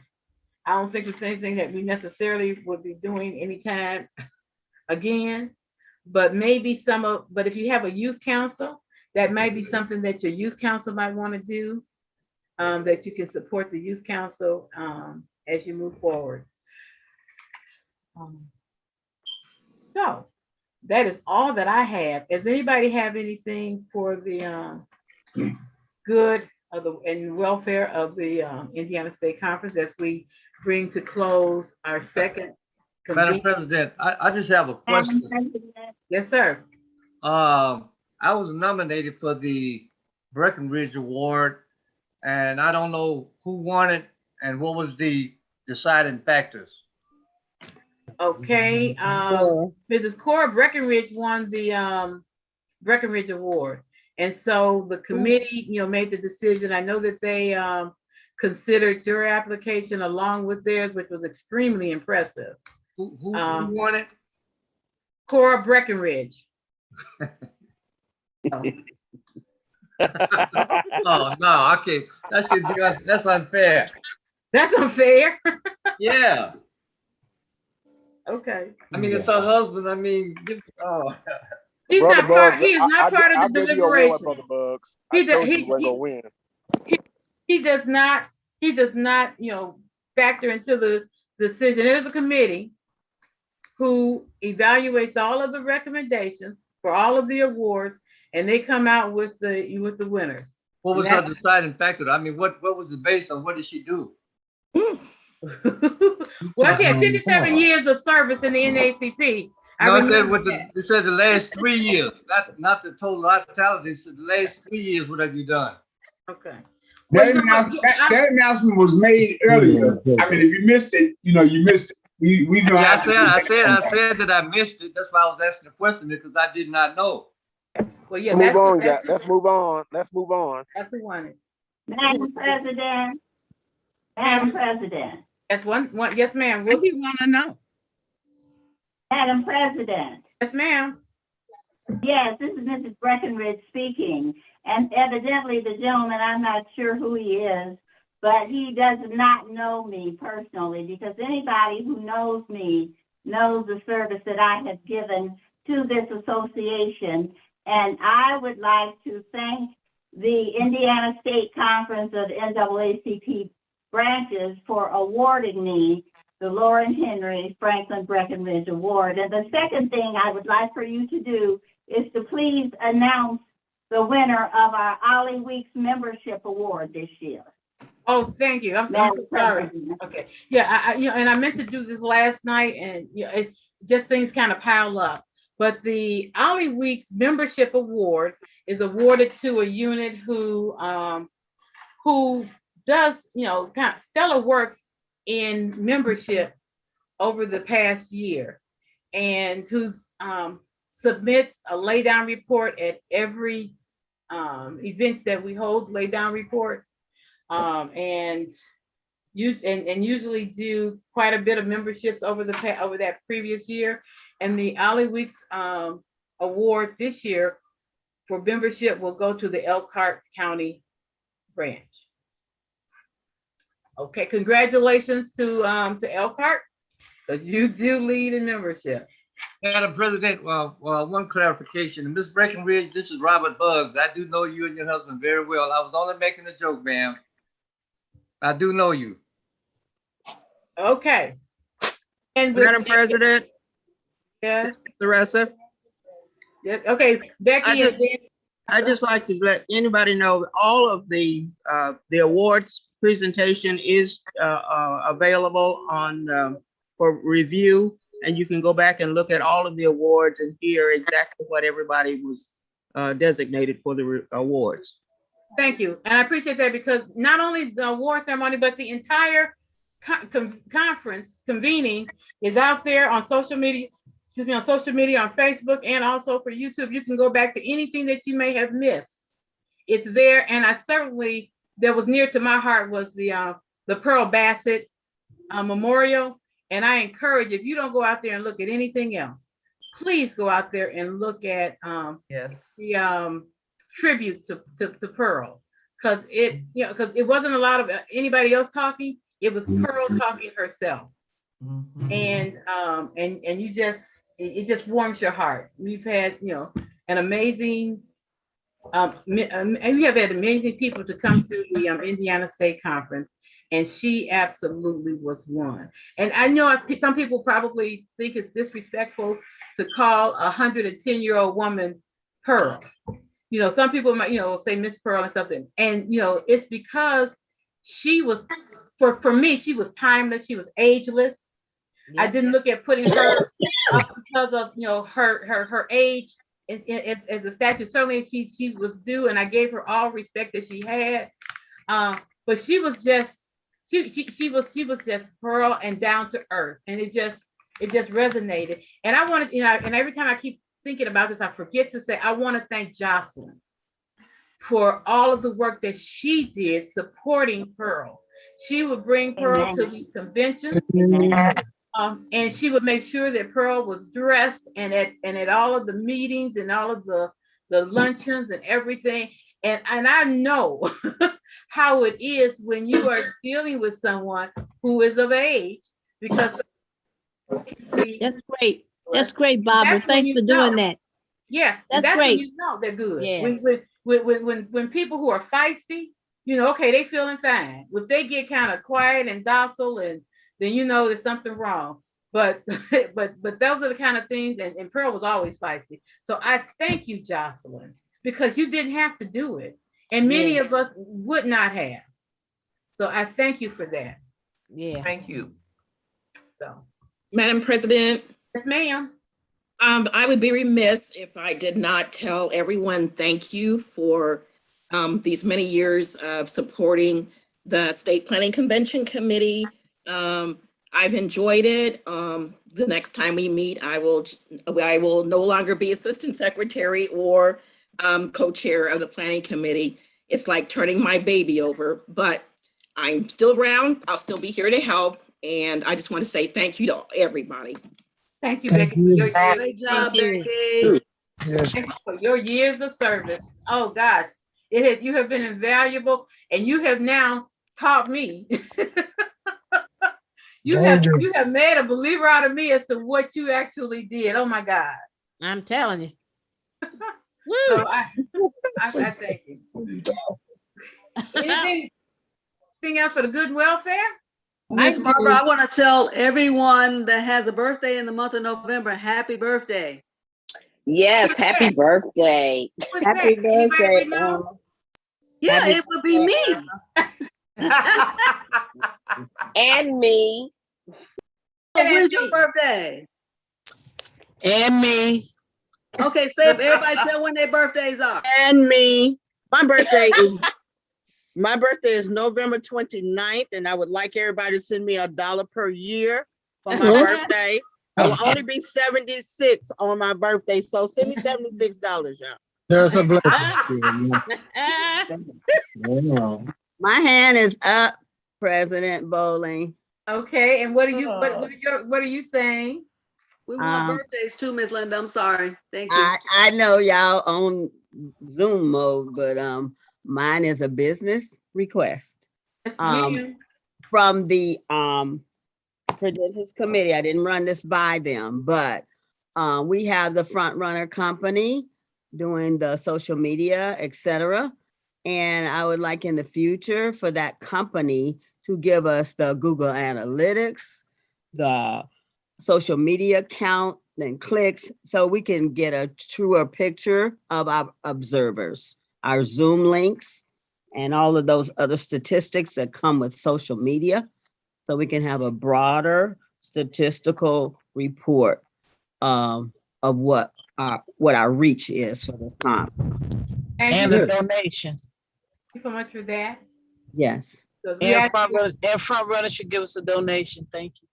Speaker 2: don't think it's anything that we necessarily would be doing anytime again, but maybe but if you have a youth council, that might be something that your youth council might want to do, that you can support the youth council as you move forward. So that is all that I have. Does anybody have anything for the good and welfare of the Indiana State Conference as we bring to close our second?
Speaker 14: Madam President, I just have a question.
Speaker 2: Yes, sir.
Speaker 14: I was nominated for the Breckenridge Award, and I don't know who won it and what was the deciding factors.
Speaker 2: Okay, Mrs. Cora Breckenridge won the Breckenridge Award, and so the committee, made the decision. I know that they considered your application along with theirs, which was extremely impressive.
Speaker 14: Who won it?
Speaker 2: Cora Breckenridge.
Speaker 14: Oh no, I can't. That's unfair.
Speaker 2: That's unfair.
Speaker 14: Yeah.
Speaker 2: Okay.
Speaker 14: I mean, it's her husband. I mean,
Speaker 2: He's
Speaker 9: Brother
Speaker 2: not part.
Speaker 9: Bugs,
Speaker 2: He is not part
Speaker 9: I
Speaker 2: of the
Speaker 9: gave you a warning,
Speaker 2: deliberation.
Speaker 9: Brother Bugs.
Speaker 2: He
Speaker 9: I
Speaker 2: does.
Speaker 9: told you you weren't gonna win.
Speaker 2: He does not. He does not. Factor into the decision. There's a committee who evaluates all of the recommendations for all of the awards, and they come out with the winners.
Speaker 14: what was her deciding factor? I mean, what was it based on? What did she do?
Speaker 2: Well, she had 57 years of service in the NAACP.
Speaker 14: No, it said the last 3 years, not the total totality. It said the last 3 years. What have you done?
Speaker 2: Okay.
Speaker 1: That announcement was made earlier. I mean, if you missed it, you missed it. We know.
Speaker 14: Yeah, I said that I missed it. That's why I was asking the question because I did not know.
Speaker 2: Well, yeah,
Speaker 9: let's move on, guys. Let's move on. Let's move on.
Speaker 2: That's who won it.
Speaker 22: Madam President. Madam President.
Speaker 2: That's one. Yes, ma'am.
Speaker 5: What do you want to know?
Speaker 22: Madam President.
Speaker 2: Yes, ma'am.
Speaker 22: Yes, this is Mrs. Breckenridge speaking. And evidently the gentleman, I'm not sure who he is, but he does not know me personally, because anybody who knows me knows the service that I have given to this association. And I would like to thank the Indiana State Conference of NAACP branches for awarding me the Lauren Henry Franklin Breckenridge Award. And the second thing I would like for you to do is to please announce the winner of our Ollie Weeks Membership Award this year.
Speaker 2: Oh, thank you. I'm so sorry. Okay. Yeah, and I meant to do this last night, and it just things kind of pile up. But the Ollie Weeks Membership Award is awarded to a unit who does kind of stellar work in membership over the past year, and who submits a laydown report at every event that we hold, laydown reports, and usually do quite a bit of memberships over that previous year. And the Ollie Weeks award this year for membership will go to the Elkhart County branch. Okay, congratulations to Elkhart, because you do lead in membership.
Speaker 14: Madam President, one clarification. Ms. Breckenridge, this is Robert Buggs. I do know you and your husband very well. I was only making a joke, ma'am. I do know you.
Speaker 2: Okay. And
Speaker 6: Madam President.
Speaker 2: Yes.
Speaker 6: Teresa.
Speaker 2: Yeah, okay, Becky.
Speaker 6: I'd just like to let anybody know all of the awards presentation is available on for review, and you can go back and look at all of the awards and hear exactly what everybody was designated for the awards.
Speaker 2: Thank you, and I appreciate that, because not only the award ceremony, but the entire conference convening is out there on social media. On Facebook, and also for YouTube. You can go back to anything that you may have missed. It's there, and that was near to my heart was the Pearl Bassett Memorial. And I encourage, if you don't go out there and look at anything else, please go out there and look at the tribute to Pearl, because it wasn't a lot of anybody else talking. It was Pearl talking herself, and it just warms your heart. We've had, an amazing, and we have had amazing people to come to the Indiana State Conference, and she absolutely was one. And I know some people probably think it's disrespectful to call a 110-year-old woman Pearl. Some people might, say Miss Pearl or something. And, it's because she was, for me, she was timeless. She was ageless. I didn't look at putting her up because of her age as a statue. Certainly she was due, and I gave her all respect that she had. But she was just she was just Pearl and down to earth, and it just resonated. And I wanted, and every time I keep thinking about this, I forget to say I want to thank Jocelyn for all of the work that she did supporting Pearl. She would bring Pearl to these conventions. And she would make sure that Pearl was dressed and at all of the meetings and all of the luncheons and everything. And I know how it is when you are dealing with someone who is of age, because
Speaker 15: that's great. That's great, Barbara. Thanks for doing that.
Speaker 2: Yeah, and that's when
Speaker 15: great.
Speaker 2: you know they're good.
Speaker 21: Yes.
Speaker 2: When people who are feisty, you know, okay, they feeling fine. If they get kind of quiet and docile, and then you know there's something wrong. But but those are the kind of things, and Pearl was always feisty. So I thank you, Jocelyn, because you didn't have to do it. And many of us would not have. So I thank you for that.
Speaker 21: Yeah.
Speaker 17: Thank you.
Speaker 2: So,
Speaker 20: Madam President.
Speaker 2: Yes, ma'am.
Speaker 20: I would be remiss if I did not tell everyone thank you for these many years of supporting the State Planning Convention Committee. I've enjoyed it. The next time we meet, I will no longer be Assistant Secretary or co-chair of the Planning Committee. It's like turning my baby over, but I'm still around. I'll still be here to help. And I just want to say thank you to everybody.
Speaker 2: Thank you, Becky, for your years.
Speaker 11: Great job, Becky.
Speaker 13: Yes.
Speaker 2: Thank you for your years of service. Oh gosh, you have been invaluable, and you have now taught me. you have made a believer out of me as to what you actually did. Oh my God.
Speaker 21: I'm telling you.
Speaker 2: So I thank you. Anything else for the good and welfare?
Speaker 11: Miss Barbara, I want to tell everyone that has a birthday in the month of November, happy birthday.
Speaker 5: Yes, happy birthday.
Speaker 11: Happy birthday. Yeah,
Speaker 5: Happy
Speaker 11: it would be me.
Speaker 5: And me.
Speaker 11: Oh, when's your birthday?
Speaker 5: And me.
Speaker 11: Okay, say if everybody tell when their birthdays are.
Speaker 5: And me. My birthday is November 29th, and I would like everybody to send me $1 per year for my birthday. I will only be 76 on my birthday, so send me $76, y'all.
Speaker 13: That's a blessing.
Speaker 5: My hand is up, President Bowling.
Speaker 2: Okay, and what are you saying?
Speaker 11: We want birthdays too, Miss Linda. I'm sorry. Thank you.
Speaker 5: I know y'all on Zoom mode, but mine is a business request. From the Credentials Committee. I didn't run this by them, but we have the Front Runner Company doing the social media, etc. And I would like in the future for that company to give us the Google Analytics, the social media count and clicks, so we can get a truer picture of our observers, our Zoom links, and all of those other statistics that come with social media, so we can have a broader statistical report of what our reach is for this conference.
Speaker 21: And the donations.
Speaker 2: Thank you so much for that.
Speaker 5: Yes.
Speaker 21: And front runner should give us a donation. Thank you.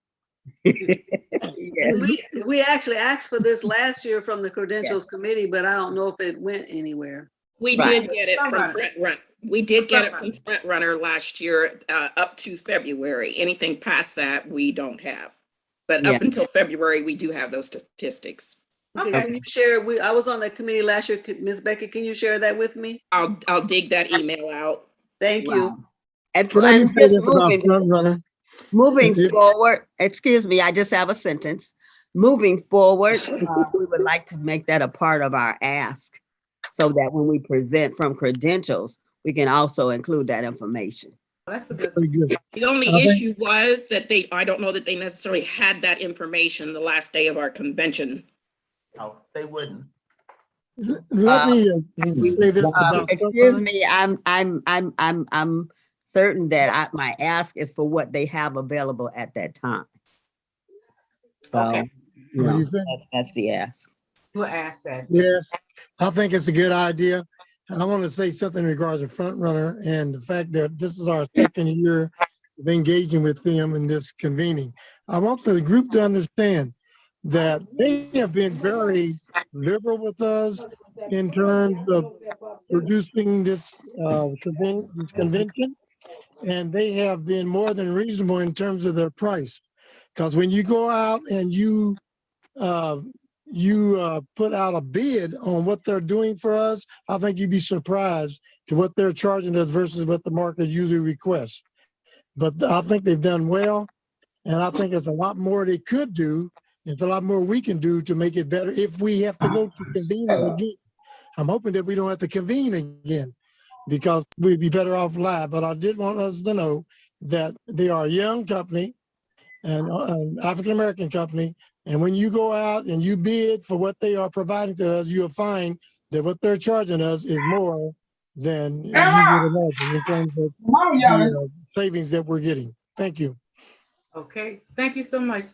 Speaker 11: We actually asked for this last year from the Credentials Committee, but I don't know if it went anywhere.
Speaker 20: We did get it from Front Runner. We did get it from Front Runner last year up to February. Anything past that, we don't have. But up until February, we do have those statistics.
Speaker 11: Okay. Can you share? I was on that committee last year. Ms. Becky, can you share that with me?
Speaker 20: I'll dig that email out.
Speaker 11: Thank you.
Speaker 5: And just moving forward, excuse me, I just have a sentence. Moving forward, we would like to make that a part of our ask, so that when we present from Credentials, we can also include that information.
Speaker 2: That's a good.
Speaker 20: The only issue was that I don't know that they necessarily had that information the last day of our convention.
Speaker 17: No, they wouldn't.
Speaker 13: Let me say this about
Speaker 5: excuse me, I'm certain that my ask is for what they have available at that time. So that's the ask.
Speaker 2: We'll ask that.
Speaker 13: Yeah, I think it's a good idea. And I want to say something in regards to Front Runner and the fact that this is our second year of engaging with them in this convening. I want the group to understand that they have been very liberal with us in terms of producing this convention, and they have been more than reasonable in terms of their price. Because when you go out and you put out a bid on what they're doing for us, I think you'd be surprised to what they're charging us versus what the market usually requests. But I think they've done well, and I think there's a lot more they could do. There's a lot more we can do to make it better if we have to go to convening again. I'm hoping that we don't have to convene again because we'd be better off live. But I did want us to know that they are a young company and an African-American company. And when you go out and you bid for what they are providing to us, you'll find that what they're charging us is more than you would imagine in terms of the savings that we're getting. Thank you.
Speaker 2: Okay, thank you so much.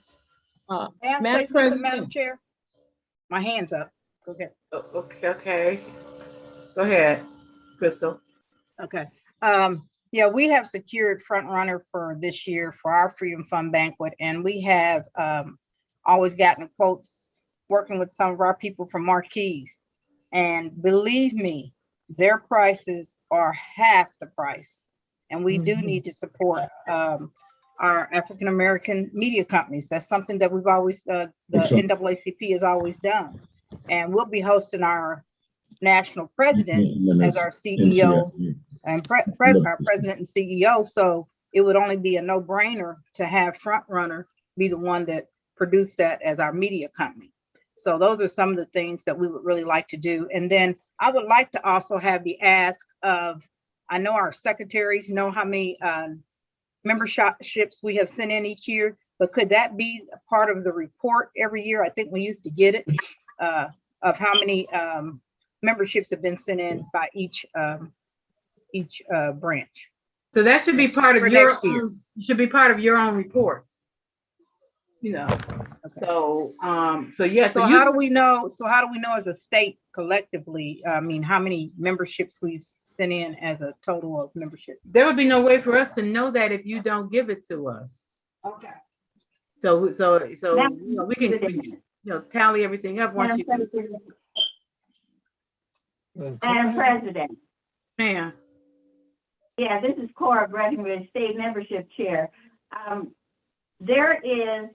Speaker 12: May I say something, Madam Chair? My hand's up. Go ahead.
Speaker 2: Okay. Go ahead, Crystal.
Speaker 12: Okay. Yeah, we have secured front runner for this year for our Freedom Fund banquet, and we have always gotten quotes working with some of our people from Marquise. And believe me, their prices are half the price. And we do need to support our African American media companies. That's something that we've always, the NAACP has always done. And we'll be hosting our national president as our CEO and our president and CEO. So it would only be a no-brainer to have Front Runner be the one that produced that as our media company. So those are some of the things that we would really like to do. And then I would like to also have the ask of, I know our secretaries know how many memberships we have sent in each year, but could that be a part of the report every year? I think we used to get it of how many memberships have been sent in by each branch.
Speaker 2: So that should be part of your own, should be part of your own reports. You know, so yeah.
Speaker 12: So how do we know? So how do we know as a state collectively? I mean, how many memberships we've sent in as a total of membership?
Speaker 2: There would be no way for us to know that if you don't give it to us.
Speaker 12: Okay.
Speaker 2: So we can tally everything up once you.
Speaker 22: Madam President.
Speaker 2: Ma'am.
Speaker 22: Yeah, this is Cora Breckenridge, State Membership Chair. There is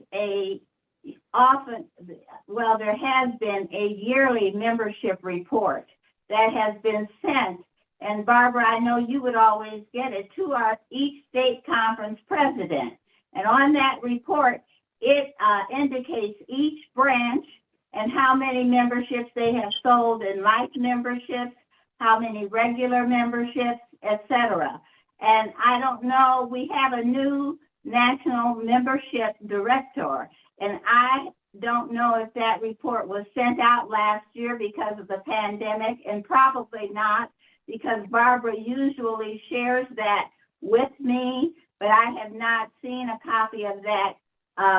Speaker 22: there has been a yearly membership report that has been sent. And Barbara, I know you would always get it to each state conference president. And on that report, it indicates each branch and how many memberships they have sold in life memberships, how many regular memberships, etc. And I don't know, we have a new national membership director, and I don't know if that report was sent out last year because of the pandemic, and probably not, because Barbara usually shares that with me, but I have not seen a copy of that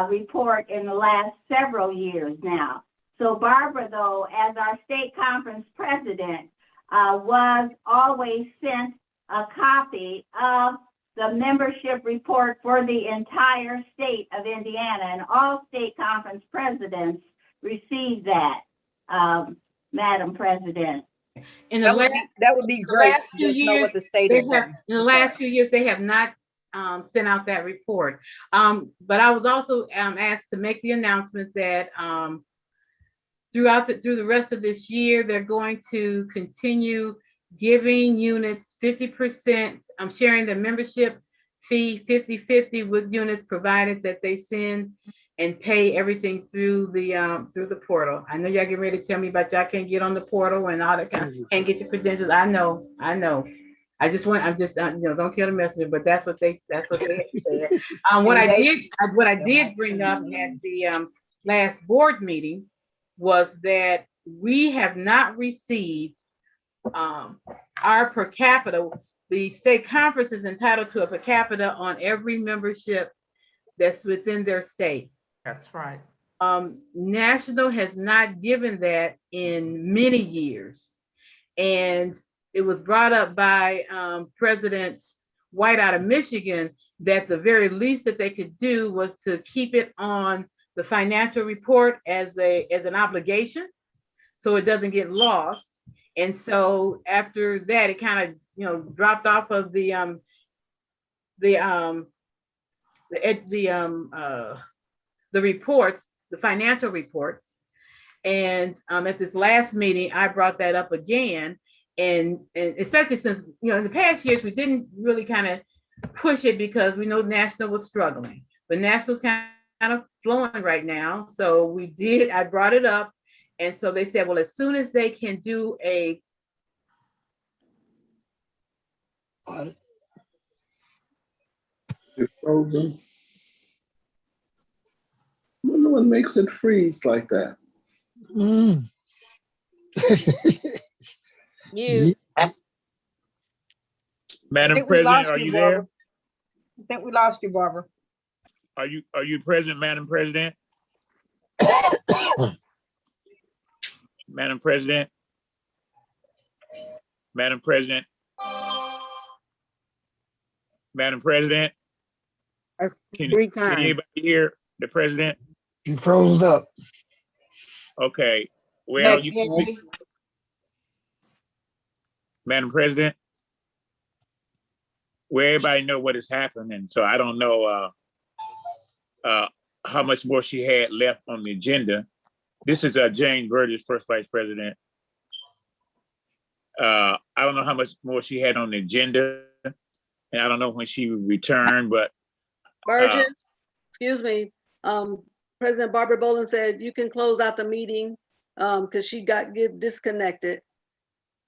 Speaker 22: report in the last several years now. So Barbara, though, as our state conference president, was always sent a copy of the membership report for the entire state of Indiana, and all state conference presidents receive that, Madam President.
Speaker 2: In the
Speaker 12: that would be great.
Speaker 2: Last few years, know what the state in the last few years, they have not sent out that report. But I was also asked to make the announcement that through the rest of this year, they're going to continue giving units 50%. I'm sharing the membership fee 50-50 with units, provided that they send and pay everything through the portal. I know y'all get ready to tell me about y'all can't get on the portal and all that can't get your credentials. I know. I'm just don't kill the messenger, but that's what they said. What I did bring up at the last board meeting was that we have not received our per capita. The state conference is entitled to a per capita on every membership that's within their state.
Speaker 17: That's right.
Speaker 2: National has not given that in many years. And it was brought up by President White out of Michigan that the very least that they could do was to keep it on the financial report as an obligation, so it doesn't get lost. And so after that, it kind of dropped off of the the reports, the financial reports. And at this last meeting, I brought that up again. And especially since, in the past years, we didn't really kind of push it because we know National was struggling, but National's kind of flowing right now. So I brought it up. And so they said, well, as soon as they can do a
Speaker 7: It's frozen. I wonder what makes it freeze like that.
Speaker 21: You.
Speaker 3: Madam President, are you there?
Speaker 12: I think we lost you, Barbara.
Speaker 3: Are you present, Madam President? Madam President? Madam President? Madam President? Can anybody hear the president?
Speaker 13: You froze up.
Speaker 3: Okay. Well, Madam President, well, everybody know what has happened, and so I don't know how much more she had left on the agenda. This is Jane Burgess, First Vice President. I don't know how much more she had on the agenda, and I don't know when she would return, but
Speaker 11: Burgess, excuse me. President Barbara Boland said you can close out the meeting because she got disconnected.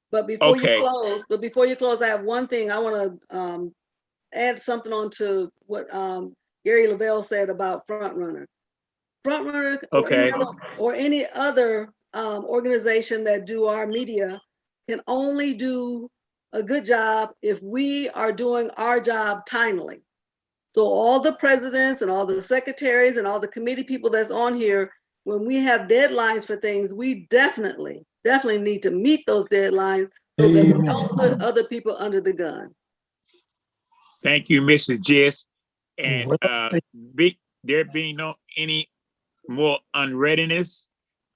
Speaker 11: But before you close, I have one thing. I want to add something on to what Gary Lavelle said about Front Runner. Front Runner or any other organization that do our media can only do a good job if we are doing our job timely. So all the presidents and all the secretaries and all the committee people that's on here, when we have deadlines for things, we definitely need to meet those deadlines so that we don't put other people under the gun.
Speaker 3: Thank you, Mrs. Jess. And there being any more unreadiness,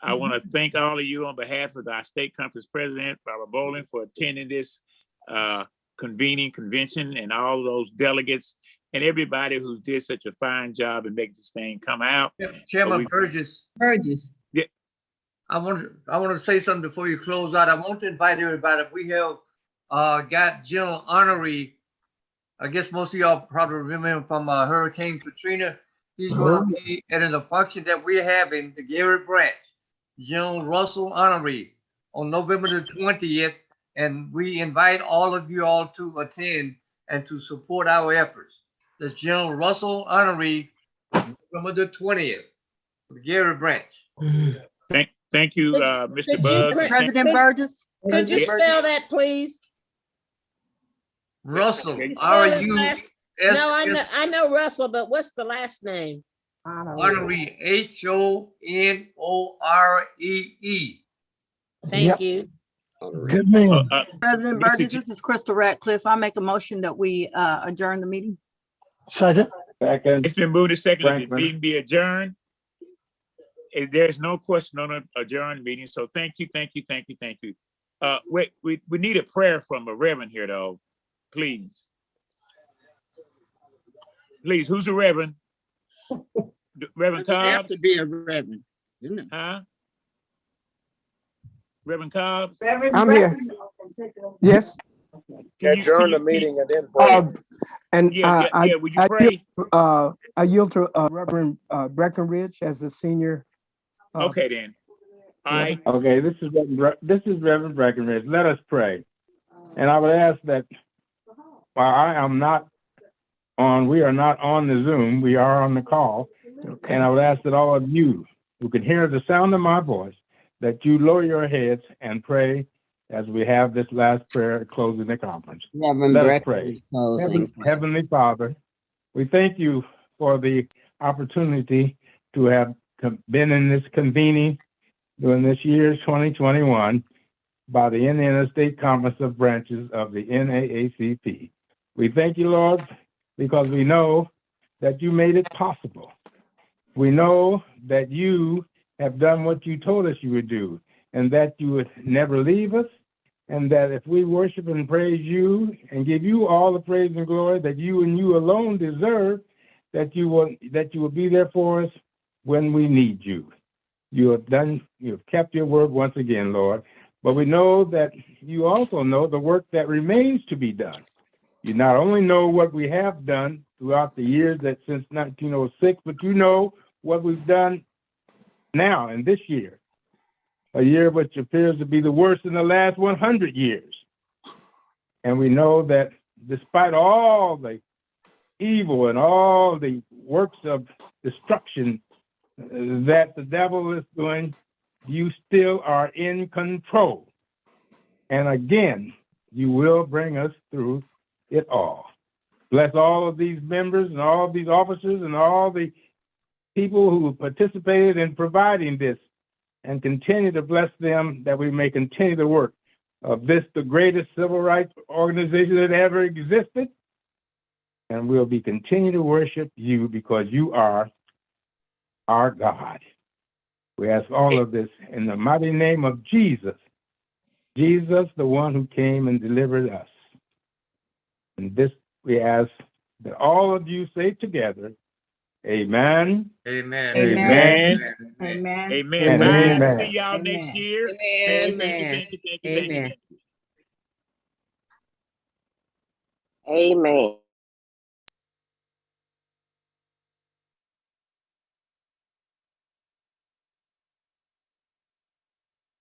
Speaker 3: I want to thank all of you on behalf of our state conference president, Barbara Boland, for attending this convening convention, and all those delegates and everybody who did such a fine job and make this thing come out.
Speaker 14: Chairman Burgess.
Speaker 3: Yeah.
Speaker 14: I want to say something before you close out. I want to invite everybody. We have got General Honoree. I guess most of y'all probably remember him from Hurricane Katrina. He's going to be at a function that we're having, the Gary Branch, General Russell Honoree, on November the 20th. And we invite all of you all to attend and to support our efforts. That's General Russell Honoree, November the 20th, the Gary Branch.
Speaker 3: Thank you, Mr. Buzz.
Speaker 12: President Burgess.
Speaker 21: Could you spell that, please?
Speaker 14: Russell,
Speaker 21: R-U-S. No, I know Russell, but what's the last name?
Speaker 14: Honoree, H-O-N-O-R-E-E.
Speaker 21: Thank you.
Speaker 13: Good man.
Speaker 12: President Burgess, this is Crystal Ratcliffe. I make a motion that we adjourn the meeting.
Speaker 13: Second.
Speaker 3: It's been moved to second that the meeting be adjourned. There's no question on an adjourned meeting, so thank you. We need a prayer from a reverend here, though. Please, who's a reverend? Reverend Cobbs?
Speaker 8: You have to be a reverend, isn't it?
Speaker 3: Huh? Reverend Cobbs?
Speaker 10: I'm here. Yes.
Speaker 9: Adjourn the meeting and then pray.
Speaker 3: Would you pray?
Speaker 10: I yield to Reverend Breckenridge as the senior.
Speaker 3: Okay, then. All right.
Speaker 23: Okay, this is Reverend Breckenridge. Let us pray. And I would ask that while we are not on the Zoom, we are on the call. Okay. And I would ask that all of you who can hear the sound of my voice, that you lower your heads and pray as we have this last prayer closing the conference.
Speaker 5: Reverend
Speaker 23: Let us pray. Heavenly Father, we thank you for the opportunity to have been in this convening during this year 2021 by the Indiana State Conference of Branches of the NAACP. We thank you, Lord, because we know that you made it possible. We know that you have done what you told us you would do, and that you would never leave us, and that if we worship and praise you and give you all the praise and glory that you and you alone deserve, that you will be there for us when we need you. You have kept your word once again, Lord. But we know that you also know the work that remains to be done. You not only know what we have done throughout the years that since 1906, but you know what we've done now in this year, a year which appears to be the worst in the last 100 years. And we know that despite all the evil and all the works of destruction that the devil is doing, you still are in control. And again, you will bring us through it all. Bless all of these members and all of these officers and all the people who participated in providing this, and continue to bless them that we may continue the work of this, the greatest civil rights organization that ever existed. And we'll be continue to worship you because you are our God. We ask all of this in the mighty name of Jesus. Jesus, the one who came and delivered us. And this we ask that all of you say together, amen.
Speaker 14: Amen.
Speaker 23: Amen.
Speaker 12: Amen.
Speaker 3: Amen.
Speaker 23: And
Speaker 3: Bye.
Speaker 23: amen.
Speaker 3: See y'all next year.
Speaker 20: Amen.
Speaker 3: Thank you.
Speaker 6: Amen.
Speaker 3: Thank you.
Speaker 6: Amen.
Speaker 4: Amen.